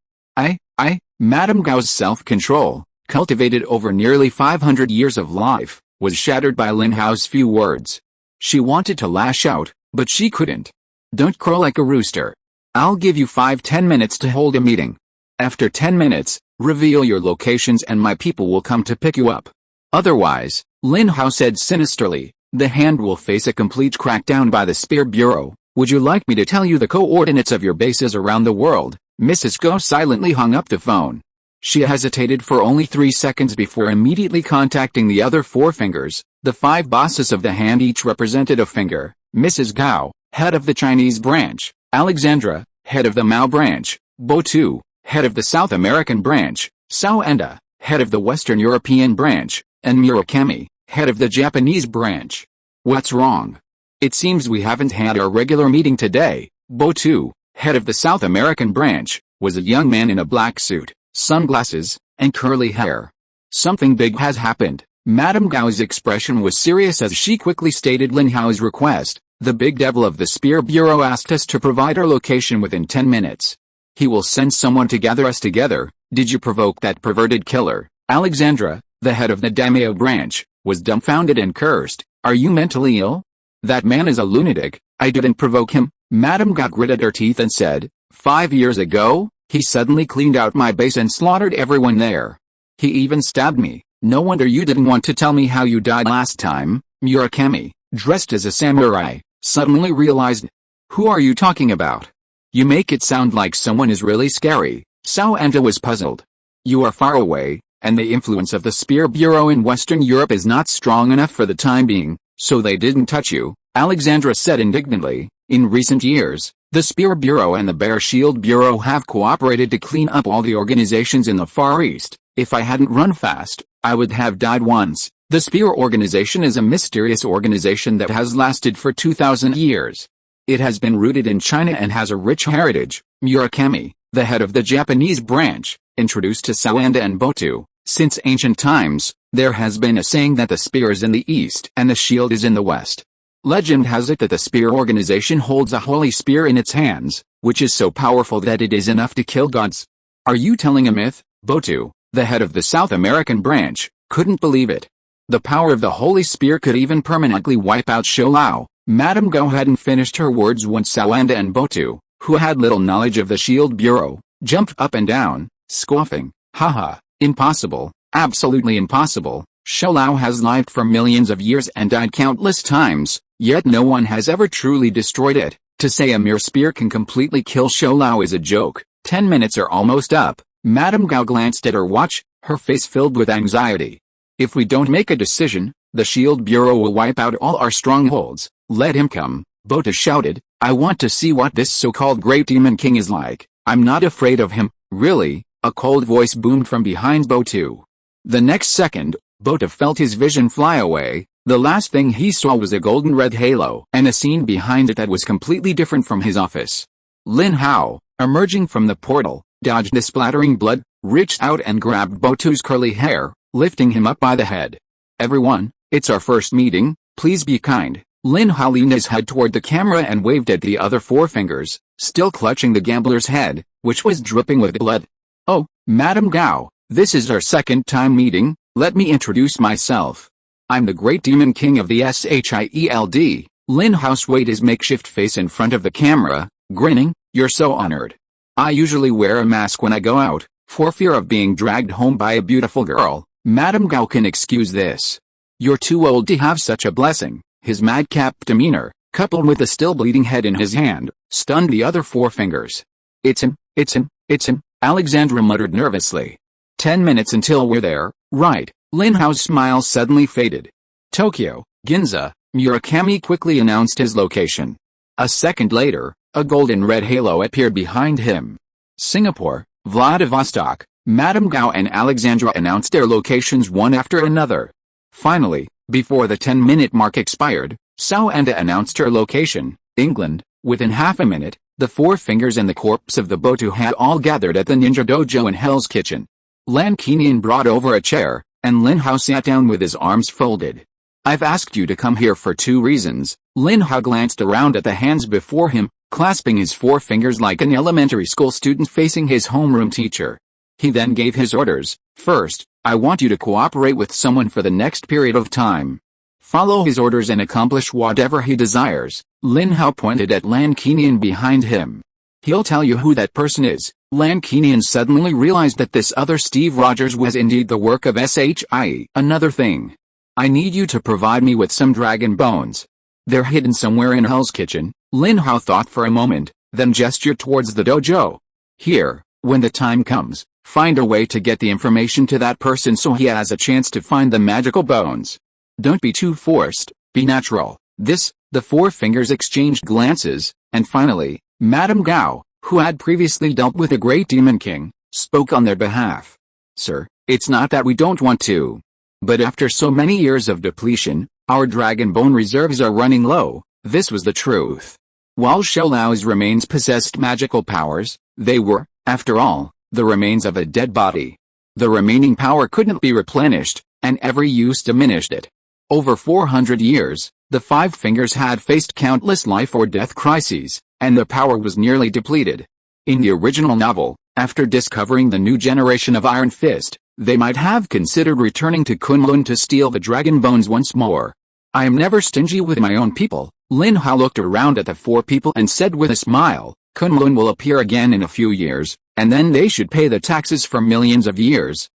Madame Gao's self-control, cultivated over nearly 500 years of life, was shattered by Lin Hao's few words. She wanted to lash out, but she couldn't. Don't crow like a rooster. I'll give you 5-10 minutes to hold a meeting. After 10 minutes, reveal your locations and my people will come to pick you up. Otherwise, Lin Hao said sinisterly, the hand will face a complete crackdown by the Spear Bureau. Would you like me to tell you the coordinates of your bases around the world? Mrs. Gao silently hung up the phone. She hesitated for only 3 seconds before immediately contacting the other 4 fingers. The 5 bosses of the hand each represented a finger. Mrs. Gao, head of the Chinese branch. Alexandra, head of the Mao branch. Bo-Tu, head of the South American branch. Sao Enda, head of the Western European branch. And Murakami, head of the Japanese branch. What's wrong? It seems we haven't had our regular meeting today. Bo-Tu, head of the South American branch, was a young man in a black suit, sunglasses, and curly hair. Something big has happened. Madame Gao's expression was serious as she quickly stated Lin Hao's request. The big devil of the Spear Bureau asked us to provide our location within 10 minutes. He will send someone to gather us together. Did you provoke that perverted killer? Alexandra, the head of the Daimyo branch, was dumbfounded and cursed. Are you mentally ill? That man is a lunatic. I didn't provoke him. Madame Gao gritted her teeth and said, 5 years ago, he suddenly cleaned out my base and slaughtered everyone there. He even stabbed me. No wonder you didn't want to tell me how you died last time. Murakami, dressed as a samurai, suddenly realized. Who are you talking about? You make it sound like someone is really scary. Sao Anta was puzzled. You are far away, and the influence of the Spear Bureau in Western Europe is not strong enough for the time being, so they didn't touch you, Alexandra said indignantly. In recent years, the Spear Bureau and the Bear Shield Bureau have cooperated to clean up all the organizations in the Far East. If I hadn't run fast, I would have died once. The Spear Organization is a mysterious organization that has lasted for 2,000 years. It has been rooted in China and has a rich heritage. Murakami, the head of the Japanese branch, introduced to Sawanda and Botu. Since ancient times, there has been a saying that the spear is in the east and the shield is in the west. Legend has it that the Spear Organization holds a holy spear in its hands, which is so powerful that it is enough to kill gods. Are you telling a myth? Botu, the head of the South American branch, couldn't believe it. The power of the holy spear could even permanently wipe out Shou Lao. Madame Gao hadn't finished her words when Sawanda and Botu, who had little knowledge of the Shield Bureau, jumped up and down, scoffing. Haha, impossible, absolutely impossible. Shou Lao has lived for millions of years and died countless times, yet no one has ever truly destroyed it. To say a mere spear can completely kill Shou Lao is a joke. 10 minutes are almost up. Madame Gao glanced at her watch, her face filled with anxiety. If we don't make a decision, the Shield Bureau will wipe out all our strongholds. Let him come, Bota shouted. I want to see what this so-called Great Demon King is like. I'm not afraid of him, really, a cold voice boomed from behind Botu. The next second, Botu felt his vision fly away. The last thing he saw was a golden red halo and a scene behind it that was completely different from his office. Lin Hao, emerging from the portal, dodged the splattering blood, reached out and grabbed Botu's curly hair, lifting him up by the head. Everyone, it's our first meeting, please be kind. Lin Hao leaned his head toward the camera and waved at the other four fingers, still clutching the gambler's head, which was dripping with blood. Oh, Madam Gao, this is our second time meeting, let me introduce myself. I'm the Great Demon King of the SHIELD. Lin Hao swayed his makeshift face in front of the camera, grinning, you're so honored. I usually wear a mask when I go out, for fear of being dragged home by a beautiful girl. Madam Gao can excuse this. You're too old to have such a blessing. His madcap demeanor, coupled with the still bleeding head in his hand, stunned the other four fingers. It's him, it's him, it's him, Alexandra muttered nervously. 10 minutes until we're there, right? Lin Hao's smile suddenly faded. Tokyo, Ginza, Murakami quickly announced his location. A second later, a golden red halo appeared behind him. Singapore, Vladivostok, Madam Gao and Alexandra announced their locations one after another. Finally, before the 10-minute mark expired, Anda announced her location, England. Within half a minute, the four fingers and the corpse of the Botu had all gathered at the Ninja Dojo in Hell's Kitchen. Lan Kinian brought over a chair, and Lin Hao sat down with his arms folded. I've asked you to come here for two reasons. Lin Hao glanced around at the hands before him, clasping his four fingers like an elementary school student facing his homeroom teacher. He then gave his orders. First, I want you to cooperate with someone for the next period of time. Follow his orders and accomplish whatever he desires. Lin Hao pointed at Lan Kinian behind him. He'll tell you who that person is. Lan Kinian suddenly realized that this other Steve Rogers was indeed the work of SHIE. Another thing. I need you to provide me with some dragon bones. They're hidden somewhere in Hell's Kitchen. Lin Hao thought for a moment, then gestured towards the dojo. Here, when the time comes, find a way to get the information to that person so he has a chance to find the magical bones. Don't be too forced, be natural. The four fingers exchanged glances, and finally, Madam Gao, who had previously dealt with the Great Demon King, spoke on their behalf. Sir, it's not that we don't want to. But after so many years of depletion, our dragon bone reserves are running low. This was the truth. While Shou-Lao's remains possessed magical powers, they were, after all, the remains of a dead body. The remaining power couldn't be replenished, and every use diminished it. Over 400 years, the five fingers had faced countless life or death crises, and the power was nearly depleted. In the original novel, after discovering the new generation of Iron Fist, they might have considered returning to Kunlun to steal the dragon bones once more. I am never stingy with my own people. Lin Hao looked around at the four people and said with a smile, Kunlun will appear again in a few years, and then they should pay the taxes for millions of years.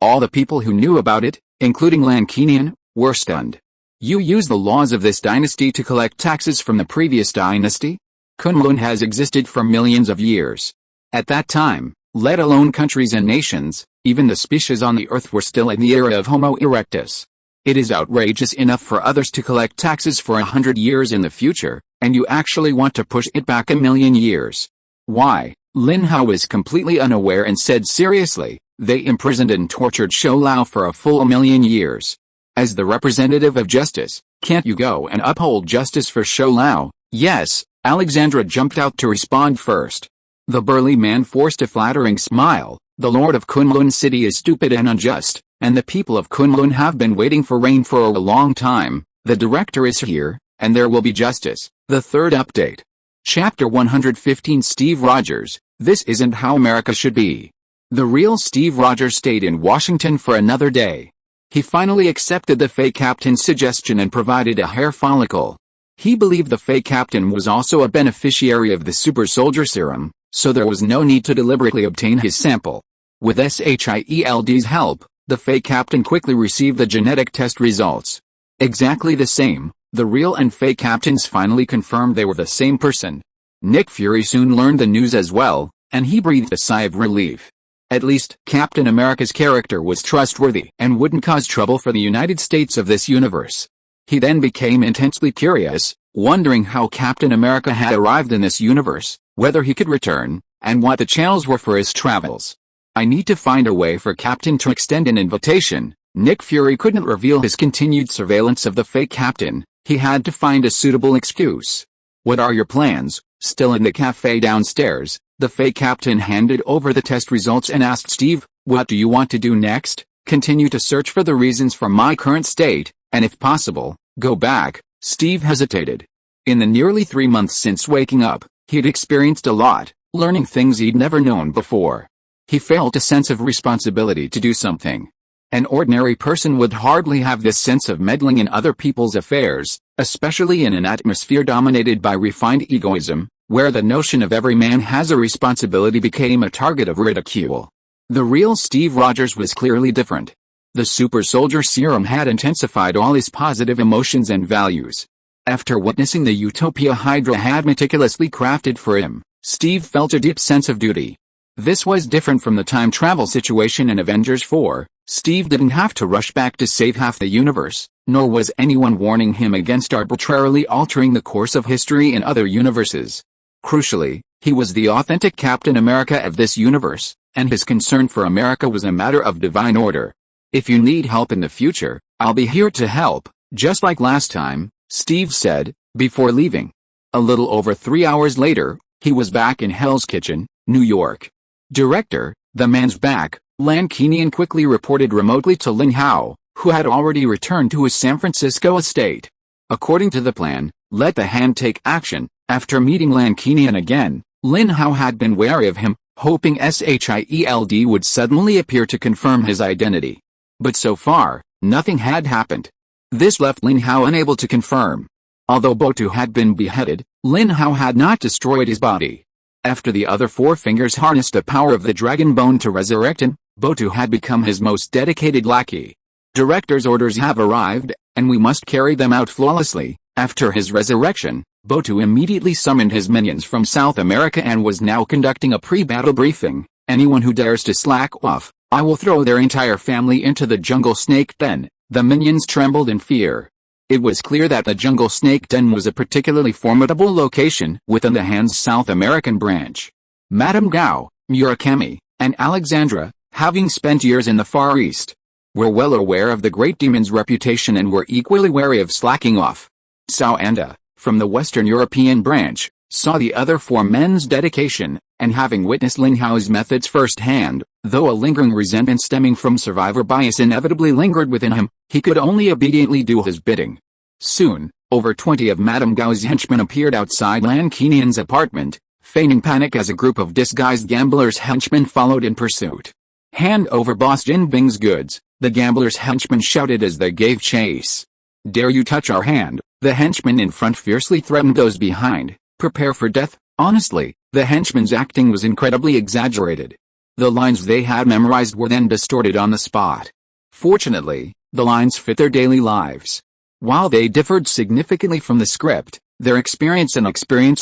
All the people who knew about it, including Lan Kinian, were stunned. You use the laws of this dynasty to collect taxes from the previous dynasty? Kunlun has existed for millions of years. At that time, let alone countries and nations, even the species on the earth were still in the era of Homo erectus. It is outrageous enough for others to collect taxes for 100 years in the future, and you actually want to push it back a million years. Why? Lin Hao was completely unaware and said seriously, they imprisoned and tortured Shou-Lao for a full million years. As the representative of justice, can't you go and uphold justice for Shou-Lao? Yes, Alexandra jumped out to respond first. The burly man forced a flattering smile. The Lord of Kunlun City is stupid and unjust, and the people of Kunlun have been waiting for rain for a long time. The director is here, and there will be justice. The third update. Chapter 115 Steve Rogers, this isn't how America should be. The real Steve Rogers stayed in Washington for another day. He finally accepted the Fey Captain's suggestion and provided a hair follicle. He believed the Fey Captain was also a beneficiary of the super soldier serum, so there was no need to deliberately obtain his sample. With SHIELD's help, the Fey Captain quickly received the genetic test results. Exactly the same, the real and Fey Captains finally confirmed they were the same person. Nick Fury soon learned the news as well, and he breathed a sigh of relief. At least, Captain America's character was trustworthy and wouldn't cause trouble for the United States of this universe. He then became intensely curious, wondering how Captain America had arrived in this universe, whether he could return, and what the channels were for his travels. I need to find a way for Captain to extend an invitation. Nick Fury couldn't reveal his continued surveillance of the fake Captain. He had to find a suitable excuse. What are your plans? Still in the cafe downstairs, the fake Captain handed over the test results and asked Steve, what do you want to do next? Continue to search for the reasons for my current state, and if possible, go back. Steve hesitated. In the nearly 3 months since waking up, he'd experienced a lot, learning things he'd never known before. He felt a sense of responsibility to do something. An ordinary person would hardly have this sense of meddling in other people's affairs, especially in an atmosphere dominated by refined egoism, where the notion of every man has a responsibility became a target of ridicule. The real Steve Rogers was clearly different. The super soldier serum had intensified all his positive emotions and values. After witnessing the utopia Hydra had meticulously crafted for him, Steve felt a deep sense of duty. This was different from the time travel situation in Avengers 4. Steve didn't have to rush back to save half the universe, nor was anyone warning him against arbitrarily altering the course of history in other universes. Crucially, he was the authentic Captain America of this universe, and his concern for America was a matter of divine order. If you need help in the future, I'll be here to help, just like last time, Steve said, before leaving. A little over 3 hours later, he was back in Hell's Kitchen, New York. Director, the man's back, Lin Hao quickly reported remotely to Lin Hao, who had already returned to his San Francisco estate. According to the plan, let the Hand take action. After meeting Lin Hao again, Lin Hao had been wary of him, hoping SHIELD would suddenly appear to confirm his identity. But so far, nothing had happened. This left Lin Hao unable to confirm. Although Botu had been beheaded, Lin Hao had not destroyed his body. After the other four fingers harnessed the power of the dragon bone to resurrect him, Botu had become his most dedicated lackey. Director's orders have arrived, and we must carry them out flawlessly. After his resurrection, Botu immediately summoned his minions from South America and was now conducting a pre-battle briefing. Anyone who dares to slack off, I will throw their entire family into the jungle snake den. The minions trembled in fear. It was clear that the jungle snake den was a particularly formidable location within the Hand's South American branch. Madame Gao, Murakami, and Alexandra, having spent years in the Far East, were well aware of the great demon's reputation and were equally wary of slacking off. Cao Anda, from the Western European branch, saw the other four men's dedication, and having witnessed Lin Hao's methods firsthand, though a lingering resentment stemming from survivor bias inevitably lingered within him, he could only obediently do his bidding. Soon, over 20 of Madame Gao's henchmen appeared outside Lin Hao's apartment, feigning panic as a group of disguised gamblers' henchmen followed in pursuit. Hand over Boss Jin Bing's goods, the gamblers' henchmen shouted as they gave chase. Dare you touch our hand? The henchmen in front fiercely threatened those behind. Prepare for death. Honestly, the henchmen's acting was incredibly exaggerated. The lines they had memorized were then distorted on the spot. Fortunately, the lines fit their daily lives. While they differed significantly from the script, their experience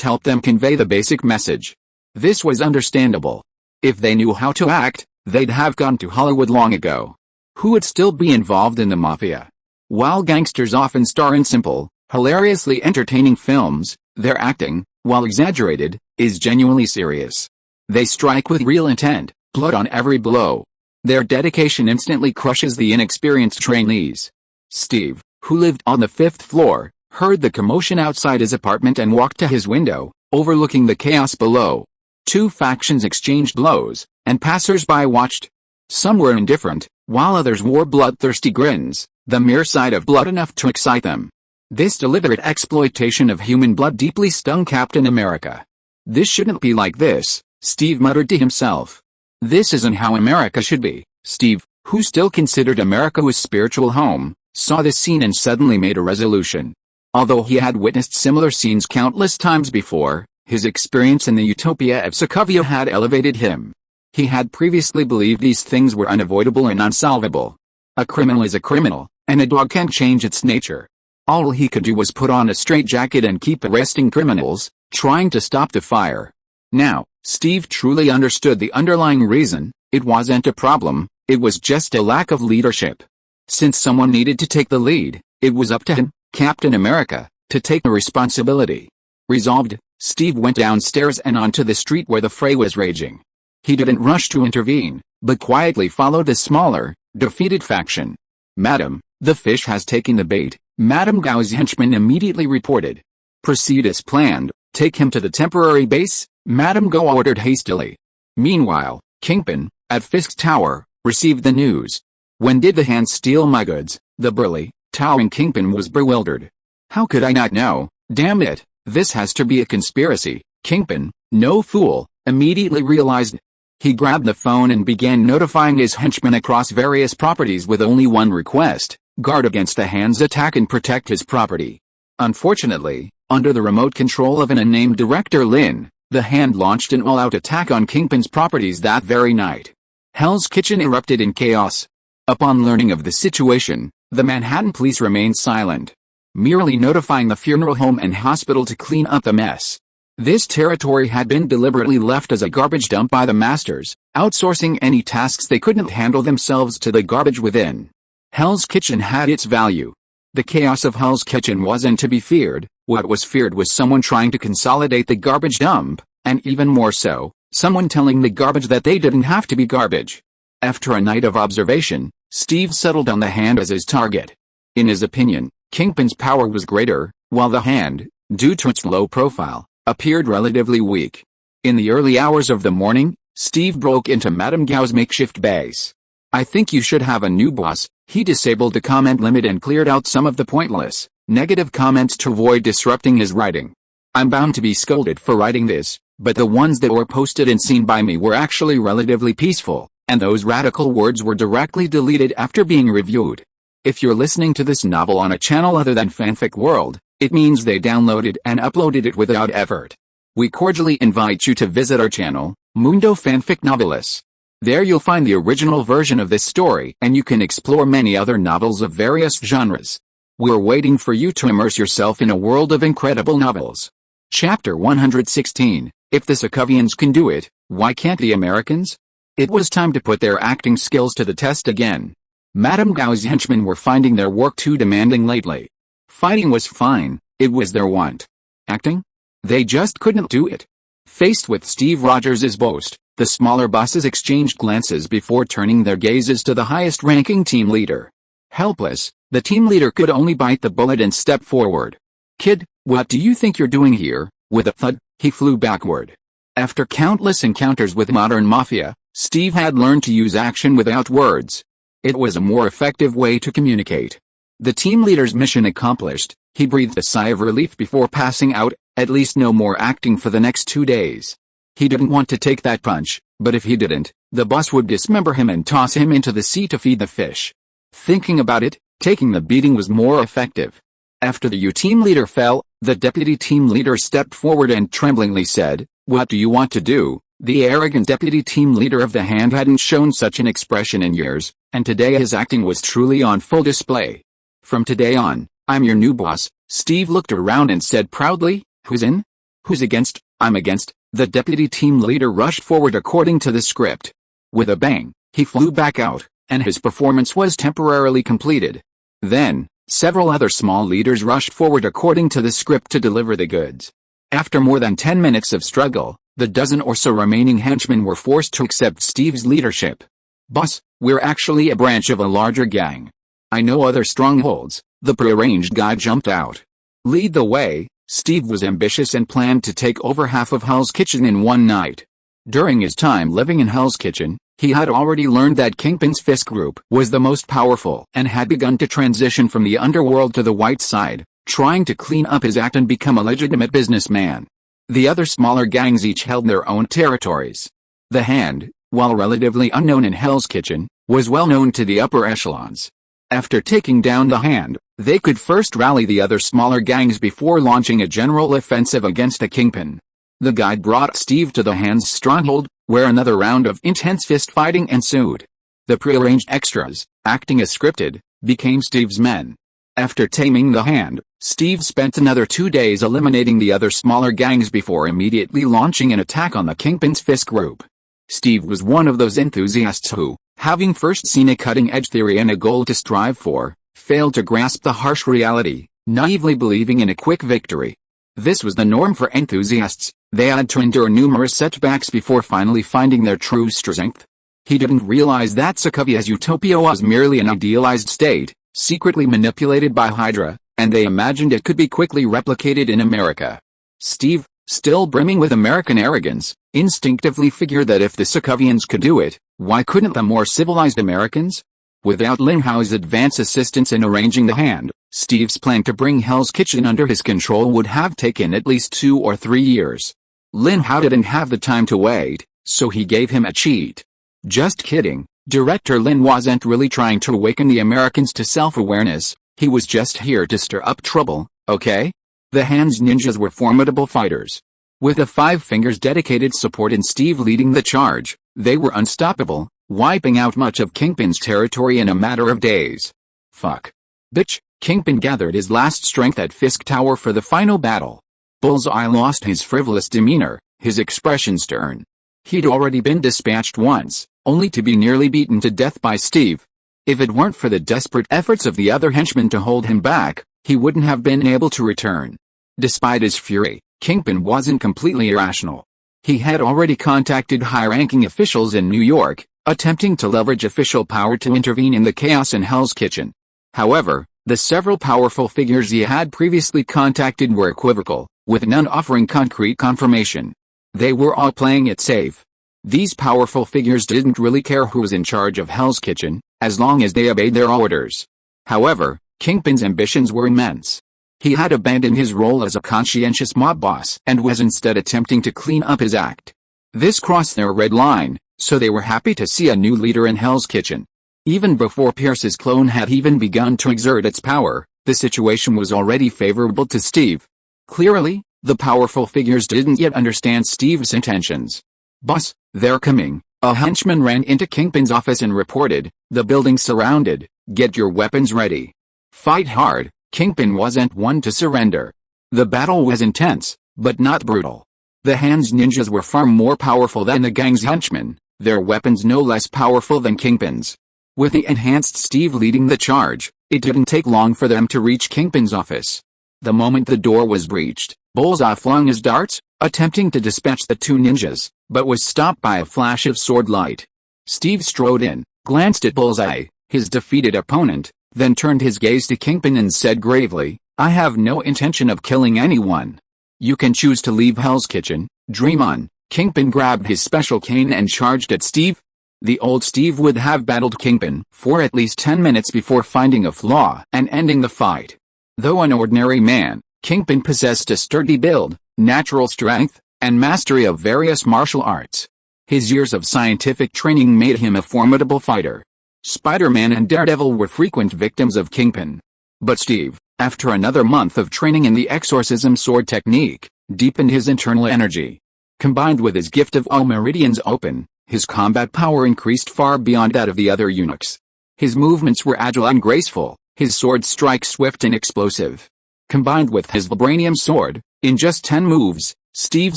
helped them convey the basic message. This was understandable. If they knew how to act, they'd have gone to Hollywood long ago. Who would still be involved in the mafia? While gangsters often star in simple, hilariously entertaining films, their acting, while exaggerated, is genuinely serious. They strike with real intent, blood on every blow. Their dedication instantly crushes the inexperienced trainees. Steve, who lived on the 5th floor, heard the commotion outside his apartment and walked to his window, overlooking the chaos below. Two factions exchanged blows, and passers-by watched. Some were indifferent, while others wore bloodthirsty grins, the mere sight of blood enough to excite them. This deliberate exploitation of human blood deeply stung Captain America. This shouldn't be like this, Steve muttered to himself. This isn't how America should be. Steve, who still considered America his spiritual home, saw this scene and suddenly made a resolution. Although he had witnessed similar scenes countless times before, his experience in the utopia of Sokovia had elevated him. He had previously believed these things were unavoidable and unsolvable. A criminal is a criminal, and a dog can't change its nature. All he could do was put on a straitjacket and keep arresting criminals, trying to stop the fire. Now, Steve truly understood the underlying reason. It wasn't a problem, it was just a lack of leadership. Since someone needed to take the lead, it was up to him, Captain America, to take the responsibility. Resolved, Steve went downstairs and onto the street where the fray was raging. He didn't rush to intervene, but quietly followed the smaller, defeated faction. "Madam, the fish has taken the bait," Madame Gao's henchman immediately reported. "Proceed as planned, take him to the temporary base," Madame Gao ordered hastily. Meanwhile, Kingpin, at Fisk's tower, received the news. "When did the hand steal my goods?" The burly, towering Kingpin was bewildered. "How could I not know? Damn it, this has to be a conspiracy." Kingpin, no fool, immediately realized. He grabbed the phone and began notifying his henchmen across various properties with only one request: guard against the hand's attack and protect his property. Unfortunately, under the remote control of an unnamed Director Lin, the hand launched an all-out attack on Kingpin's properties that very night. Hell's Kitchen erupted in chaos. Upon learning of the situation, the Manhattan police remained silent, merely notifying the funeral home and hospital to clean up the mess. This territory had been deliberately left as a garbage dump by the masters, outsourcing any tasks they couldn't handle themselves to the garbage within. Hell's Kitchen had its value. The chaos of Hell's Kitchen wasn't to be feared. What was feared was someone trying to consolidate the garbage dump, and even more so, someone telling the garbage that they didn't have to be garbage. After a night of observation, Steve settled on the hand as his target. In his opinion, Kingpin's power was greater, while the hand, due to its low profile, appeared relatively weak. In the early hours of the morning, Steve broke into Madame Gao's makeshift base. "I think you should have a new boss." He disabled the comment limit and cleared out some of the pointless, negative comments to avoid disrupting his writing. "I'm bound to be scolded for writing this, but the ones that were posted and seen by me were actually relatively peaceful, and those radical words were directly deleted after being reviewed. If you're listening to this novel on a channel other than Fanfic World, it means they downloaded and uploaded it without effort. We cordially invite you to visit our channel, Mundo Fanfic Novelis. There you'll find the original version of this story and you can explore many other novels of various genres. We're waiting for you to immerse yourself in a world of incredible novels. Chapter 116, If the Sokovians can do it, why can't the Americans? It was time to put their acting skills to the test again. Madame Gao's henchmen were finding their work too demanding lately. Fighting was fine, it was their want. Acting? They just couldn't do it. Faced with Steve Rogers' boast, the smaller bosses exchanged glances before turning their gazes to the highest-ranking team leader. Helpless, the team leader could only bite the bullet and step forward. "Kid, what do you think you're doing here?" With a thud, he flew backward. After countless encounters with modern mafia, Steve had learned to use action without words. It was a more effective way to communicate. The team leader's mission accomplished, he breathed a sigh of relief before passing out. At least no more acting for the next 2 days. He didn't want to take that punch, but if he didn't, the boss would dismember him and toss him into the sea to feed the fish. Thinking about it, taking the beating was more effective. After the team leader fell, the deputy team leader stepped forward and tremblingly said, "What do you want to do?" The arrogant deputy team leader of the hand hadn't shown such an expression in years, and today his acting was truly on full display. "From today on, I'm your new boss," Steve looked around and said proudly. "Who's in? Who's against?" "I'm against." The deputy team leader rushed forward according to the script. With a bang, he flew back out, and his performance was temporarily completed. Then, several other small leaders rushed forward according to the script to deliver the goods. After more than 10 minutes of struggle, the dozen or so remaining henchmen were forced to accept Steve's leadership. "Boss, we're actually a branch of a larger gang. I know other strongholds." The prearranged guy jumped out. Lead the way. Steve was ambitious and planned to take over half of Hell's Kitchen in one night. During his time living in Hell's Kitchen, he had already learned that Kingpin's Fisk Group was the most powerful and had begun to transition from the underworld to the white side, trying to clean up his act and become a legitimate businessman. The other smaller gangs each held their own territories. The Hand, while relatively unknown in Hell's Kitchen, was well known to the upper echelons. After taking down the Hand, they could first rally the other smaller gangs before launching a general offensive against the Kingpin. The guide brought Steve to the Hand's stronghold, where another round of intense fist-fighting ensued. The prearranged extras, acting as scripted, became Steve's men. After taming the Hand, Steve spent another 2 days eliminating the other smaller gangs before immediately launching an attack on the Kingpin's Fisk Group. Steve was one of those enthusiasts who, having first seen a cutting-edge theory and a goal to strive for, failed to grasp the harsh reality, naively believing in a quick victory. This was the norm for enthusiasts. They had to endure numerous setbacks before finally finding their true strength. He didn't realize that Sokovia's utopia was merely an idealized state, secretly manipulated by Hydra, and they imagined it could be quickly replicated in America. Steve, still brimming with American arrogance, instinctively figured that if the Sokovians could do it, why couldn't the more civilized Americans? Without Lin Hao's advance assistance in arranging the hand, Steve's plan to bring Hell's Kitchen under his control would have taken at least 2 or 3 years. Lin Hao didn't have the time to wait, so he gave him a cheat. Just kidding, Director Lin wasn't really trying to awaken the Americans to self-awareness, he was just here to stir up trouble, okay? The Hands ninjas were formidable fighters. With the Five Fingers' dedicated support and Steve leading the charge, they were unstoppable, wiping out much of Kingpin's territory in a matter of days. Fuck. Bitch, Kingpin gathered his last strength at Fisk Tower for the final battle. Bullseye lost his frivolous demeanor, his expression stern. He'd already been dispatched once, only to be nearly beaten to death by Steve. If it weren't for the desperate efforts of the other henchmen to hold him back, he wouldn't have been able to return. Despite his fury, Kingpin wasn't completely irrational. He had already contacted high-ranking officials in New York, attempting to leverage official power to intervene in the chaos in Hell's Kitchen. However, the several powerful figures he had previously contacted were equivocal, with none offering concrete confirmation. They were all playing it safe. These powerful figures didn't really care who was in charge of Hell's Kitchen, as long as they obeyed their orders. However, Kingpin's ambitions were immense. He had abandoned his role as a conscientious mob boss and was instead attempting to clean up his act. This crossed their red line, so they were happy to see a new leader in Hell's Kitchen. Even before Pierce's clone had even begun to exert its power, the situation was already favorable to Steve. Clearly, the powerful figures didn't yet understand Steve's intentions. "Boss, they're coming," a henchman ran into Kingpin's office and reported, "The building's surrounded, get your weapons ready." Fight hard, Kingpin wasn't one to surrender. The battle was intense, but not brutal. The Hands ninjas were far more powerful than the gang's henchmen, their weapons no less powerful than Kingpin's. With the enhanced Steve leading the charge, it didn't take long for them to reach Kingpin's office. The moment the door was breached, Bullseye flung his darts, attempting to dispatch the two ninjas, but was stopped by a flash of sword light. Steve strode in, glanced at Bullseye, his defeated opponent, then turned his gaze to Kingpin and said gravely, "I have no intention of killing anyone. You can choose to leave Hell's Kitchen, dream on." Kingpin grabbed his special cane and charged at Steve. The old Steve would have battled Kingpin for at least 10 minutes before finding a flaw and ending the fight. Though an ordinary man, Kingpin possessed a sturdy build, natural strength, and mastery of various martial arts. His years of scientific training made him a formidable fighter. Spider-Man and Daredevil were frequent victims of Kingpin. But Steve, after another month of training in the exorcism sword technique, deepened his internal energy. Combined with his gift of all meridians open, his combat power increased far beyond that of the other eunuchs. His movements were agile and graceful, his sword strike swift and explosive. Combined with his vibranium sword, in just 10 moves, Steve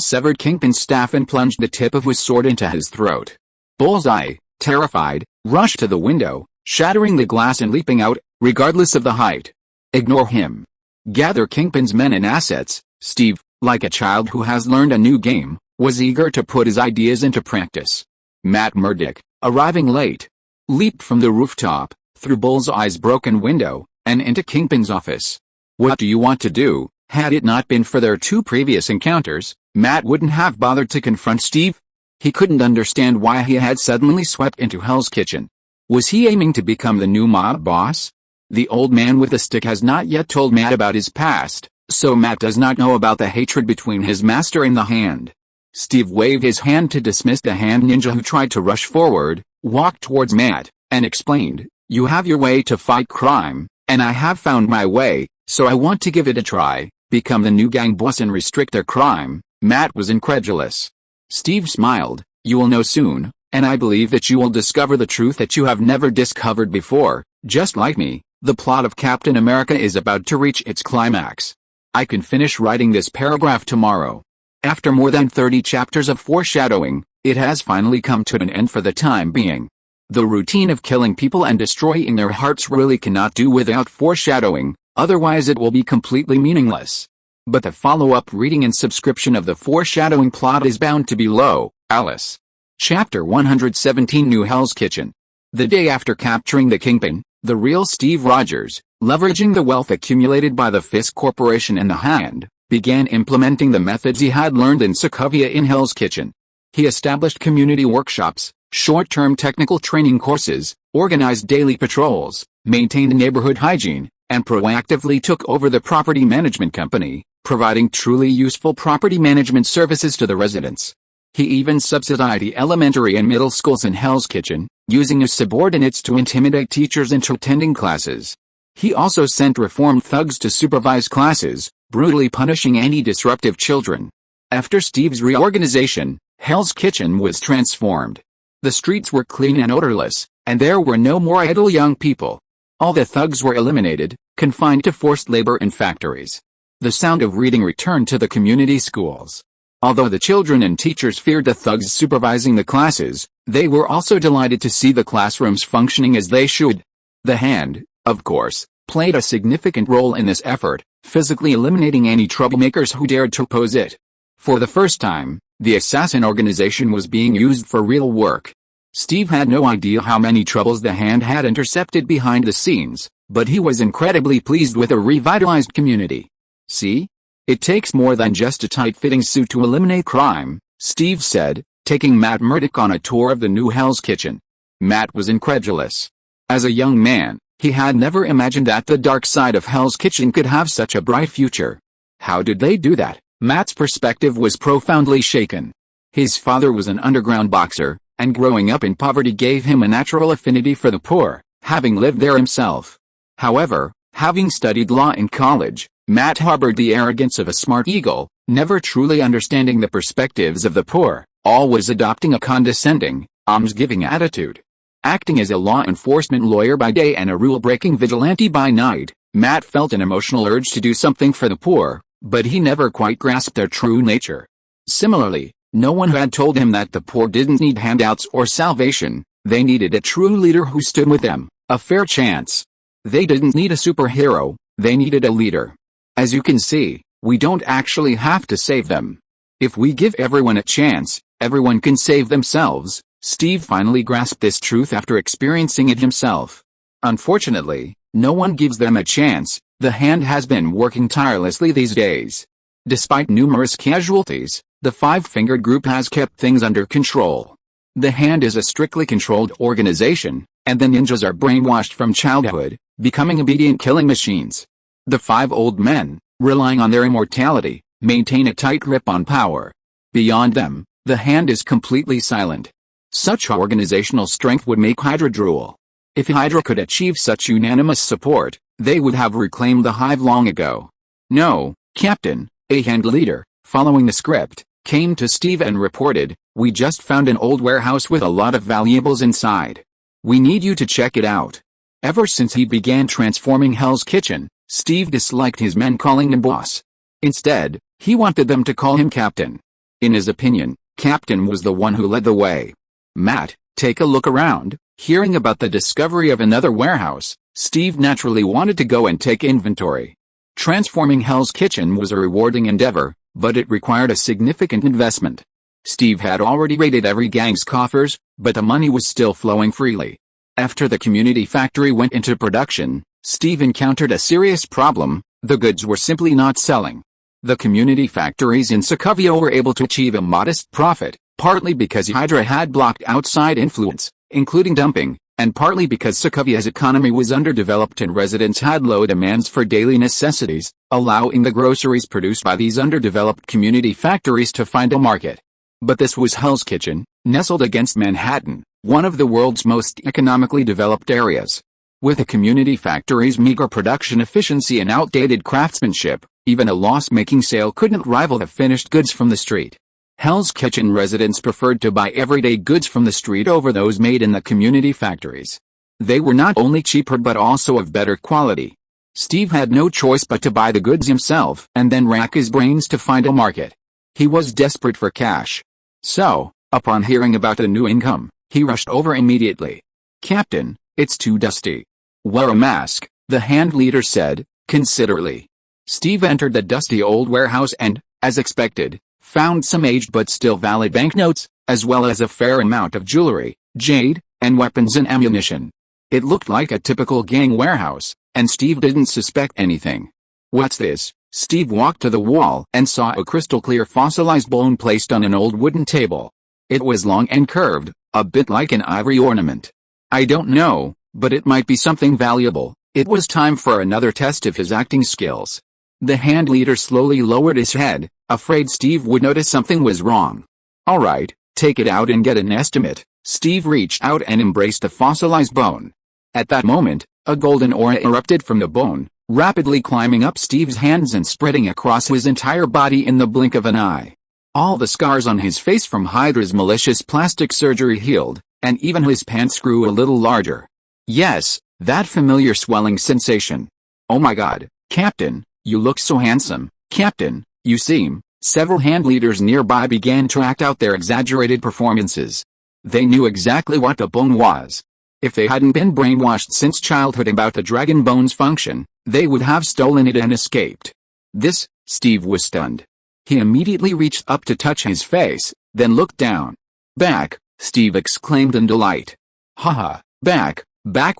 severed Kingpin's staff and plunged the tip of his sword into his throat. Bullseye, terrified, rushed to the window, shattering the glass and leaping out, regardless of the height. "Ignore him. Gather Kingpin's men and assets." Steve, like a child who has learned a new game, was eager to put his ideas into practice. Matt Murdock, arriving late, leaped from the rooftop, through Bullseye's broken window, and into Kingpin's office. "What do you want to do?" Had it not been for their 2 previous encounters, Matt wouldn't have bothered to confront Steve. He couldn't understand why he had suddenly swept into Hell's Kitchen. Was he aiming to become the new mob boss? The old man with the stick has not yet told Matt about his past, so Matt does not know about the hatred between his master and the Hand. Steve waved his hand to dismiss the Hand ninja who tried to rush forward, walked towards Matt, and explained, "You have your way to fight crime, and I have found my way, so I want to give it a try, become the new gang boss and restrict their crime." Matt was incredulous. Steve smiled, "You will know soon, and I believe that you will discover the truth that you have never discovered before. Just like me, the plot of Captain America is about to reach its climax. I can finish writing this paragraph tomorrow." After more than 30 chapters of foreshadowing, it has finally come to an end for the time being. The routine of killing people and destroying their hearts really cannot do without foreshadowing, otherwise it will be completely meaningless. But the follow-up reading and subscription of the foreshadowing plot is bound to be low. Alice. Chapter 117 New Hell's Kitchen. The day after capturing the Kingpin, the real Steve Rogers, leveraging the wealth accumulated by the Fisk Corporation and the Hand, began implementing the methods he had learned in Sokovia in Hell's Kitchen. He established community workshops, short-term technical training courses, organized daily patrols, maintained neighborhood hygiene, and proactively took over the property management company, providing truly useful property management services to the residents. He even subsidized the elementary and middle schools in Hell's Kitchen, using his subordinates to intimidate teachers into attending classes. He also sent reformed thugs to supervise classes, brutally punishing any disruptive children. After Steve's reorganization, Hell's Kitchen was transformed. The streets were clean and odorless, and there were no more idle young people. All the thugs were eliminated, confined to forced labor in factories. The sound of reading returned to the community schools. Although the children and teachers feared the thugs supervising the classes, they were also delighted to see the classrooms functioning as they should. The Hand, of course, played a significant role in this effort, physically eliminating any troublemakers who dared to oppose it. For the first time, the assassin organization was being used for real work. Steve had no idea how many troubles the Hand had intercepted behind the scenes, but he was incredibly pleased with a revitalized community. See? It takes more than just a tight-fitting suit to eliminate crime, Steve said, taking Matt Murdock on a tour of the new Hell's Kitchen. Matt was incredulous. As a young man, he had never imagined that the dark side of Hell's Kitchen could have such a bright future. How did they do that? Matt's perspective was profoundly shaken. His father was an underground boxer, and growing up in poverty gave him a natural affinity for the poor, having lived there himself. However, having studied law in college, Matt harbored the arrogance of a smart eagle, never truly understanding the perspectives of the poor, always adopting a condescending, alms-giving attitude. Acting as a law enforcement lawyer by day and a rule-breaking vigilante by night, Matt felt an emotional urge to do something for the poor, but he never quite grasped their true nature. Similarly, no one had told him that the poor didn't need handouts or salvation, they needed a true leader who stood with them, a fair chance. They didn't need a superhero, they needed a leader. As you can see, we don't actually have to save them. If we give everyone a chance, everyone can save themselves. Steve finally grasped this truth after experiencing it himself. Unfortunately, no one gives them a chance. The Hand has been working tirelessly these days. Despite numerous casualties, the Five-Fingered Group has kept things under control. The Hand is a strictly controlled organization, and the ninjas are brainwashed from childhood, becoming obedient killing machines. The five old men, relying on their immortality, maintain a tight grip on power. Beyond them, the Hand is completely silent. Such organizational strength would make Hydra drool. If Hydra could achieve such unanimous support, they would have reclaimed the hive long ago. No, Captain, a Hand leader, following the script, came to Steve and reported, "We just found an old warehouse with a lot of valuables inside. We need you to check it out." Ever since he began transforming Hell's Kitchen, Steve disliked his men calling him boss. Instead, he wanted them to call him Captain. In his opinion, Captain was the one who led the way. Matt, take a look around. Hearing about the discovery of another warehouse, Steve naturally wanted to go and take inventory. Transforming Hell's Kitchen was a rewarding endeavor, but it required a significant investment. Steve had already raided every gang's coffers, but the money was still flowing freely. After the community factory went into production, Steve encountered a serious problem: the goods were simply not selling. The community factories in Sokovia were able to achieve a modest profit, partly because Hydra had blocked outside influence, including dumping, and partly because Sokovia's economy was underdeveloped and residents had low demands for daily necessities, allowing the groceries produced by these underdeveloped community factories to find a market. But this was Hell's Kitchen, nestled against Manhattan, one of the world's most economically developed areas. With the community factory's meager production efficiency and outdated craftsmanship, even a loss-making sale couldn't rival the finished goods from the street. Hell's Kitchen residents preferred to buy everyday goods from the street over those made in the community factories. They were not only cheaper but also of better quality. Steve had no choice but to buy the goods himself and then rack his brains to find a market. He was desperate for cash. So, upon hearing about the new income, he rushed over immediately. "Captain, it's too dusty. Wear a mask," the Hand leader said, considerately. Steve entered the dusty old warehouse and, as expected, found some aged but still valid banknotes, as well as a fair amount of jewelry, jade, and weapons and ammunition. It looked like a typical gang warehouse, and Steve didn't suspect anything. What's this? Steve walked to the wall and saw a crystal-clear fossilized bone placed on an old wooden table. It was long and curved, a bit like an ivory ornament. I don't know, but it might be something valuable. It was time for another test of his acting skills. The hand leader slowly lowered his head, afraid Steve would notice something was wrong. All right, take it out and get an estimate. Steve reached out and embraced the fossilized bone. At that moment, a golden aura erupted from the bone, rapidly climbing up Steve's hands and spreading across his entire body in the blink of an eye. All the scars on his face from Hydra's malicious plastic surgery healed, and even his pants grew a little larger. Yes, that familiar swelling sensation. Oh my God, Captain, you look so handsome. Captain, you seem. Several hand leaders nearby began to act out their exaggerated performances. They knew exactly what the bone was. If they hadn't been brainwashed since childhood about the dragon bone's function, they would have stolen it and escaped. This, Steve was stunned. He immediately reached up to touch his face, then looked down. Back, Steve exclaimed in delight. Haha, back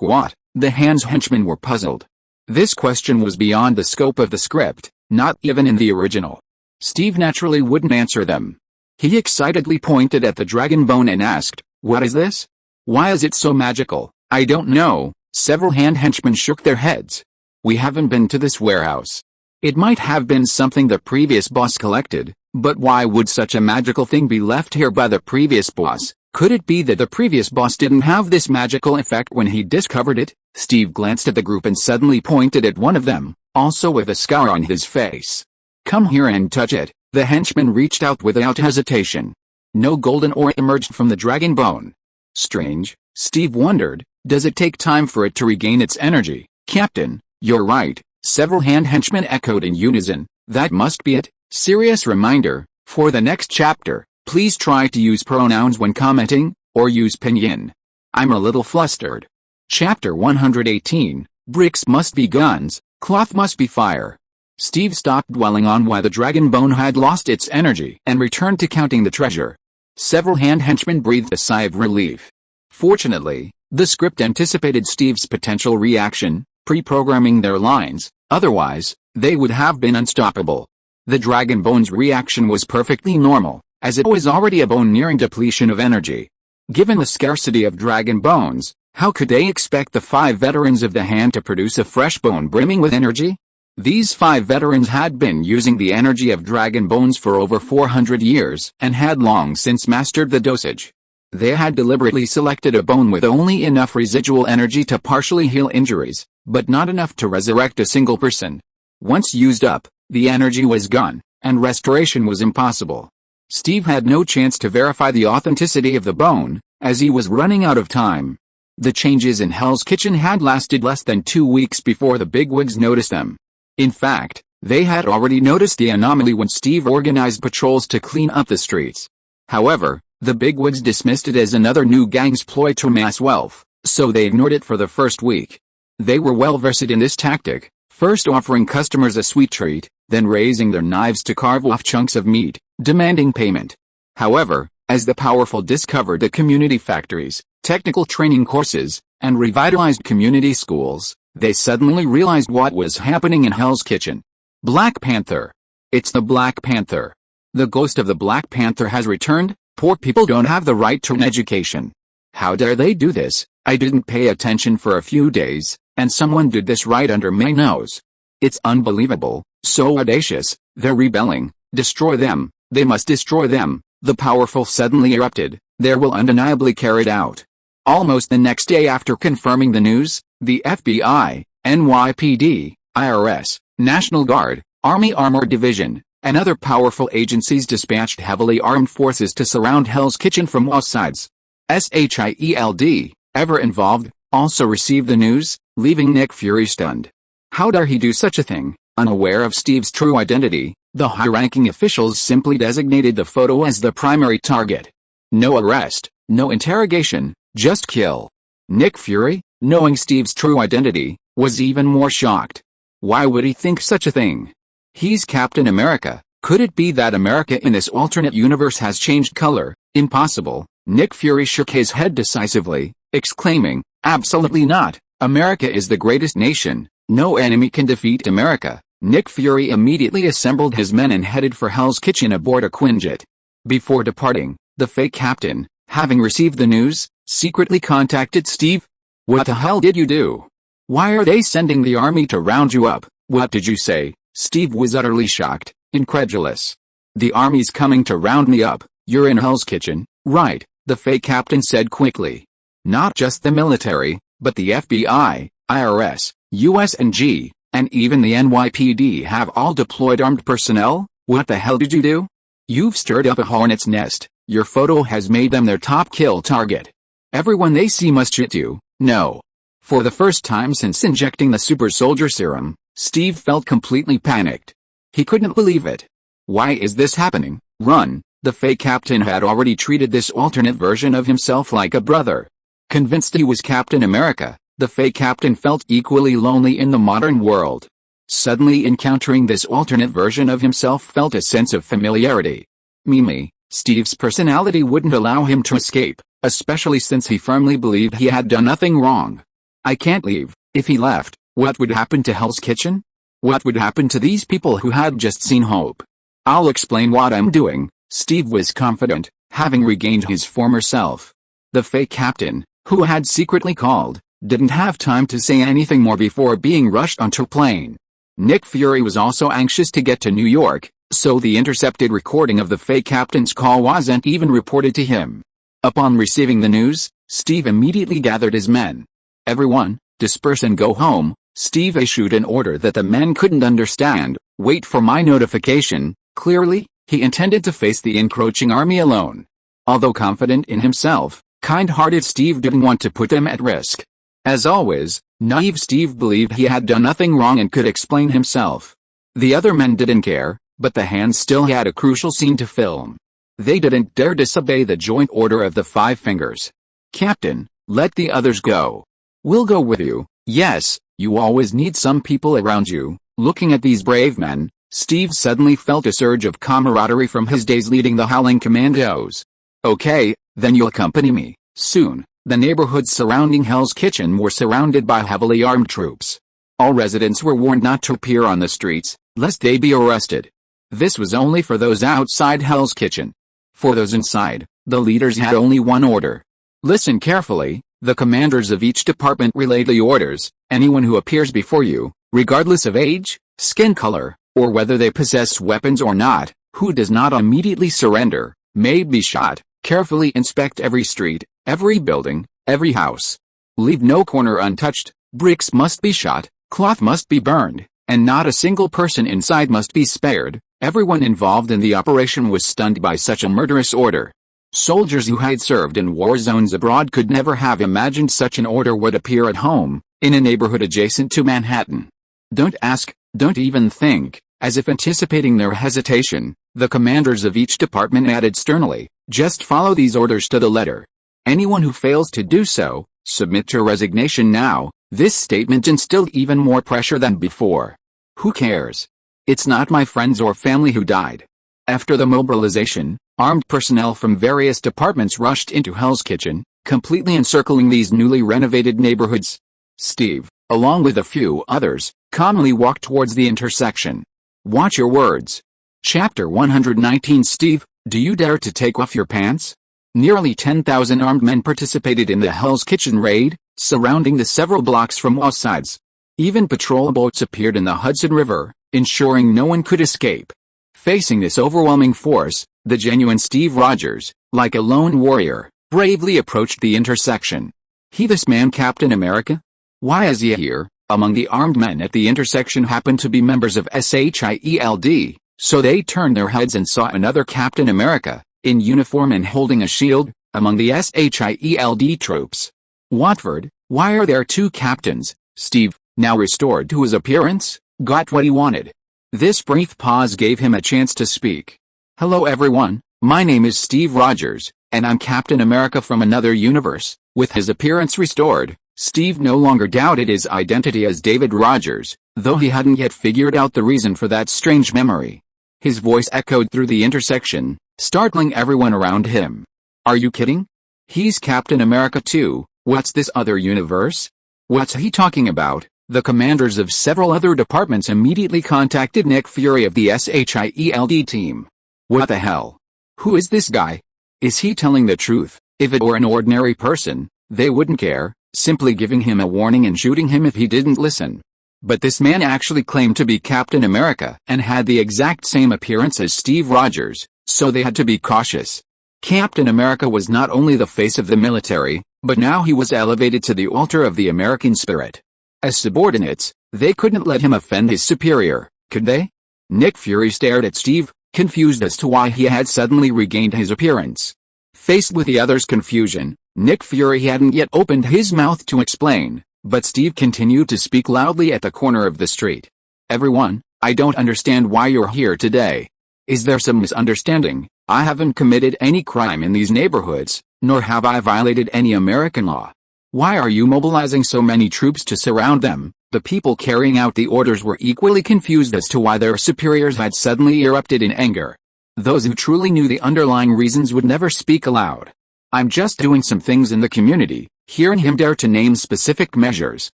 what? The hand's henchmen were puzzled. This question was beyond the scope of the script, not even in the original. Steve naturally wouldn't answer them. He excitedly pointed at the dragon bone and asked, "What is this? Why is it so magical?" "I don't know." Several hand henchmen shook their heads. "We haven't been to this warehouse. It might have been something the previous boss collected, but why would such a magical thing be left here by the previous boss? Could it be that the previous boss didn't have this magical effect when he discovered it?" Steve glanced at the group and suddenly pointed at one of them, also with a scour on his face. "Come here and touch it." The henchman reached out without hesitation. No golden ore emerged from the dragon bone. Strange, Steve wondered, does it take time for it to regain its energy? "Captain, you're right," several hand henchmen echoed in unison. "That must be it." Serious reminder, for the next chapter, please try to use pronouns when commenting, or use pinyin. I'm a little flustered. Chapter 118, Bricks must be guns, cloth must be fire. Steve stopped dwelling on why the dragon bone had lost its energy and returned to counting the treasure. Several hand henchmen breathed a sigh of relief. Fortunately, the script anticipated Steve's potential reaction, pre-programming their lines, otherwise, they would have been unstoppable. The dragon bone's reaction was perfectly normal, as it was already a bone nearing depletion of energy. Given the scarcity of dragon bones, how could they expect the 5 veterans of the hand to produce a fresh bone brimming with energy? These 5 veterans had been using the energy of dragon bones for over 400 years and had long since mastered the dosage. They had deliberately selected a bone with only enough residual energy to partially heal injuries, but not enough to resurrect a single person. Once used up, the energy was gone, and restoration was impossible. Steve had no chance to verify the authenticity of the bone, as he was running out of time. The changes in Hell's Kitchen had lasted less than 2 weeks before the bigwigs noticed them. In fact, they had already noticed the anomaly when Steve organized patrols to clean up the streets. However, the bigwigs dismissed it as another new gang's ploy to amass wealth, so they ignored it for the first week. They were well versed in this tactic, first offering customers a sweet treat, then raising their knives to carve off chunks of meat, demanding payment. However, as the powerful discovered the community factories, technical training courses, and revitalized community schools, they suddenly realized what was happening in Hell's Kitchen. Black Panther. It's the Black Panther. The ghost of the Black Panther has returned. Poor people don't have the right to an education. How dare they do this? I didn't pay attention for a few days, and someone did this right under my nose. It's unbelievable, so audacious. They're rebelling. Destroy them. They must destroy them. The powerful suddenly erupted. There will undeniably carry it out. Almost the next day after confirming the news, the FBI, NYPD, IRS, National Guard, Army Armored Division, and other powerful agencies dispatched heavily armed forces to surround Hell's Kitchen from all sides. SHIELD, ever involved, also received the news, leaving Nick Fury stunned. How dare he do such a thing? Unaware of Steve's true identity, the high-ranking officials simply designated the photo as the primary target. No arrest, no interrogation, just kill. Nick Fury, knowing Steve's true identity, was even more shocked. Why would he think such a thing? He's Captain America. Could it be that America in this alternate universe has changed color? Impossible. Nick Fury shook his head decisively, exclaiming, absolutely not. America is the greatest nation. No enemy can defeat America. Nick Fury immediately assembled his men and headed for Hell's Kitchen aboard a Quinjet. Before departing, the fake captain, having received the news, secretly contacted Steve. What the hell did you do? Why are they sending the army to round you up? What did you say? Steve was utterly shocked, incredulous. The army's coming to round me up. You're in Hell's Kitchen, right? The fake captain said quickly. Not just the military, but the FBI, IRS, USG, and even the NYPD have all deployed armed personnel. What the hell did you do? You've stirred up a hornet's nest. Your photo has made them their top kill target. Everyone they see must shoot you. No. For the first time since injecting the super soldier serum, Steve felt completely panicked. He couldn't believe it. Why is this happening? Run. The fake captain had already treated this alternate version of himself like a brother. Convinced he was Captain America, the fake captain felt equally lonely in the modern world. Suddenly encountering this alternate version of himself felt a sense of familiarity. Mimi, Steve's personality wouldn't allow him to escape, especially since he firmly believed he had done nothing wrong. I can't leave. If he left, what would happen to Hell's Kitchen? What would happen to these people who had just seen hope? I'll explain what I'm doing. Steve was confident, having regained his former self. The fake captain, who had secretly called, didn't have time to say anything more before being rushed onto a plane. Nick Fury was also anxious to get to New York, so the intercepted recording of the fake captain's call wasn't even reported to him. Upon receiving the news, Steve immediately gathered his men. Everyone, disperse and go home. Steve issued an order that the men couldn't understand. Wait for my notification. Clearly, he intended to face the encroaching army alone. Although confident in himself, kind-hearted Steve didn't want to put them at risk. As always, naive Steve believed he had done nothing wrong and could explain himself. The other men didn't care, but the hands still had a crucial scene to film. They didn't dare disobey the joint order of the Five Fingers. Captain, let the others go. We'll go with you. Yes, you always need some people around you. Looking at these brave men, Steve suddenly felt a surge of camaraderie from his days leading the Howling Commandos. Okay, then you'll accompany me. Soon, the neighborhoods surrounding Hell's Kitchen were surrounded by heavily armed troops. All residents were warned not to appear on the streets, lest they be arrested. This was only for those outside Hell's Kitchen. For those inside, the leaders had only one order. Listen carefully, the commanders of each department relayed the orders. Anyone who appears before you, regardless of age, skin color, or whether they possess weapons or not, who does not immediately surrender, may be shot. Carefully inspect every street, every building, every house. Leave no corner untouched. Bricks must be shot, cloth must be burned, and not a single person inside must be spared. Everyone involved in the operation was stunned by such a murderous order. Soldiers who had served in war zones abroad could never have imagined such an order would appear at home, in a neighborhood adjacent to Manhattan. Don't ask, don't even think. As if anticipating their hesitation, the commanders of each department added sternly, just follow these orders to the letter. Anyone who fails to do so, submit to resignation now. This statement instilled even more pressure than before. Who cares? It's not my friends or family who died. After the mobilization, armed personnel from various departments rushed into Hell's Kitchen, completely encircling these newly renovated neighborhoods. Steve, along with a few others, calmly walked towards the intersection. Watch your words. Chapter 119. Steve, do you dare to take off your pants? Nearly 10,000 armed men participated in the Hell's Kitchen raid, surrounding the several blocks from all sides. Even patrol boats appeared in the Hudson River, ensuring no one could escape. Facing this overwhelming force, the genuine Steve Rogers, like a lone warrior, bravely approached the intersection. This man Captain America? Why is he here? Among the armed men at the intersection happened to be members of SHIELD, so they turned their heads and saw another Captain America, in uniform and holding a shield, among the SHIELD troops. Watford, why are there two captains? Steve, now restored to his appearance, got what he wanted. This brief pause gave him a chance to speak. Hello everyone, my name is Steve Rogers, and I'm Captain America from another universe. With his appearance restored, Steve no longer doubted his identity as David Rogers, though he hadn't yet figured out the reason for that strange memory. His voice echoed through the intersection, startling everyone around him. Are you kidding? He's Captain America too. What's this other universe? What's he talking about? The commanders of several other departments immediately contacted Nick Fury of the SHIELD team. What the hell? Who is this guy? Is he telling the truth? If it were an ordinary person, they wouldn't care, simply giving him a warning and shooting him if he didn't listen. But this man actually claimed to be Captain America and had the exact same appearance as Steve Rogers, so they had to be cautious. Captain America was not only the face of the military, but now he was elevated to the altar of the American spirit. As subordinates, they couldn't let him offend his superior, could they? Nick Fury stared at Steve, confused as to why he had suddenly regained his appearance. Faced with the other's confusion, Nick Fury hadn't yet opened his mouth to explain, but Steve continued to speak loudly at the corner of the street. Everyone, I don't understand why you're here today. Is there some misunderstanding? I haven't committed any crime in these neighborhoods, nor have I violated any American law. Why are you mobilizing so many troops to surround them? The people carrying out the orders were equally confused as to why their superiors had suddenly erupted in anger. Those who truly knew the underlying reasons would never speak aloud. I'm just doing some things in the community. Hearing him dare to name specific measures,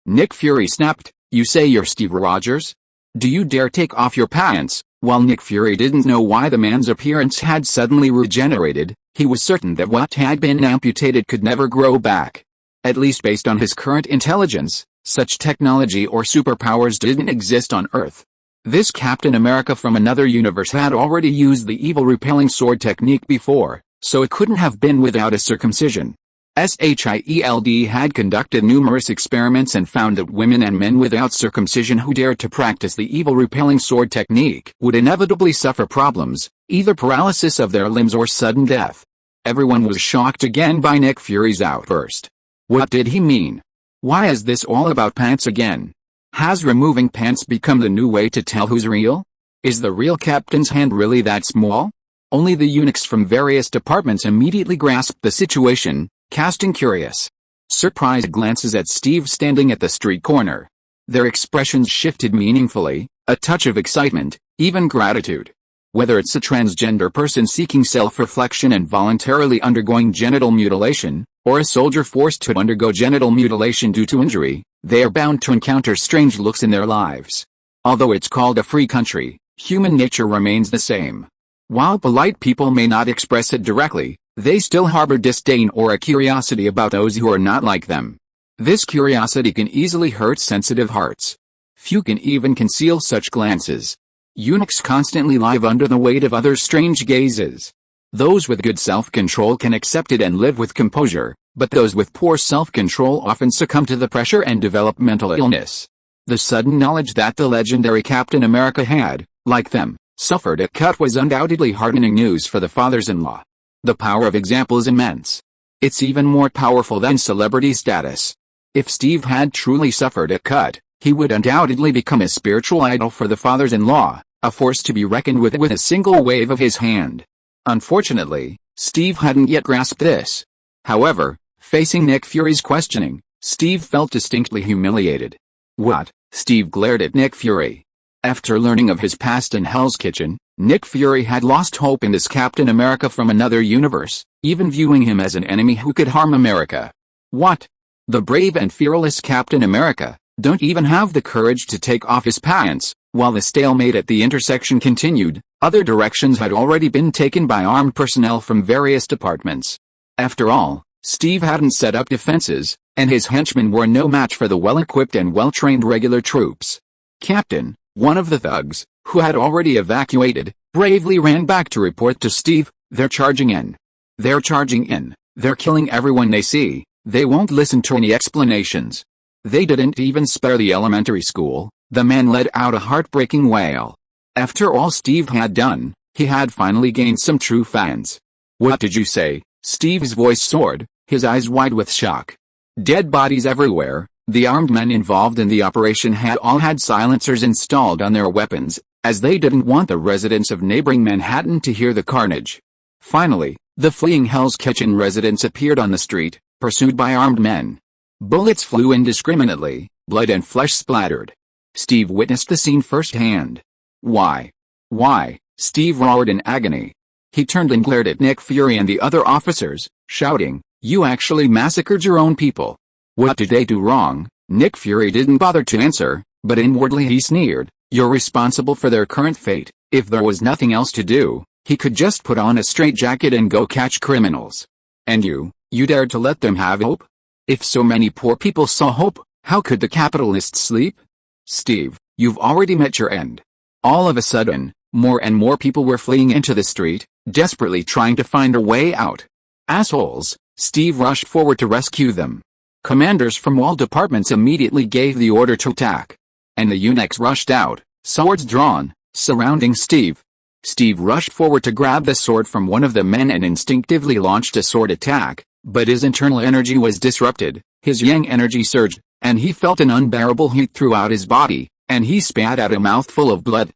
Nick Fury snapped, You say you're Steve Rogers? Do you dare take off your pants? While Nick Fury didn't know why the man's appearance had suddenly regenerated, he was certain that what had been amputated could never grow back. At least based on his current intelligence, such technology or superpowers didn't exist on Earth. This Captain America from another universe had already used the Evil-Repelling Sword technique before, so it couldn't have been without a circumcision. SHIELD had conducted numerous experiments and found that women and men without circumcision who dared to practice the Evil-Repelling Sword technique would inevitably suffer problems, either paralysis of their limbs or sudden death. Everyone was shocked again by Nick Fury's outburst. What did he mean? Why is this all about pants again? Has removing pants become the new way to tell who's real? Is the real captain's hand really that small? Only the eunuchs from various departments immediately grasped the situation, casting curious, surprised glances at Steve standing at the street corner. Their expressions shifted meaningfully, a touch of excitement, even gratitude. Whether it's a transgender person seeking self-reflection and voluntarily undergoing genital mutilation, or a soldier forced to undergo genital mutilation due to injury, they are bound to encounter strange looks in their lives. Although it's called a free country, human nature remains the same. While polite people may not express it directly, they still harbor disdain or a curiosity about those who are not like them. This curiosity can easily hurt sensitive hearts. Few can even conceal such glances. Eunuchs constantly live under the weight of others' strange gazes. Those with good self-control can accept it and live with composure, but those with poor self-control often succumb to the pressure and develop mental illness. The sudden knowledge that the legendary Captain America had, like them, suffered a cut was undoubtedly heartening news for the fathers-in-law. The power of example is immense. It's even more powerful than celebrity status. If Steve had truly suffered a cut, he would undoubtedly become a spiritual idol for the fathers-in-law, a force to be reckoned with a single wave of his hand. Unfortunately, Steve hadn't yet grasped this. However, facing Nick Fury's questioning, Steve felt distinctly humiliated. What? Steve glared at Nick Fury. After learning of his past in Hell's Kitchen, Nick Fury had lost hope in this Captain America from another universe, even viewing him as an enemy who could harm America. What? The brave and fearless Captain America don't even have the courage to take off his pants. While the stalemate at the intersection continued, other directions had already been taken by armed personnel from various departments. After all, Steve hadn't set up defenses, and his henchmen were no match for the well-equipped and well-trained regular troops. Captain, one of the thugs, who had already evacuated, bravely ran back to report to Steve, They're charging in. They're charging in. They're killing everyone they see. They won't listen to any explanations. They didn't even spare the elementary school. The man let out a heartbreaking wail. After all Steve had done, he had finally gained some true fans. What did you say? Steve's voice soared, his eyes wide with shock. Dead bodies everywhere. The armed men involved in the operation had all had silencers installed on their weapons, as they didn't want the residents of neighboring Manhattan to hear the carnage. Finally, the fleeing Hell's Kitchen residents appeared on the street, pursued by armed men. Bullets flew indiscriminately, blood and flesh splattered. Steve witnessed the scene firsthand. Why? Why? Steve roared in agony. He turned and glared at Nick Fury and the other officers, shouting, "You actually massacred your own people. What did they do wrong?" Nick Fury didn't bother to answer, but inwardly he sneered, "You're responsible for their current fate." If there was nothing else to do, he could just put on a straitjacket and go catch criminals. And you dared to let them have hope? If so many poor people saw hope, how could the capitalists sleep? Steve, you've already met your end. All of a sudden, more and more people were fleeing into the street, desperately trying to find a way out. Assholes, Steve rushed forward to rescue them. Commanders from all departments immediately gave the order to attack. And the eunuchs rushed out, swords drawn, surrounding Steve. Steve rushed forward to grab the sword from one of the men and instinctively launched a sword attack, but his internal energy was disrupted, his yang energy surged, and he felt an unbearable heat throughout his body, and he spat out a mouthful of blood.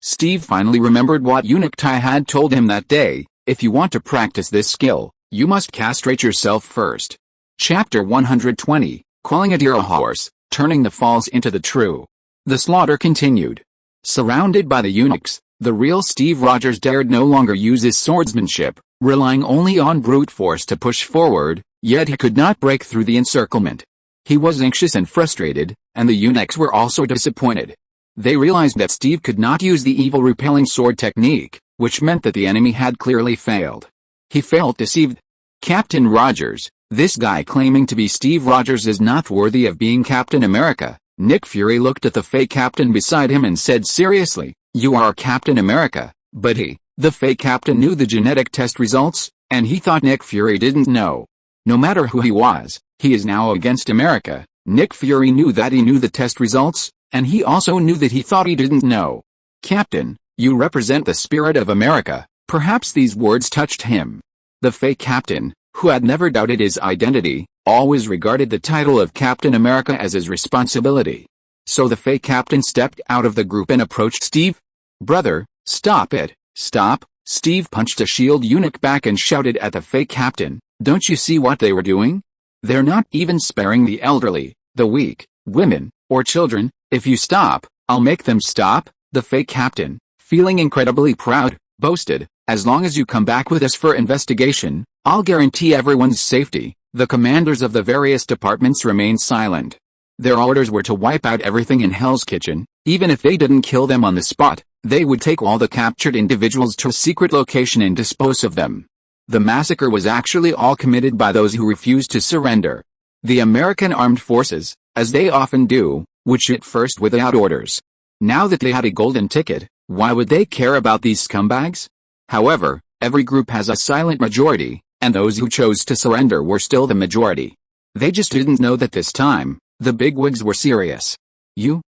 Steve finally remembered what Eunuch Tai had told him that day: if you want to practice this skill, you must castrate yourself first. Chapter 120, Calling a deer a horse, Turning the false into the true. The slaughter continued. Surrounded by the eunuchs, the real Steve Rogers dared no longer use his swordsmanship, relying only on brute force to push forward, yet he could not break through the encirclement. He was anxious and frustrated, and the eunuchs were also disappointed. They realized that Steve could not use the Evil-Repelling Sword technique, which meant that the enemy had clearly failed. He felt deceived. Captain Rogers, this guy claiming to be Steve Rogers is not worthy of being Captain America. Nick Fury looked at the fake captain beside him and said seriously, "You are Captain America." But the fake captain knew the genetic test results, and he thought Nick Fury didn't know. No matter who he was, he is now against America. Nick Fury knew that he knew the test results, and he also knew that he thought he didn't know. "Captain, you represent the spirit of America." Perhaps these words touched him. The fake captain, who had never doubted his identity, always regarded the title of Captain America as his responsibility. So the fake captain stepped out of the group and approached Steve. "Brother, stop it, stop." Steve punched a shield eunuch back and shouted at the fake captain, "Don't you see what they were doing? They're not even sparing the elderly, the weak, women, or children. If you stop, I'll make them stop." The fake captain, feeling incredibly proud, boasted, "As long as you come back with us for investigation, I'll guarantee everyone's safety." The commanders of the various departments remained silent. Their orders were to wipe out everything in Hell's Kitchen. Even if they didn't kill them on the spot, they would take all the captured individuals to a secret location and dispose of them. The massacre was actually all committed by those who refused to surrender. The American armed forces, as they often do, would shoot first without orders. Now that they had a golden ticket, why would they care about these scumbags? However, every group has a silent majority, and those who chose to surrender were still the majority. They just didn't know that this time, the bigwigs were serious.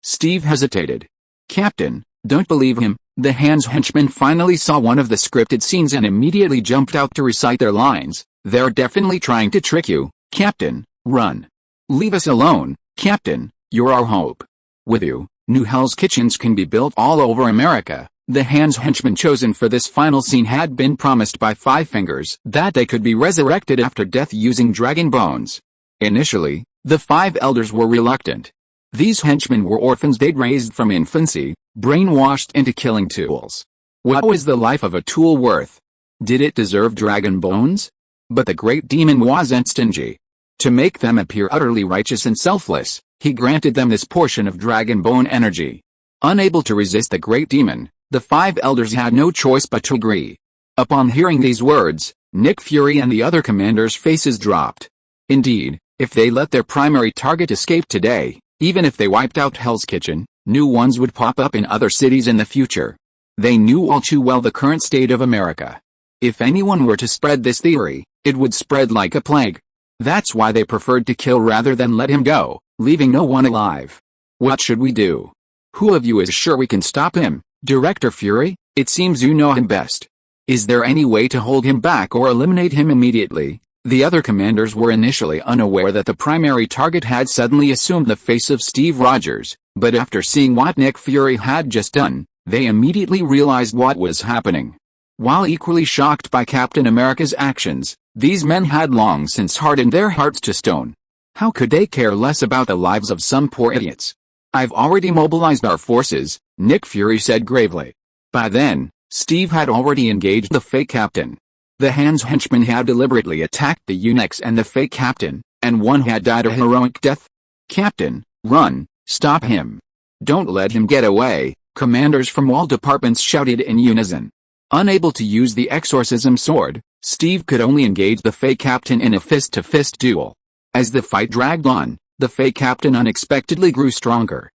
Steve hesitated. "Captain, don't believe him." The Hands henchman finally saw one of the scripted scenes and immediately jumped out to recite their lines. "They're definitely trying to trick you, Captain. Run. Leave us alone, Captain. You're our hope. With you, new Hell's Kitchens can be built all over America." The Hands henchman chosen for this final scene had been promised by Five Fingers that they could be resurrected after death using dragon bones. Initially, the five elders were reluctant. These henchmen were orphans they'd raised from infancy, brainwashed into killing tools. What was the life of a tool worth? Did it deserve dragon bones? But the great demon wasn't stingy. To make them appear utterly righteous and selfless, he granted them this portion of dragon bone energy. Unable to resist the great demon, the five elders had no choice but to agree. Upon hearing these words, Nick Fury and the other commanders' faces dropped. Indeed, if they let their primary target escape today, even if they wiped out Hell's Kitchen, new ones would pop up in other cities in the future. They knew all too well the current state of America. If anyone were to spread this theory, it would spread like a plague. That's why they preferred to kill rather than let him go, leaving no one alive. "What should we do? Who of you is sure we can stop him?" "Director Fury, it seems you know him best. Is there any way to hold him back or eliminate him immediately?" The other commanders were initially unaware that the primary target had suddenly assumed the face of Steve Rogers, but after seeing what Nick Fury had just done, they immediately realized what was happening. While equally shocked by Captain America's actions, these men had long since hardened their hearts to stone. How could they care less about the lives of some poor idiots? I've already mobilized our forces, Nick Fury said gravely. By then, Steve had already engaged the fake captain. The Hand's henchmen had deliberately attacked the eunuchs and the fake captain, and one had died a heroic death. Captain, run, stop him. Don't let him get away, commanders from all departments shouted in unison. Unable to use the exorcism sword, Steve could only engage the fake captain in a fist-to-fist duel. As the fight dragged on, the fake captain unexpectedly grew stronger.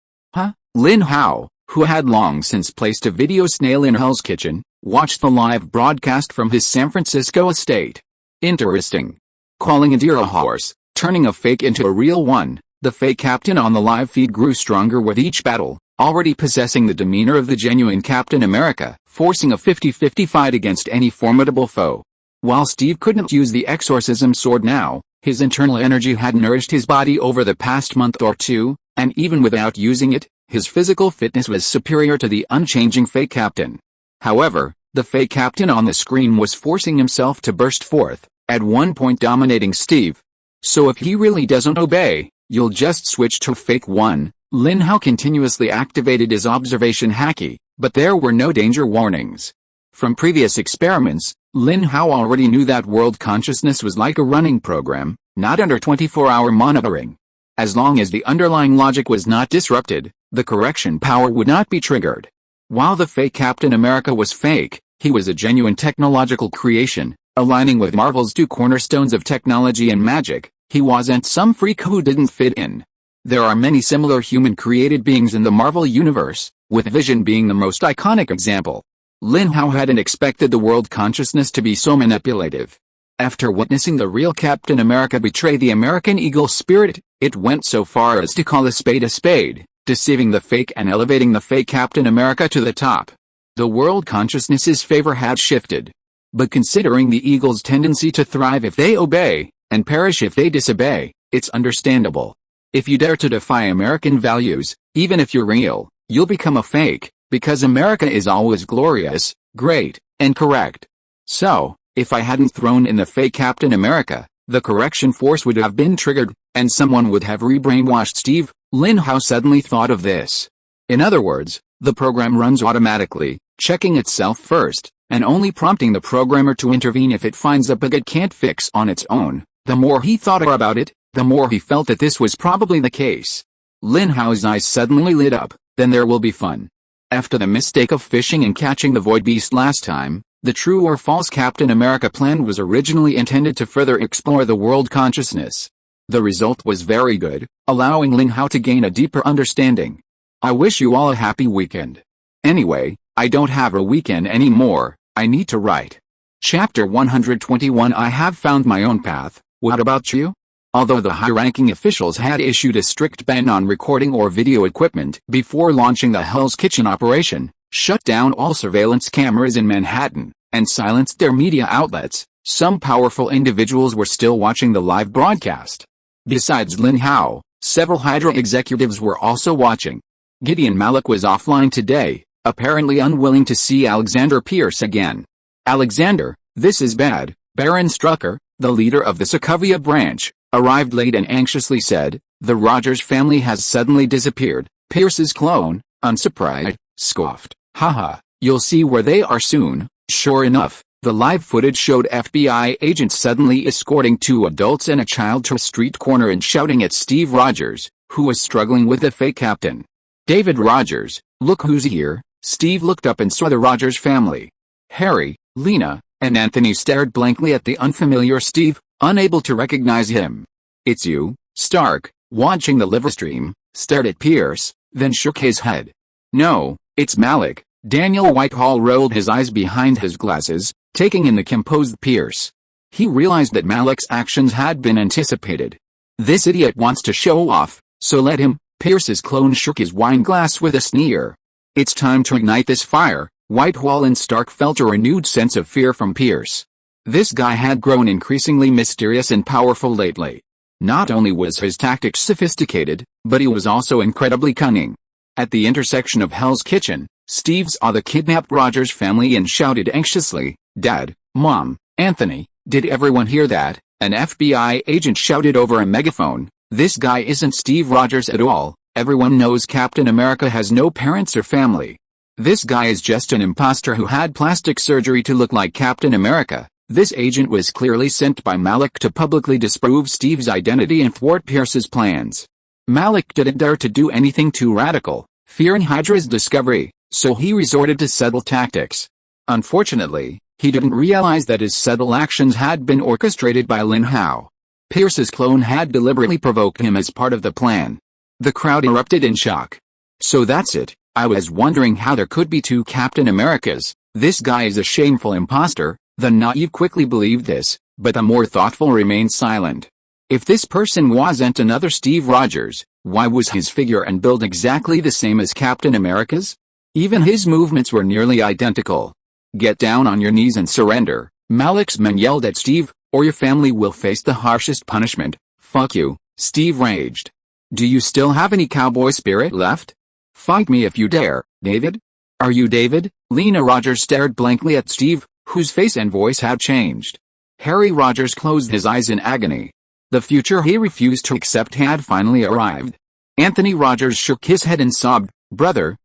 Lin Hao, who had long since placed a video snail in Hell's Kitchen, watched the live broadcast from his San Francisco estate. Interesting. Calling a deer a horse, turning a fake into a real one, the fake captain on the live feed grew stronger with each battle, already possessing the demeanor of the genuine Captain America, forcing a 50-50 fight against any formidable foe. While Steve couldn't use the exorcism sword now, his internal energy had nourished his body over the past month or two, and even without using it, his physical fitness was superior to the unchanging fake captain. However, the fake captain on the screen was forcing himself to burst forth, at one point dominating Steve. So if he really doesn't obey, you'll just switch to fake one. Lin Hao continuously activated his observation haki, but there were no danger warnings. From previous experiments, Lin Hao already knew that world consciousness was like a running program, not under 24-hour monitoring. As long as the underlying logic was not disrupted, the correction power would not be triggered. While the fake Captain America was fake, he was a genuine technological creation, aligning with Marvel's two cornerstones of technology and magic. He wasn't some freak who didn't fit in. There are many similar human-created beings in the Marvel universe, with Vision being the most iconic example. Lin Hao hadn't expected the world consciousness to be so manipulative. After witnessing the real Captain America betray the American Eagle spirit, it went so far as to call a spade, deceiving the fake and elevating the fake Captain America to the top. The world consciousness's favor had shifted. But considering the Eagle's tendency to thrive if they obey, and perish if they disobey, it's understandable. If you dare to defy American values, even if you're real, you'll become a fake, because America is always glorious, great, and correct. So, if I hadn't thrown in the fake Captain America, the correction force would have been triggered, and someone would have re-brainwashed Steve. Lin Hao suddenly thought of this. In other words, the program runs automatically, checking itself first, and only prompting the programmer to intervene if it finds a bug it can't fix on its own. The more he thought about it, the more he felt that this was probably the case. Lin Hao's eyes suddenly lit up. Then there will be fun. After the mistake of fishing and catching the Void Beast last time, the true or false Captain America plan was originally intended to further explore the world consciousness. The result was very good, allowing Lin Hao to gain a deeper understanding. I wish you all a happy weekend. Anyway, I don't have a weekend anymore, I need to write. Chapter 121 I have found my own path, what about you? Although the high-ranking officials had issued a strict ban on recording or video equipment before launching the Hell's Kitchen operation, shut down all surveillance cameras in Manhattan, and silenced their media outlets, some powerful individuals were still watching the live broadcast. Besides Lin Hao, several Hydra executives were also watching. Gideon Malik was offline today, apparently unwilling to see Alexander Pierce again. Alexander, this is bad. Baron Strucker, the leader of the Sokovia branch, arrived late and anxiously said, the Rogers family has suddenly disappeared. Pierce's clone, unsurprised, scoffed. Haha, you'll see where they are soon. Sure enough, the live footage showed FBI agents suddenly escorting two adults and a child to a street corner and shouting at Steve Rogers, who was struggling with the fake captain. David Rogers, look who's here. Steve looked up and saw the Rogers family. Harry, Lena, and Anthony stared blankly at the unfamiliar Steve, unable to recognize him. It's you, Stark, watching the live stream, stared at Pierce, then shook his head. No, it's Malik. Daniel Whitehall rolled his eyes behind his glasses, taking in the composed Pierce. He realized that Malik's actions had been anticipated. This idiot wants to show off, so let him. Pierce's clone shook his wine glass with a sneer. It's time to ignite this fire. Whitehall and Stark felt a renewed sense of fear from Pierce. This guy had grown increasingly mysterious and powerful lately. Not only was his tactics sophisticated, but he was also incredibly cunning. At the intersection of Hell's Kitchen, Steve saw the kidnapped Rogers family and shouted anxiously, Dad, Mom, Anthony, did everyone hear that? An FBI agent shouted over a megaphone, This guy isn't Steve Rogers at all. Everyone knows Captain America has no parents or family. This guy is just an imposter who had plastic surgery to look like Captain America. This agent was clearly sent by Malik to publicly disprove Steve's identity and thwart Pierce's plans. Malik didn't dare to do anything too radical, fearing Hydra's discovery, so he resorted to subtle tactics. Unfortunately, he didn't realize that his subtle actions had been orchestrated by Lin Hao. Pierce's clone had deliberately provoked him as part of the plan. The crowd erupted in shock. So that's it. I was wondering how there could be two Captain Americas. This guy is a shameful imposter. The naive quickly believed this, but the more thoughtful remained silent. If this person wasn't another Steve Rogers, why was his figure and build exactly the same as Captain America's? Even his movements were nearly identical. Get down on your knees and surrender, Malik's men yelled at Steve, or your family will face the harshest punishment. Fuck you, Steve raged. Do you still have any cowboy spirit left? Fight me if you dare, David. Are you David? Lena Rogers stared blankly at Steve, whose face and voice had changed. Harry Rogers closed his eyes in agony. The future he refused to accept had finally arrived. Anthony Rogers shook his head and sobbed, Brother,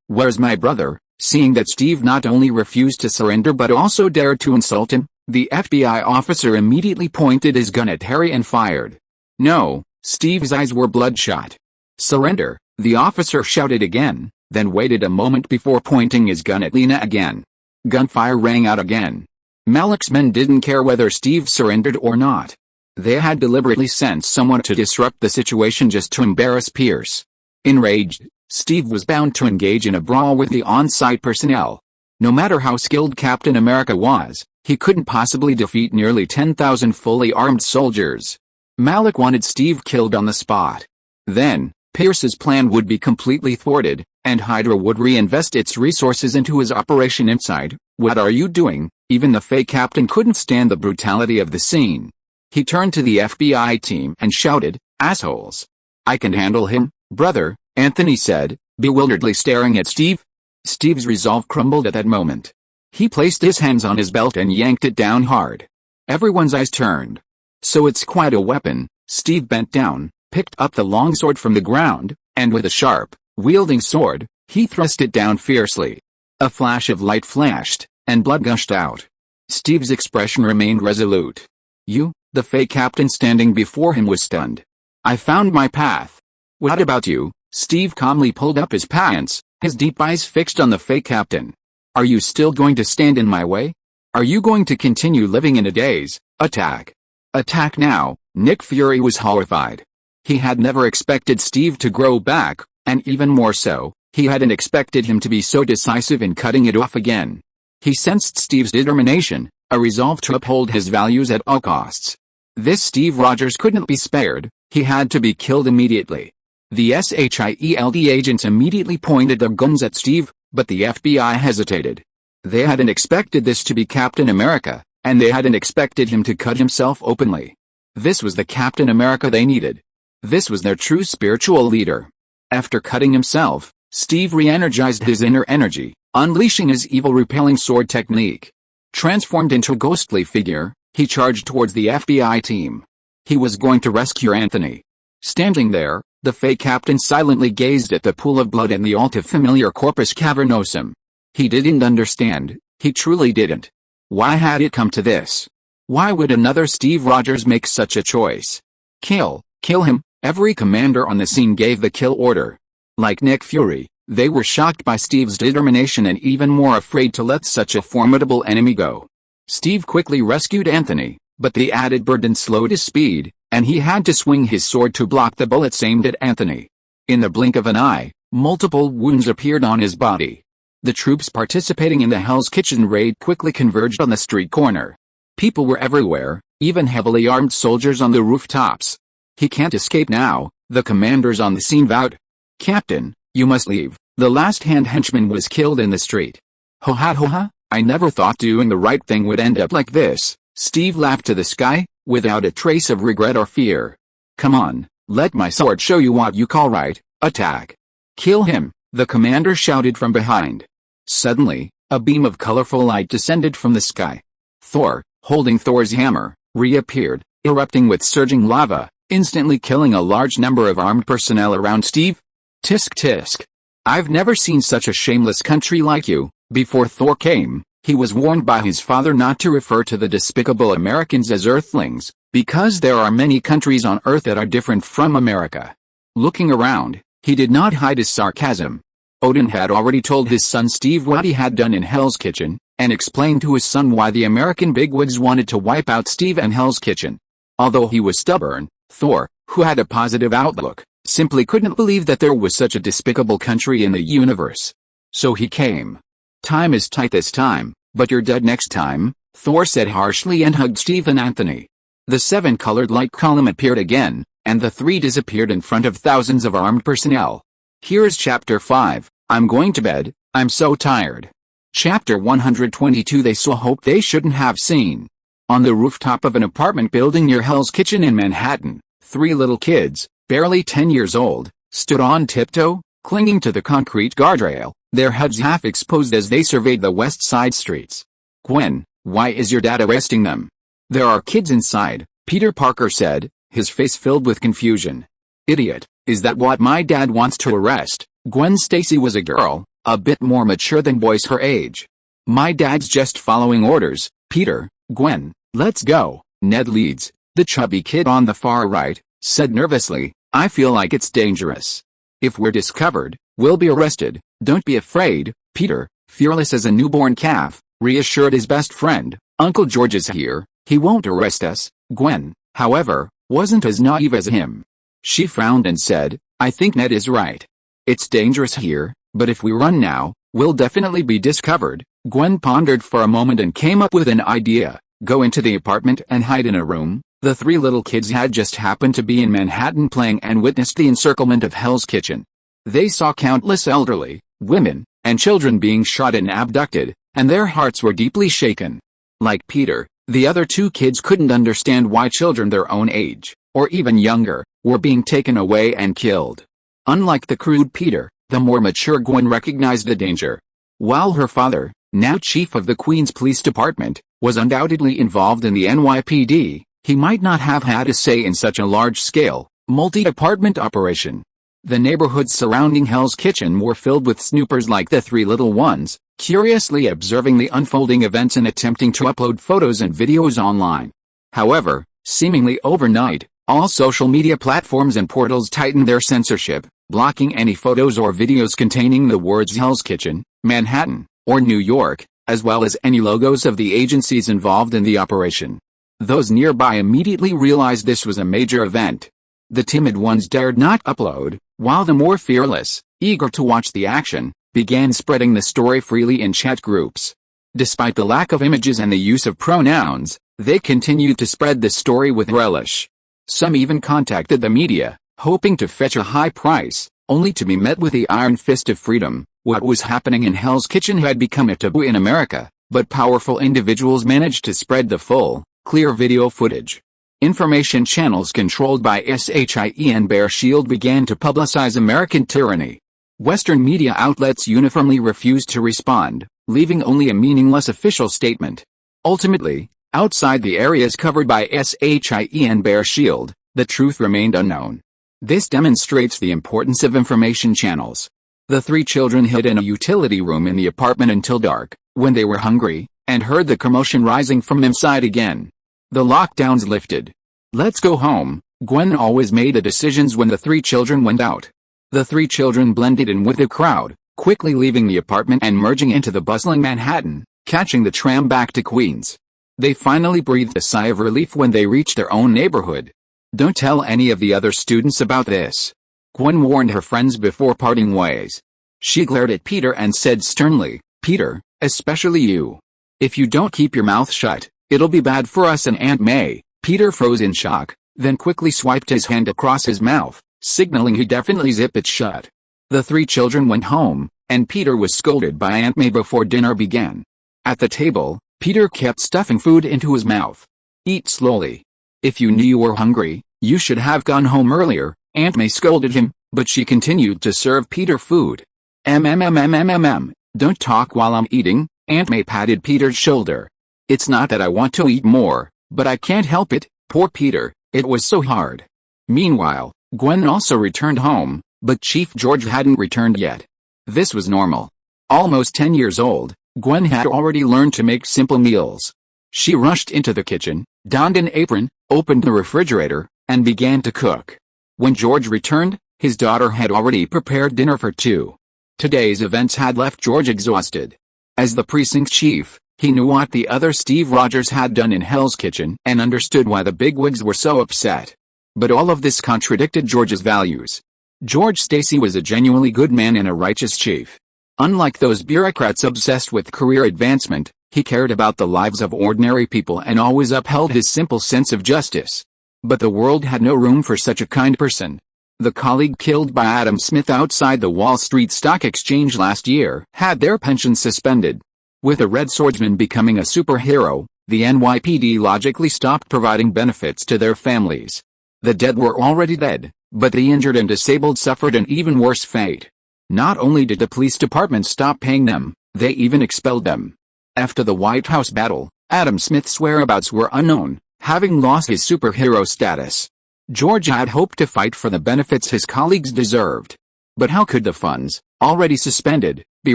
where's my brother? Seeing that Steve not only refused to surrender but also dared to insult him, the FBI officer immediately pointed his gun at Harry and fired. No, Steve's eyes were bloodshot. Surrender, the officer shouted again, then waited a moment before pointing his gun at Lena again. Gunfire rang out again. Malik's men didn't care whether Steve surrendered or not. They had deliberately sent someone to disrupt the situation just to embarrass Pierce. Enraged, Steve was bound to engage in a brawl with the on-site personnel. No matter how skilled Captain America was, he couldn't possibly defeat nearly 10,000 fully armed soldiers. Malik wanted Steve killed on the spot. Then, Pierce's plan would be completely thwarted, and Hydra would reinvest its resources into his operation inside. What are you doing? Even the fake captain couldn't stand the brutality of the scene. He turned to the FBI team and shouted, Assholes. I can handle him, brother, Anthony said, bewilderedly staring at Steve. Steve's resolve crumbled at that moment. He placed his hands on his belt and yanked it down hard. Everyone's eyes turned. So it's quite a weapon. Steve bent down, picked up the longsword from the ground, and with a sharp, wielding sword, he thrust it down fiercely. A flash of light flashed, and blood gushed out. Steve's expression remained resolute. The fake captain standing before him was stunned. I found my path. What about you? Steve calmly pulled up his pants, his deep eyes fixed on the fake captain. Are you still going to stand in my way? Are you going to continue living in a daze? Attack. Attack now. Nick Fury was horrified. He had never expected Steve to grow back, and even more so, he hadn't expected him to be so decisive in cutting it off again. He sensed Steve's determination, a resolve to uphold his values at all costs. This Steve Rogers couldn't be spared, he had to be killed immediately. The SHIELD agents immediately pointed their guns at Steve, but the FBI hesitated. They hadn't expected this to be Captain America, and they hadn't expected him to cut himself openly. This was the Captain America they needed. This was their true spiritual leader. After cutting himself, Steve re-energized his inner energy, unleashing his Evil-Repelling Sword technique. Transformed into a ghostly figure, he charged towards the FBI team. He was going to rescue Anthony. Standing there, the fake captain silently gazed at the pool of blood and the all too familiar corpus cavernosum. He didn't understand, he truly didn't. Why had it come to this? Why would another Steve Rogers make such a choice? Kill him. Every commander on the scene gave the kill order. Like Nick Fury, they were shocked by Steve's determination and even more afraid to let such a formidable enemy go. Steve quickly rescued Anthony, but the added burden slowed his speed, and he had to swing his sword to block the bullets aimed at Anthony. In the blink of an eye, multiple wounds appeared on his body. The troops participating in the Hell's Kitchen raid quickly converged on the street corner. People were everywhere, even heavily armed soldiers on the rooftops. He can't escape now, the commanders on the scene vowed. Captain, you must leave. The last hand henchman was killed in the street. Ho ha, I never thought doing the right thing would end up like this. Steve laughed to the sky, without a trace of regret or fear. Come on, let my sword show you what you call right. Attack. Kill him, the commander shouted from behind. Suddenly, a beam of colorful light descended from the sky. Thor, holding Thor's hammer, reappeared, erupting with surging lava. instantly killing a large number of armed personnel around Steve. Tisk tisk. I've never seen such a shameless country like you. Before Thor came, he was warned by his father not to refer to the despicable Americans as Earthlings, because there are many countries on Earth that are different from America. Looking around, he did not hide his sarcasm. Odin had already told his son Steve what he had done in Hell's Kitchen, and explained to his son why the American bigwigs wanted to wipe out Steve and Hell's Kitchen. Although he was stubborn, Thor, who had a positive outlook, simply couldn't believe that there was such a despicable country in the universe. So he came. Time is tight this time, but you're dead next time, Thor said harshly and hugged Steve and Anthony. The 7-colored light column appeared again, and the 3 disappeared in front of thousands of armed personnel. Here's Chapter 5, I'm going to bed, I'm so tired. Chapter 122 They saw hope they shouldn't have seen. On the rooftop of an apartment building near Hell's Kitchen in Manhattan, 3 little kids, barely 10 years old, stood on tiptoe, clinging to the concrete guardrail, their heads half exposed as they surveyed the West Side streets. Gwen, why is your dad arresting them? There are kids inside, Peter Parker said, his face filled with confusion. Idiot, is that what my dad wants to arrest? Gwen Stacy was a girl, a bit more mature than boys her age. My dad's just following orders, Peter. Gwen, let's go. Ned Leeds, the chubby kid on the far right, said nervously, I feel like it's dangerous. If we're discovered, we'll be arrested. Don't be afraid, Peter, fearless as a newborn calf, reassured his best friend. Uncle George is here, he won't arrest us. Gwen, however, wasn't as naive as him. She frowned and said, I think Ned is right. It's dangerous here, but if we run now, we'll definitely be discovered. Gwen pondered for a moment and came up with an idea. Go into the apartment and hide in a room. The 3 little kids had just happened to be in Manhattan playing and witnessed the encirclement of Hell's Kitchen. They saw countless elderly, women, and children being shot and abducted, and their hearts were deeply shaken. Like Peter, the other 2 kids couldn't understand why children their own age, or even younger, were being taken away and killed. Unlike the crude Peter, the more mature Gwen recognized the danger. While her father, now chief of the Queen's Police Department, was undoubtedly involved in the NYPD, he might not have had a say in such a large-scale, multi-department operation. The neighborhoods surrounding Hell's Kitchen were filled with snoopers like the 3 little ones, curiously observing the unfolding events and attempting to upload photos and videos online. However, seemingly overnight, all social media platforms and portals tightened their censorship, blocking any photos or videos containing the words Hell's Kitchen, Manhattan, or New York, as well as any logos of the agencies involved in the operation. Those nearby immediately realized this was a major event. The timid ones dared not upload, while the more fearless, eager to watch the action, began spreading the story freely in chat groups. Despite the lack of images and the use of pronouns, they continued to spread the story with relish. Some even contacted the media, hoping to fetch a high price, only to be met with the iron fist of freedom. What was happening in Hell's Kitchen had become a taboo in America, but powerful individuals managed to spread the full, clear video footage. Information channels controlled by SYNOPSIS Bear Shield began to publicize American tyranny. Western media outlets uniformly refused to respond, leaving only a meaningless official statement. Ultimately, outside the areas covered by SYNOPSIS Bear Shield, the truth remained unknown. This demonstrates the importance of information channels. The 3 children hid in a utility room in the apartment until dark, when they were hungry, and heard the commotion rising from inside again. The lockdowns lifted. Let's go home. Gwen always made the decisions when the 3 children went out. The 3 children blended in with the crowd, quickly leaving the apartment and merging into the bustling Manhattan, catching the tram back to Queens. They finally breathed a sigh of relief when they reached their own neighborhood. Don't tell any of the other students about this, Gwen warned her friends before parting ways. She glared at Peter and said sternly, Peter, especially you. If you don't keep your mouth shut, it'll be bad for us and Aunt May. Peter froze in shock, then quickly swiped his hand across his mouth, signaling he'd definitely zip it shut. The 3 children went home, and Peter was scolded by Aunt May before dinner began. At the table, Peter kept stuffing food into his mouth. Eat slowly. If you knew you were hungry, you should have gone home earlier, Aunt May scolded him, but she continued to serve Peter food. Don't talk while I'm eating, Aunt May patted Peter's shoulder. It's not that I want to eat more, but I can't help it, poor Peter, it was so hard. Meanwhile, Gwen also returned home, but Chief George hadn't returned yet. This was normal. Almost 10 years old, Gwen had already learned to make simple meals. She rushed into the kitchen, donned an apron, opened the refrigerator, and began to cook. When George returned, his daughter had already prepared dinner for two. Today's events had left George exhausted. As the precinct chief, he knew what the other Steve Rogers had done in Hell's Kitchen and understood why the bigwigs were so upset. But all of this contradicted George's values. George Stacy was a genuinely good man and a righteous chief. Unlike those bureaucrats obsessed with career advancement, he cared about the lives of ordinary people and always upheld his simple sense of justice. But the world had no room for such a kind person. The colleague killed by Adam Smith outside the Wall Street Stock Exchange last year had their pensions suspended. With a Red Swordsman becoming a superhero, the NYPD logically stopped providing benefits to their families. The dead were already dead, but the injured and disabled suffered an even worse fate. Not only did the police department stop paying them, they even expelled them. After the White House battle, Adam Smith's whereabouts were unknown, having lost his superhero status. George had hoped to fight for the benefits his colleagues deserved. But how could the funds, already suspended, be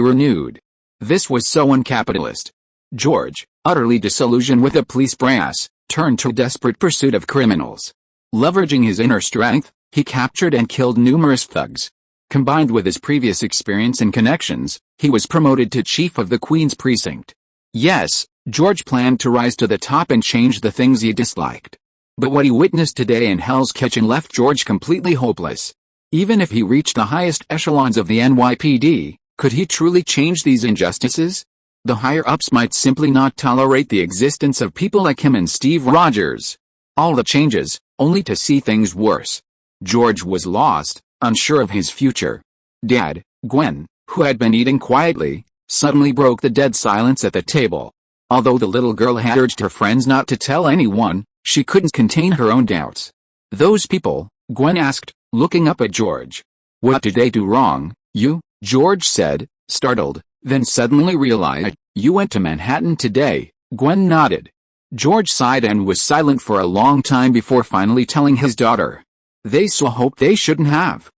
renewed? This was so uncapitalist. George, utterly disillusioned with the police brass, turned to desperate pursuit of criminals. Leveraging his inner strength, he captured and killed numerous thugs. Combined with his previous experience and connections, he was promoted to chief of the Queen's precinct. Yes, George planned to rise to the top and change the things he disliked. But what he witnessed today in Hell's Kitchen left George completely hopeless. Even if he reached the highest echelons of the NYPD, could he truly change these injustices? The higher-ups might simply not tolerate the existence of people like him and Steve Rogers. All the changes, only to see things worse. George was lost, unsure of his future. Dad, Gwen, who had been eating quietly, suddenly broke the dead silence at the table. Although the little girl had urged her friends not to tell anyone, she couldn't contain her own doubts. Those people, Gwen asked, looking up at George. What did they do wrong, you? George said, startled, then suddenly realized, you went to Manhattan today. Gwen nodded. George sighed and was silent for a long time before finally telling his daughter. They saw hope they shouldn't have.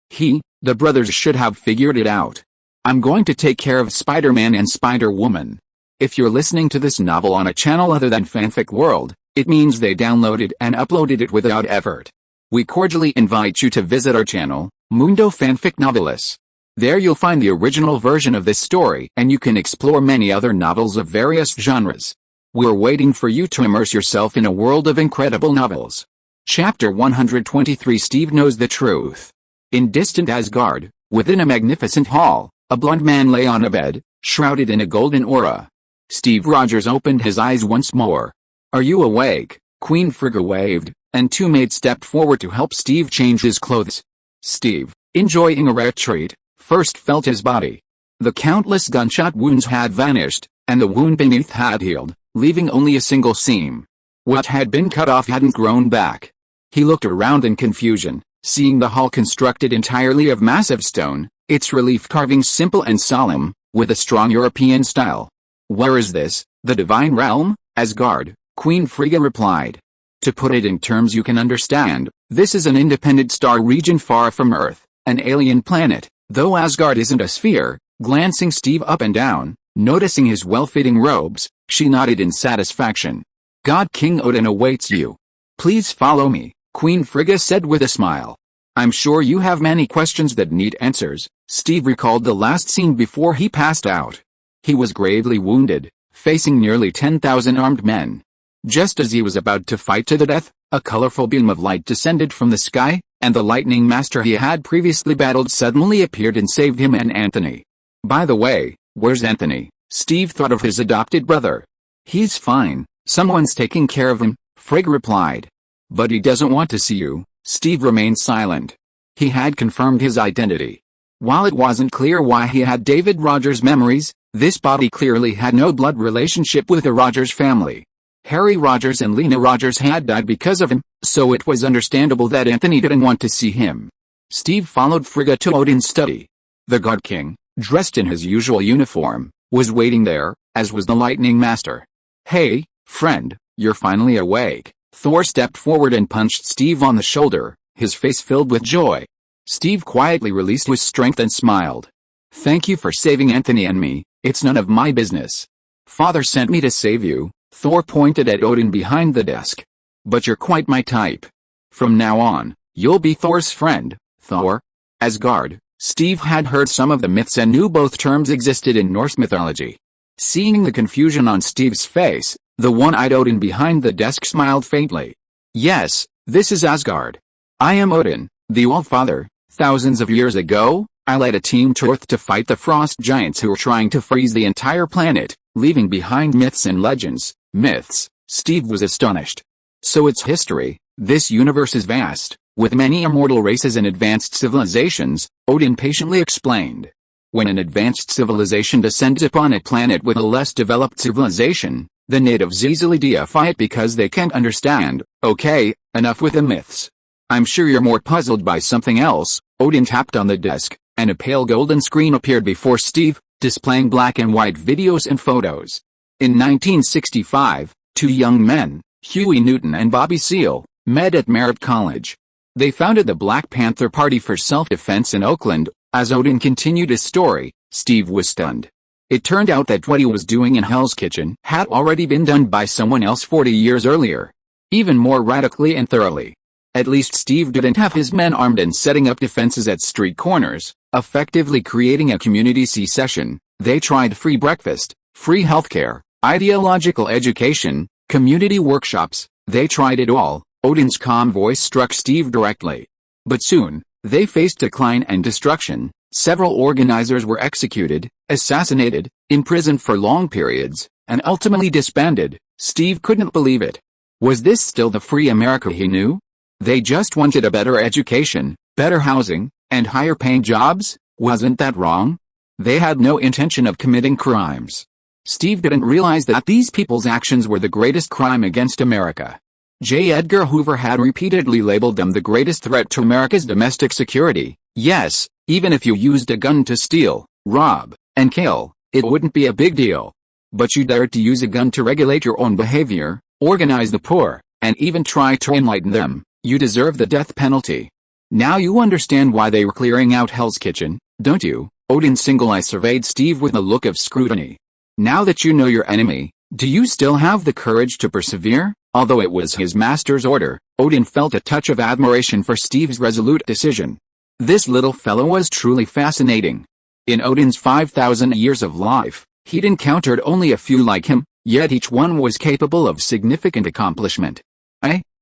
The brothers should have figured it out. I'm going to take care of Spider-Man and Spider-Woman. If you're listening to this novel on a channel other than Fanfic World, it means they downloaded and uploaded it without effort. We cordially invite you to visit our channel, Mundo Fanfic Novelis. There you'll find the original version of this story and you can explore many other novels of various genres. We're waiting for you to immerse yourself in a world of incredible novels. Chapter 123 Steve Knows the Truth. In distant Asgard, within a magnificent hall, a blond man lay on a bed, shrouded in a golden aura. Steve Rogers opened his eyes once more. Are you awake? Queen Frigga waved, and two maids stepped forward to help Steve change his clothes. Steve, enjoying a rare treat, first felt his body. The countless gunshot wounds had vanished, and the wound beneath had healed, leaving only a single seam. What had been cut off hadn't grown back. He looked around in confusion, seeing the hall constructed entirely of massive stone, its relief carvings simple and solemn, with a strong European style. Where is this, the divine realm? Asgard, Queen Frigga replied. To put it in terms you can understand, this is an independent star region far from Earth, an alien planet, though Asgard isn't a sphere. Glancing Steve up and down, noticing his well-fitting robes, she nodded in satisfaction. God King Odin awaits you. Please follow me, Queen Frigga said with a smile. I'm sure you have many questions that need answers. Steve recalled the last scene before he passed out. He was gravely wounded, facing nearly 10,000 armed men. Just as he was about to fight to the death, a colorful beam of light descended from the sky, and the lightning master he had previously battled suddenly appeared and saved him and Anthony. By the way, where's Anthony? Steve thought of his adopted brother. He's fine, someone's taking care of him, Frigg replied. But he doesn't want to see you. Steve remained silent. He had confirmed his identity. While it wasn't clear why he had David Rogers' memories, this body clearly had no blood relationship with the Rogers family. Harry Rogers and Lena Rogers had died because of him, so it was understandable that Anthony didn't want to see him. Steve followed Frigga to Odin's study. The God King, dressed in his usual uniform, was waiting there, as was the Lightning Master. Hey, friend, you're finally awake. Thor stepped forward and punched Steve on the shoulder, his face filled with joy. Steve quietly released his strength and smiled. "Thank you for saving Anthony and me, it's none of my business. Father sent me to save you." Thor pointed at Odin behind the desk. "But you're quite my type. From now on, you'll be Thor's friend, Thor." Asgard. Steve had heard some of the myths and knew both terms existed in Norse mythology. Seeing the confusion on Steve's face, the one-eyed Odin behind the desk smiled faintly. "Yes, this is Asgard. I am Odin, the All-Father. Thousands of years ago, I led a team to Earth to fight the frost giants who were trying to freeze the entire planet, leaving behind myths and legends." Myths? Steve was astonished. "So it's history. This universe is vast, with many immortal races and advanced civilizations," Odin patiently explained. "When an advanced civilization descends upon a planet with a less developed civilization, the natives easily deify it because they can't understand." "Okay, enough with the myths. I'm sure you're more puzzled by something else." Odin tapped on the desk, and a pale golden screen appeared before Steve, displaying black and white videos and photos. In 1965, two young men, Huey Newton and Bobby Seale, met at Merritt College. They founded the Black Panther Party for self-defense in Oakland. As Odin continued his story, Steve was stunned. It turned out that what he was doing in Hell's Kitchen had already been done by someone else 40 years earlier. Even more radically and thoroughly. At least Steve didn't have his men armed and setting up defenses at street corners, effectively creating a community secession. They tried free breakfast, free healthcare, ideological education, community workshops. They tried it all. Odin's calm voice struck Steve directly. But soon, they faced decline and destruction. Several organizers were executed, assassinated, imprisoned for long periods, and ultimately disbanded. Steve couldn't believe it. Was this still the free America he knew? They just wanted a better education, better housing, and higher paying jobs. Wasn't that wrong? They had no intention of committing crimes. Steve didn't realize that these people's actions were the greatest crime against America. J. Edgar Hoover had repeatedly labeled them the greatest threat to America's domestic security. Yes, even if you used a gun to steal, rob, and kill, it wouldn't be a big deal. But you dared to use a gun to regulate your own behavior, organize the poor, and even try to enlighten them. You deserve the death penalty. Now you understand why they were clearing out Hell's Kitchen, don't you? Odin's single eye surveyed Steve with a look of scrutiny. Now that you know your enemy, do you still have the courage to persevere? Although it was his master's order, Odin felt a touch of admiration for Steve's resolute decision. This little fellow was truly fascinating. In Odin's 5,000 years of life, he'd encountered only a few like him, yet each one was capable of significant accomplishment.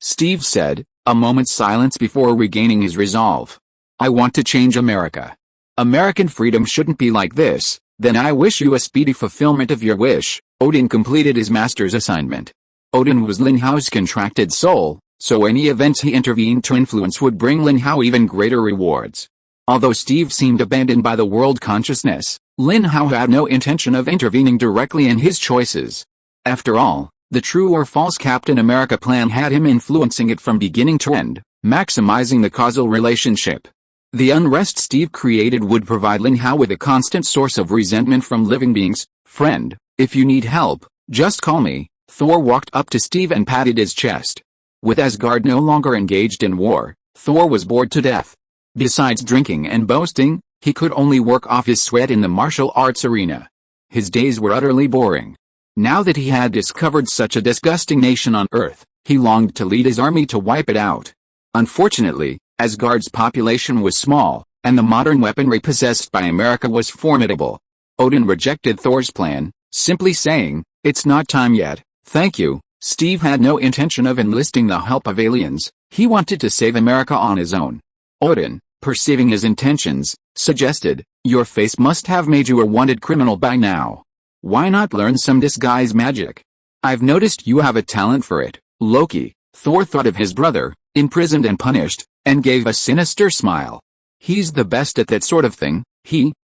Steve said, a moment's silence before regaining his resolve. "I want to change America. American freedom shouldn't be like this." "Then I wish you a speedy fulfillment of your wish." Odin completed his master's assignment. Odin was Lin Hao's contracted soul, so any events he intervened to influence would bring Lin Hao even greater rewards. Although Steve seemed abandoned by the world consciousness, Lin Hao had no intention of intervening directly in his choices. After all, the true or false Captain America plan had him influencing it from beginning to end, maximizing the causal relationship. The unrest Steve created would provide Lin Hao with a constant source of resentment from living beings. "Friend, if you need help, just call me." Thor walked up to Steve and patted his chest. With Asgard no longer engaged in war, Thor was bored to death. Besides drinking and boasting, he could only work off his sweat in the martial arts arena. His days were utterly boring. Now that he had discovered such a disgusting nation on Earth, he longed to lead his army to wipe it out. Unfortunately, Asgard's population was small, and the modern weaponry possessed by America was formidable. Odin rejected Thor's plan, simply saying, "It's not time yet, thank you." Steve had no intention of enlisting the help of aliens. He wanted to save America on his own. Odin, perceiving his intentions, suggested, "Your face must have made you a wanted criminal by now. Why not learn some disguise magic? I've noticed you have a talent for it." Loki, Thor thought of his brother, imprisoned and punished, and gave a sinister smile. "He's the best at that sort of thing.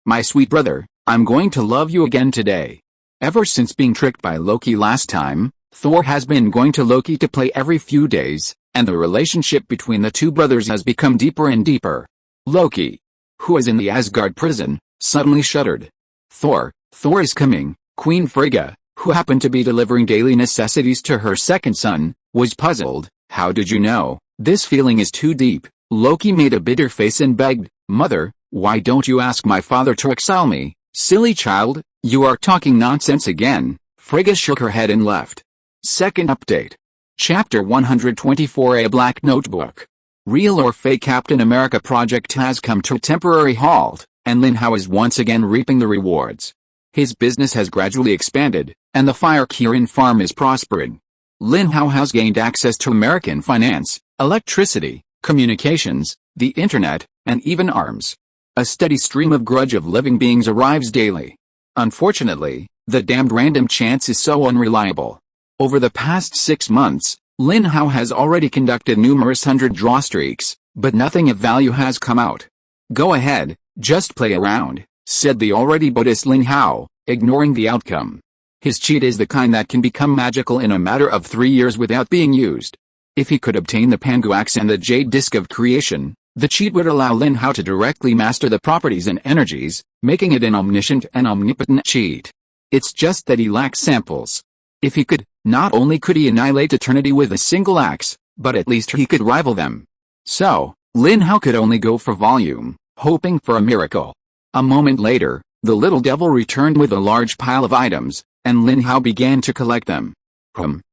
My sweet brother, I'm going to love you again today." Ever since being tricked by Loki last time, Thor has been going to Loki to play every few days, and the relationship between the two brothers has become deeper and deeper. Loki, who was in the Asgard prison, suddenly shuddered. Thor is coming." Queen Frigga, who happened to be delivering daily necessities to her second son, was puzzled. "How did you know?" "This feeling is too deep," Loki made a bitter face and begged, "Mother, why don't you ask my father to exile me?" "Silly child, you are talking nonsense again." Frigga shook her head and left. Second update. Chapter 124. A Black Notebook. Real or fake Captain America project has come to a temporary halt, and Lin Hao is once again reaping the rewards. His business has gradually expanded, and the Fire Kirin farm is prospering. Lin Hao has gained access to American finance, electricity, communications, the internet, and even arms. A steady stream of grudge of living beings arrives daily. Unfortunately, the damned random chance is so unreliable. Over the past 6 months, Lin Hao has already conducted numerous hundred draw streaks, but nothing of value has come out. "Go ahead, just play around," said the already Buddhist Lin Hao, ignoring the outcome. His cheat is the kind that can become magical in a matter of 3 years without being used. If he could obtain the Pangu Axe and the Jade Disc of Creation, the cheat would allow Lin Hao to directly master the properties and energies, making it an omniscient and omnipotent cheat. It's just that he lacks samples. If he could, not only could he annihilate eternity with a single axe, but at least he could rival them. So, Lin Hao could only go for volume, hoping for a miracle. A moment later, the little devil returned with a large pile of items, and Lin Hao began to collect them.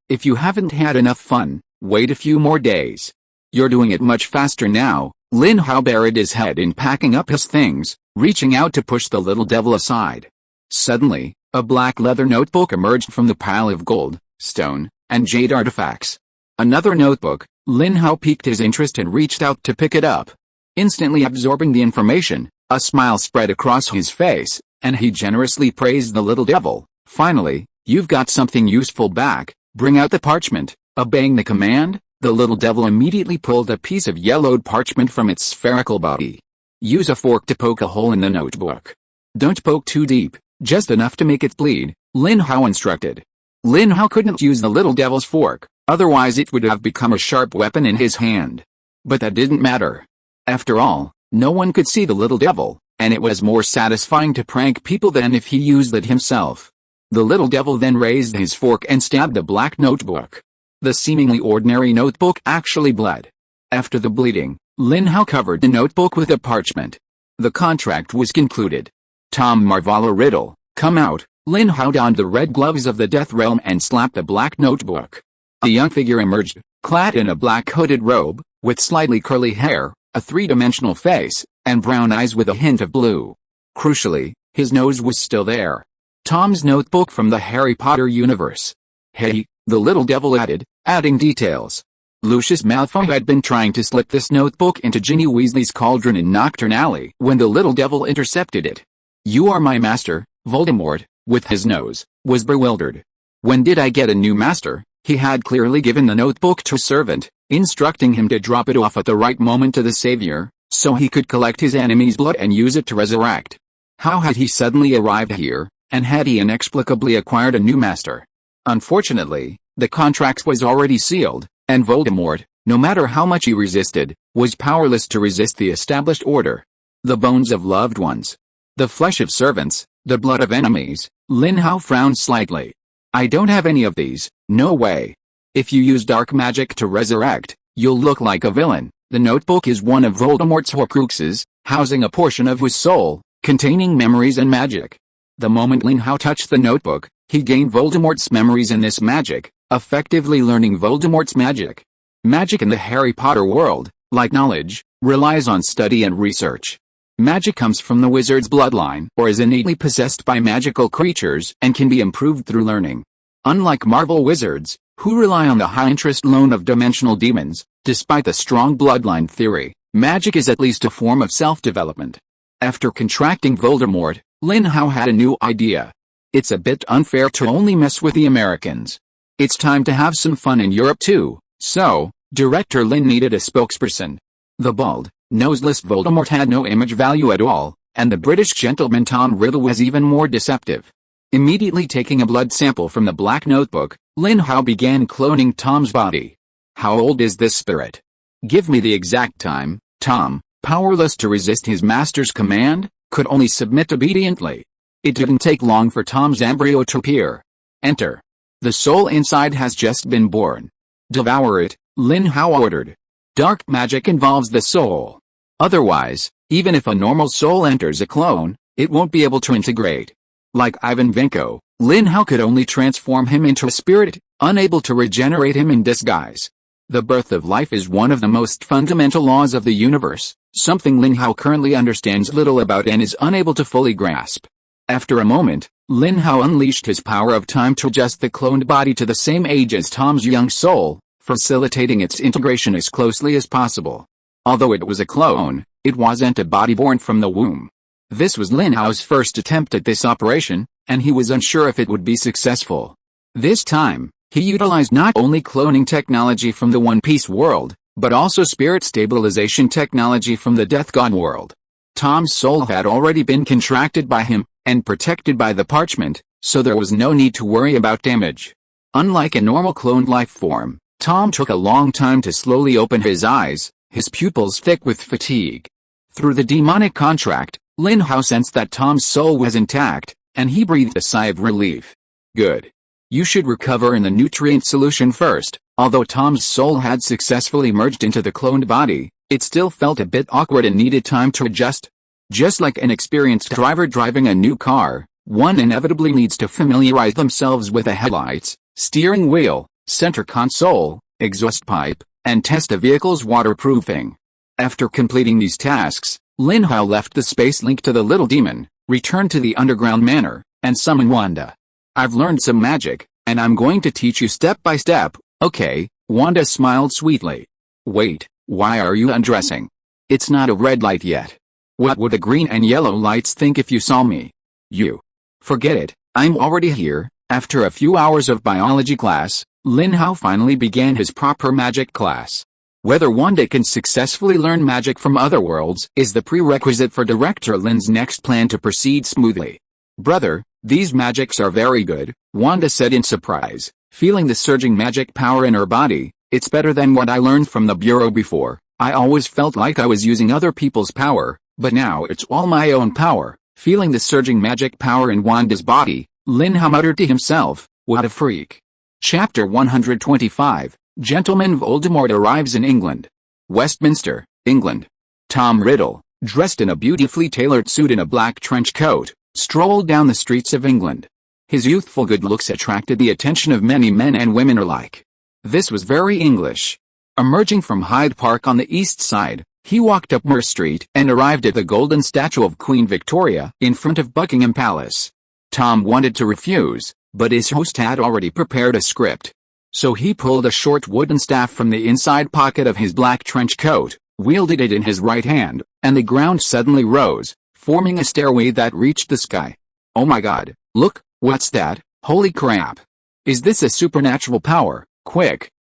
If you haven't had enough fun, wait a few more days. You're doing it much faster now." Lin Hao buried his head in packing up his things, reaching out to push the little devil aside. Suddenly, a black leather notebook emerged from the pile of gold, stone, and jade artifacts. Another notebook. Lin Hao piqued his interest and reached out to pick it up. Instantly absorbing the information, a smile spread across his face, and he generously praised the little devil. "Finally, you've got something useful back. Bring out the parchment." Obeying the command, the little devil immediately pulled a piece of yellowed parchment from its spherical body. "Use a fork to poke a hole in the notebook. Don't poke too deep, just enough to make it bleed," Lin Hao instructed. Lin Hao couldn't use the little devil's fork, otherwise it would have become a sharp weapon in his hand. But that didn't matter. After all, no one could see the little devil, and it was more satisfying to prank people than if he used it himself. The little devil then raised his fork and stabbed the black notebook. The seemingly ordinary notebook actually bled. After the bleeding, Lin Hao covered the notebook with a parchment. The contract was concluded. "Tom Marvala Riddle, come out." Lin Hao donned the red gloves of the Death Realm and slapped the black notebook. A young figure emerged, clad in a black hooded robe, with slightly curly hair, a three-dimensional face, and brown eyes with a hint of blue. Crucially, his nose was still there. Tom's notebook from the Harry Potter universe. "Hey," the little devil added, adding details. Lucius Malfoy had been trying to slip this notebook into Ginny Weasley's cauldron in Nocturne Alley when the little devil intercepted it. "You are my master." Voldemort, with his nose, was bewildered. "When did I get a new master?" He had clearly given the notebook to a servant, instructing him to drop it off at the right moment to the savior, so he could collect his enemy's blood and use it to resurrect. How had he suddenly arrived here, and had he inexplicably acquired a new master? Unfortunately, the contract was already sealed, and Voldemort, no matter how much he resisted, was powerless to resist the established order. The bones of loved ones. The flesh of servants, the blood of enemies. Lin Hao frowned slightly. "I don't have any of these, no way. If you use dark magic to resurrect, you'll look like a villain." The notebook is one of Voldemort's Horcruxes, housing a portion of his soul, containing memories and magic. The moment Lin Hao touched the notebook, he gained Voldemort's memories in this magic, effectively learning Voldemort's magic. Magic in the Harry Potter world, like knowledge, relies on study and research. Magic comes from the wizard's bloodline or is innately possessed by magical creatures and can be improved through learning. Unlike Marvel wizards, who rely on the high-interest loan of dimensional demons, despite the strong bloodline theory, magic is at least a form of self-development. After contracting Voldemort, Lin Hao had a new idea. It's a bit unfair to only mess with the Americans. It's time to have some fun in Europe too, so, Director Lin needed a spokesperson. The bald, noseless Voldemort had no image value at all, and the British gentleman Tom Riddle was even more deceptive. Immediately taking a blood sample from the black notebook, Lin Hao began cloning Tom's body. "How old is this spirit? Give me the exact time." Tom, powerless to resist his master's command, could only submit obediently. It didn't take long for Tom's embryo to appear. "Enter. The soul inside has just been born. Devour it," Lin Hao ordered. Dark magic involves the soul. Otherwise, even if a normal soul enters a clone, it won't be able to integrate. Like Ivan Vanko, Lin Hao could only transform him into a spirit, unable to regenerate him in disguise. The birth of life is one of the most fundamental laws of the universe, something Lin Hao currently understands little about and is unable to fully grasp. After a moment, Lin Hao unleashed his power of time to adjust the cloned body to the same age as Tom's young soul, facilitating its integration as closely as possible. Although it was a clone, it wasn't a body born from the womb. This was Lin Hao's first attempt at this operation, and he was unsure if it would be successful. This time, he utilized not only cloning technology from the One Piece world, but also spirit stabilization technology from the Death God world. Tom's soul had already been contracted by him, and protected by the parchment, so there was no need to worry about damage. Unlike a normal cloned life form, Tom took a long time to slowly open his eyes, his pupils thick with fatigue. Through the demonic contract, Lin Hao sensed that Tom's soul was intact, and he breathed a sigh of relief. Good. You should recover in the nutrient solution first. Although Tom's soul had successfully merged into the cloned body, it still felt a bit awkward and needed time to adjust. Just like an experienced driver driving a new car, one inevitably needs to familiarize themselves with the headlights, steering wheel, center console, exhaust pipe, and test the vehicle's waterproofing. After completing these tasks, Lin Hao left the space link to the little demon, returned to the underground manor, and summoned Wanda. I've learned some magic, and I'm going to teach you step by step, okay? Wanda smiled sweetly. Wait, why are you undressing? It's not a red light yet. What would the green and yellow lights think if you saw me? You. Forget it, I'm already here. After a few hours of biology class, Lin Hao finally began his proper magic class. Whether Wanda can successfully learn magic from other worlds is the prerequisite for Director Lin's next plan to proceed smoothly. Brother, these magics are very good, Wanda said in surprise, feeling the surging magic power in her body. It's better than what I learned from the bureau before. I always felt like I was using other people's power, but now it's all my own power. Feeling the surging magic power in Wanda's body, Lin Hao muttered to himself, what a freak. Chapter 125, Gentleman Voldemort arrives in England. Westminster, England. Tom Riddle, dressed in a beautifully tailored suit and a black trench coat, strolled down the streets of England. His youthful good looks attracted the attention of many men and women alike. This was very English. Emerging from Hyde Park on the east side, he walked up Moore Street and arrived at the golden statue of Queen Victoria in front of Buckingham Palace. Tom wanted to refuse, but his host had already prepared a script. So he pulled a short wooden staff from the inside pocket of his black trench coat, wielded it in his right hand, and the ground suddenly rose, forming a stairway that reached the sky. Oh my god, look, what's that? Holy crap. Is this a supernatural power? Quick,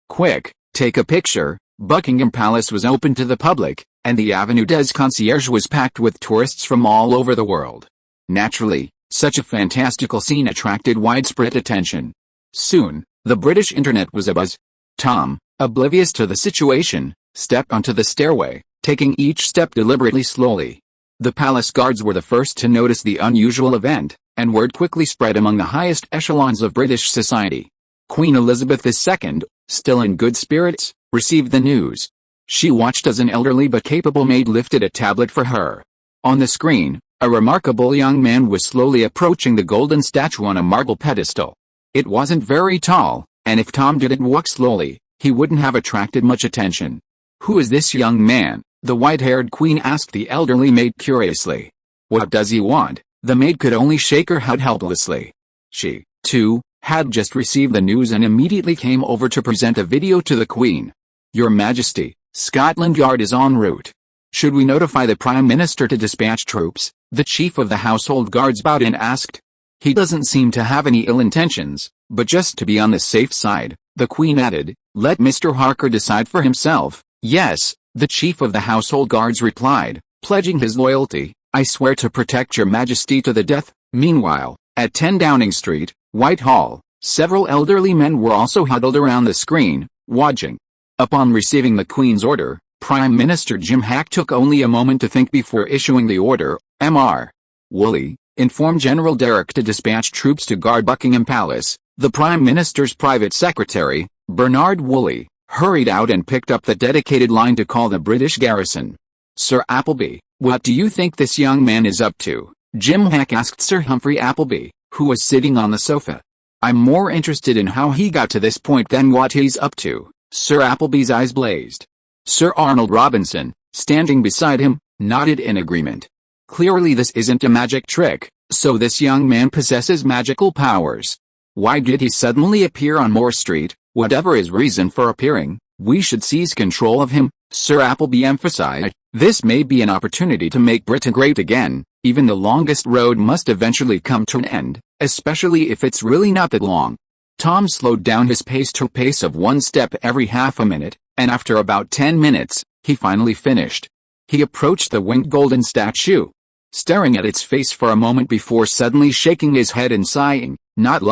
take a picture. Buckingham Palace was open to the public, and the Avenue des Concierges was packed with tourists from all over the world. Naturally, such a fantastical scene attracted widespread attention. Soon, the British internet was abuzz. Tom, oblivious to the situation, stepped onto the stairway, taking each step deliberately slowly. The palace guards were the first to notice the unusual event, and word quickly spread among the highest echelons of British society. Queen Elizabeth II, still in good spirits, received the news. She watched as an elderly but capable maid lifted a tablet for her. On the screen, a remarkable young man was slowly approaching the golden statue on a marble pedestal. It wasn't very tall, and if Tom didn't walk slowly, he wouldn't have attracted much attention. Who is this young man? The white-haired queen asked the elderly maid curiously. What does he want? The maid could only shake her head helplessly. She, too, had just received the news and immediately came over to present a video to the Queen. Your Majesty, Scotland Yard is en route. Should we notify the Prime Minister to dispatch troops? The Chief of the Household Guards bowed and asked. He doesn't seem to have any ill intentions, but just to be on the safe side, the Queen added, let Mr. Harker decide for himself. Yes, the Chief of the Household Guards replied, pledging his loyalty. I swear to protect your Majesty to the death. Meanwhile, at 10 Downing Street, Whitehall, several elderly men were also huddled around the screen, watching. Upon receiving the Queen's order, Prime Minister Jim Hack took only a moment to think before issuing the order. Mr. Woolley, informed General Derrick to dispatch troops to guard Buckingham Palace. The Prime Minister's private secretary, Bernard Woolley, hurried out and picked up the dedicated line to call the British garrison. "Sir Appleby, what do you think this young man is up to?" Jim Hack asked Sir Humphrey Appleby, who was sitting on the sofa. "I'm more interested in how he got to this point than what he's up to." Sir Appleby's eyes blazed. Sir Arnold Robinson, standing beside him, nodded in agreement. Clearly this isn't a magic trick, so this young man possesses magical powers. Why did he suddenly appear on Moore Street? Whatever his reason for appearing, we should seize control of him, Sir Appleby emphasized. This may be an opportunity to make Britain great again. Even the longest road must eventually come to an end, especially if it's really not that long. Tom slowed down his pace to a pace of one step every half a minute, and after about 10 minutes, he finally finished. He approached the winged golden statue, staring at its face for a moment before suddenly shaking his head and sighing. "Not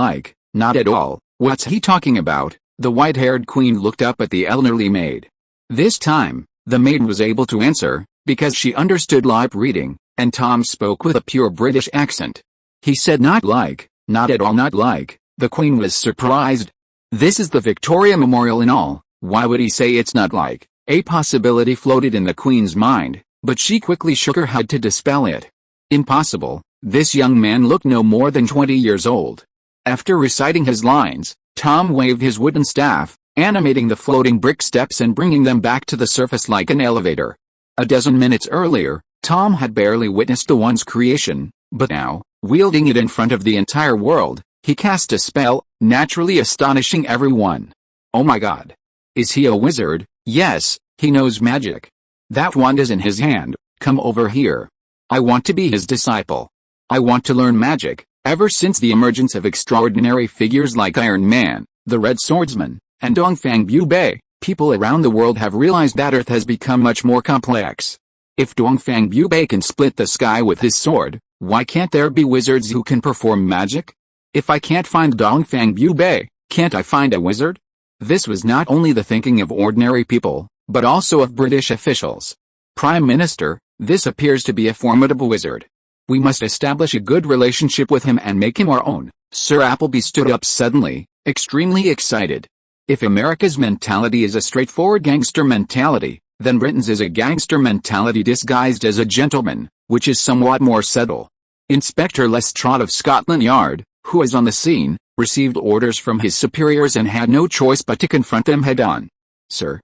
at all, what's he talking about?" The white-haired queen looked up at the elderly maid. This time, the maid was able to answer, because she understood lip reading, and Tom spoke with a pure British accent. He said not at all not like. The queen was surprised. This is the Victoria Memorial and all, why would he say it's not like? A possibility floated in the queen's mind, but she quickly shook her head to dispel it. Impossible, this young man looked no more than 20 years old. After reciting his lines, Tom waved his wooden staff, animating the floating brick steps and bringing them back to the surface like an elevator. A dozen minutes earlier, Tom had barely witnessed the one's creation, but now, wielding it in front of the entire world, he cast a spell, naturally astonishing everyone. Oh my god. Is he a wizard? Yes, he knows magic. That wand is in his hand. Come over here. I want to be his disciple. I want to learn magic. Ever since the emergence of extraordinary figures like Iron Man, the Red Swordsman, and Dongfang Bubei, people around the world have realized that Earth has become much more complex. If Dongfang Bubei can split the sky with his sword, why can't there be wizards who can perform magic? If I can't find Dongfang Bubei, can't I find a wizard? This was not only the thinking of ordinary people, but also of British officials. Prime Minister, this appears to be a formidable wizard. We must establish a good relationship with him and make him our own. Sir Appleby stood up suddenly, extremely excited. If America's mentality is a straightforward gangster mentality, then Britain's is a gangster mentality disguised as a gentleman, which is somewhat more subtle. Inspector Lestrade of Scotland Yard, who was on the scene, received orders from his superiors and had no choice but to confront them head-on. Sir,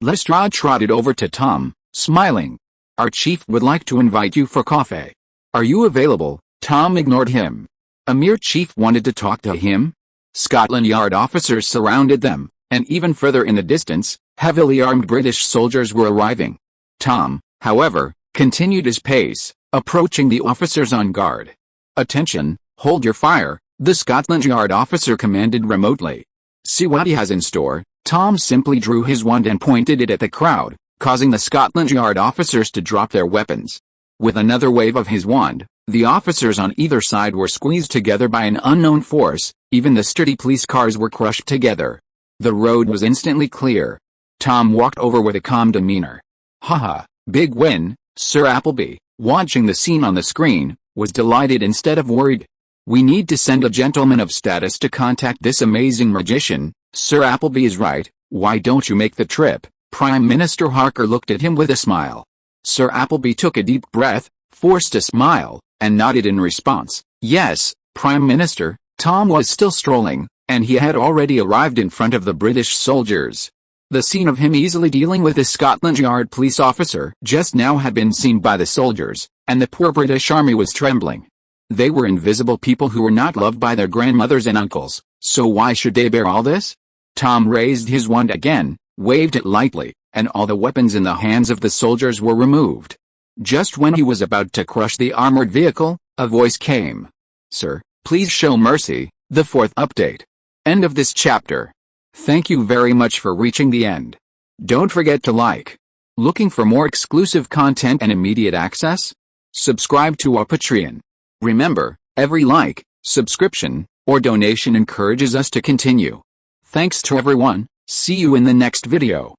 Lestrade trotted over to Tom, smiling. Our chief would like to invite you for coffee. Are you available? Tom ignored him. A mere chief wanted to talk to him? Scotland Yard officers surrounded them, and even further in the distance, heavily armed British soldiers were arriving. Tom, however, continued his pace, approaching the officers on guard. Attention, hold your fire, the Scotland Yard officer commanded remotely. See what he has in store. Tom simply drew his wand and pointed it at the crowd, causing the Scotland Yard officers to drop their weapons. With another wave of his wand, the officers on either side were squeezed together by an unknown force, even the sturdy police cars were crushed together. The road was instantly clear. Tom walked over with a calm demeanor. Haha, big win, Sir Appleby, watching the scene on the screen, was delighted instead of worried. We need to send a gentleman of status to contact this amazing magician. Sir Appleby is right, why don't you make the trip? Prime Minister Harker looked at him with a smile. Sir Appleby took a deep breath, forced a smile, and nodded in response. Yes, Prime Minister. Tom was still strolling, and he had already arrived in front of the British soldiers. The scene of him easily dealing with the Scotland Yard police officer just now had been seen by the soldiers, and the poor British army was trembling. They were invisible people who were not loved by their grandmothers and uncles, so why should they bear all this? Tom raised his wand again, waved it lightly, and all the weapons in the hands of the soldiers were removed. Just when he was about to crush the armored vehicle, a voice came. Sir, please show mercy. The 4th update. End of this chapter. Thank you very much for reaching the end. Don't forget to like. Looking for more exclusive content and immediate access? Subscribe to our Patreon. Remember, every like, subscription, or donation encourages us to continue. Thanks to everyone. See you in the next video.